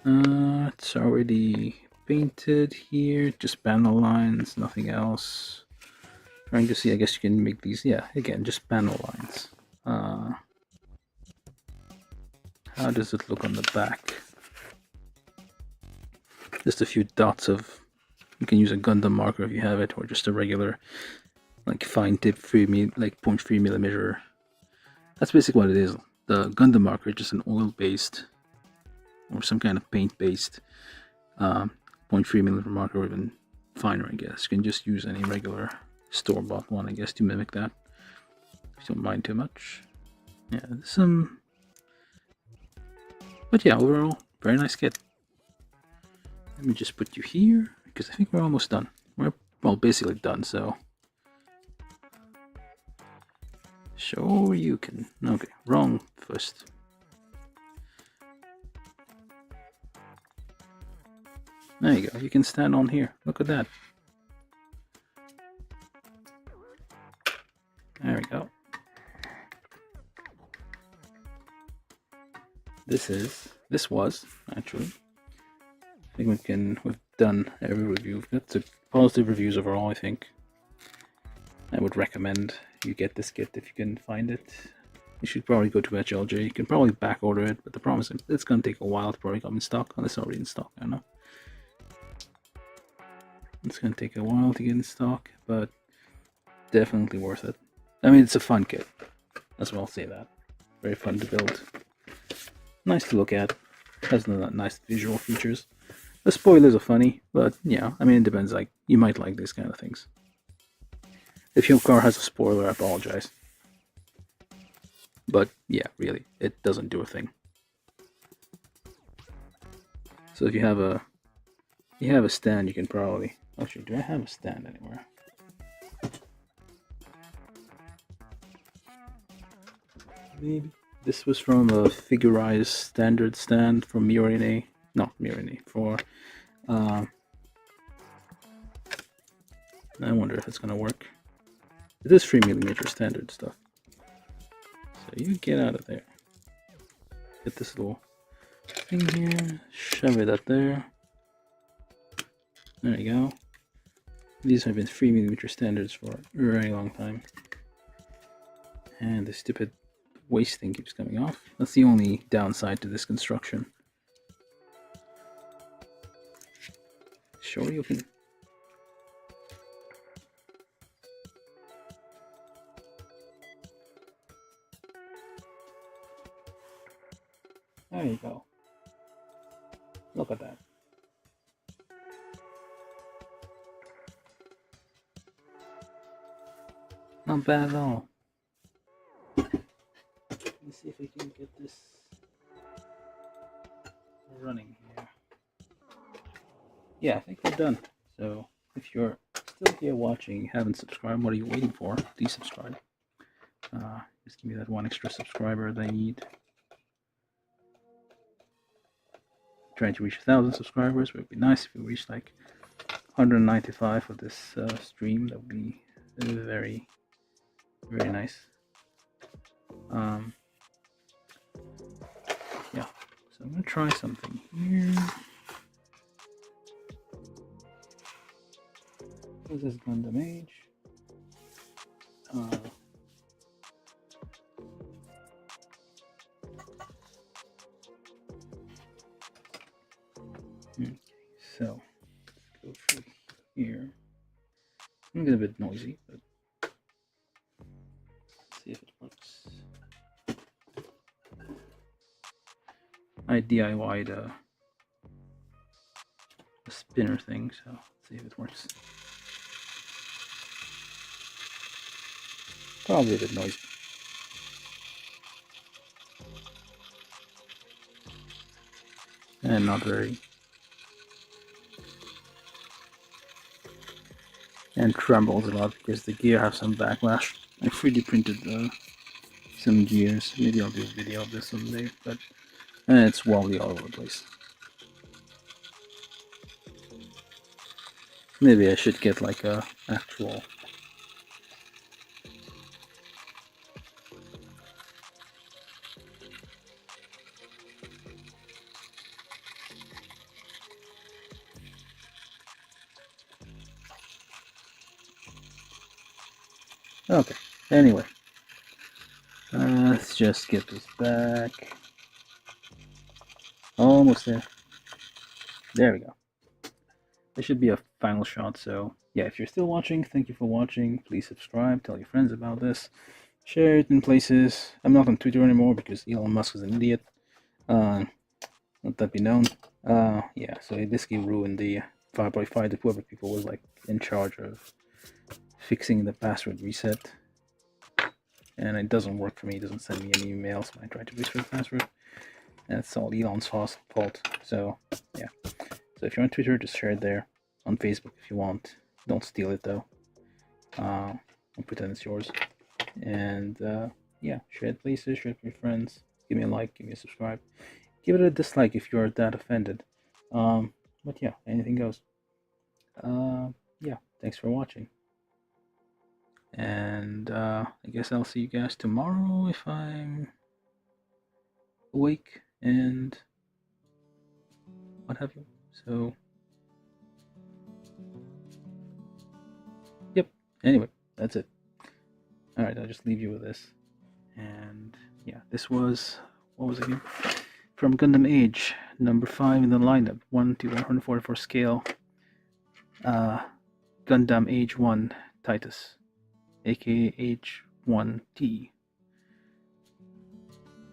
It's already painted here. Just panel lines, nothing else. Trying to see, I guess you can make these, yeah, again, just panel lines. How does it look on the back? Just a few dots of, you can use a Gundam marker if you have it, or just a regular, like fine tip 0.3 millimeter. That's basically what it is. The Gundam marker is just an oil-based, or some kind of paint-based 0.3 millimeter marker, or even finer, I guess. You can just use any regular store-bought one, I guess, to mimic that. If you don't mind too much. Yeah, some... But yeah, overall, very nice kit. Let me just put you here, because I think we're almost done. We're, well, basically done, so... Sure you can... Okay, wrong first. There you go, you can stand on here. Look at that. There we go. This was, actually. I think we've done every review. We've got positive reviews overall, I think. I would recommend you get this kit if you can find it. You should probably go to HLJ. You can probably back order it, but the problem is it's going to take a while to probably come in stock, unless it's already in stock, I don't know. It's going to take a while to get in stock, but definitely worth it. I mean, it's a fun kit. That's what I'll say that. Very fun to build. Nice to look at. Has nice visual features. The spoilers are funny, but yeah, I mean, it depends. Like, you might like these kind of things. If your car has a spoiler, I apologize. But yeah, really, it doesn't do a thing. So if you have a stand, you can probably... Actually, do I have a stand anywhere? Maybe. This was from a figurized standard stand from Miorine. No, Miorine. For... I wonder if it's gonna work. It is 3mm standard stuff. So you get out of there. get this little thing here, shove it up there. There you go. These have been 3mm standards for a very long time. And the stupid waist thing keeps coming off. That's the only downside to this construction. Sure you can. There you go. Look at that. Not bad at all. Let me see if I can get this running here. Yeah, I think we're done. So if you're still here watching, haven't subscribed, what are you waiting for? Please subscribe. Just give me that one extra subscriber that I need. Trying to reach 1,000 subscribers. It would be nice if we reached like 195 for this stream. That would be very, very nice. Yeah, so I'm gonna try something here. This is Gundam Age. Okay, so go through here. I'm gonna get a bit noisy, but let's see if it works. I DIY'd a spinner thing, so let's see if it works. Probably a bit noisy. And not very. And trembles a lot because the gear has some backlash. I 3D printed some gears. Maybe I'll do a video of this someday, but it's wobbly all over the place. Maybe I should get like a actual okay, anyway. Let's just get this back. Almost there. There we go. This should be a final shot, so yeah, if you're still watching, thank you for watching. Please subscribe, tell your friends about this, share it in places. I'm not on Twitter anymore because Elon Musk is an idiot. Let that be known. Yeah, so this game ruined the 5.5 that whoever people was like in charge of fixing the password reset. And it doesn't work for me, it doesn't send me any emails when I try to reset the password. That's all Elon's fault. So yeah. So if you're on Twitter, just share it there. On Facebook if you want. Don't steal it though. I'll pretend it's yours. And yeah, share it places, share it with your friends. Give me a like, give me a subscribe. Give it a dislike if you're that offended. But yeah, anything goes. Yeah, thanks for watching. And I guess I'll see you guys tomorrow if I'm awake and what have you. So, yep. Anyway, that's it. Alright, I'll just leave you with this. And yeah, this was, what was it again? From Gundam Age, number 5 in the lineup, 1 to 144 scale. Gundam Age-1 Titus, aka Age-1T.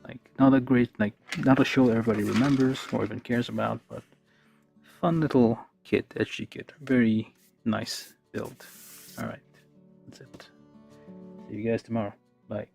Like, not a great, like, not a show everybody remembers or even cares about, but fun little kit, HG kit. Very nice build. Alright, that's it. See you guys tomorrow. Bye.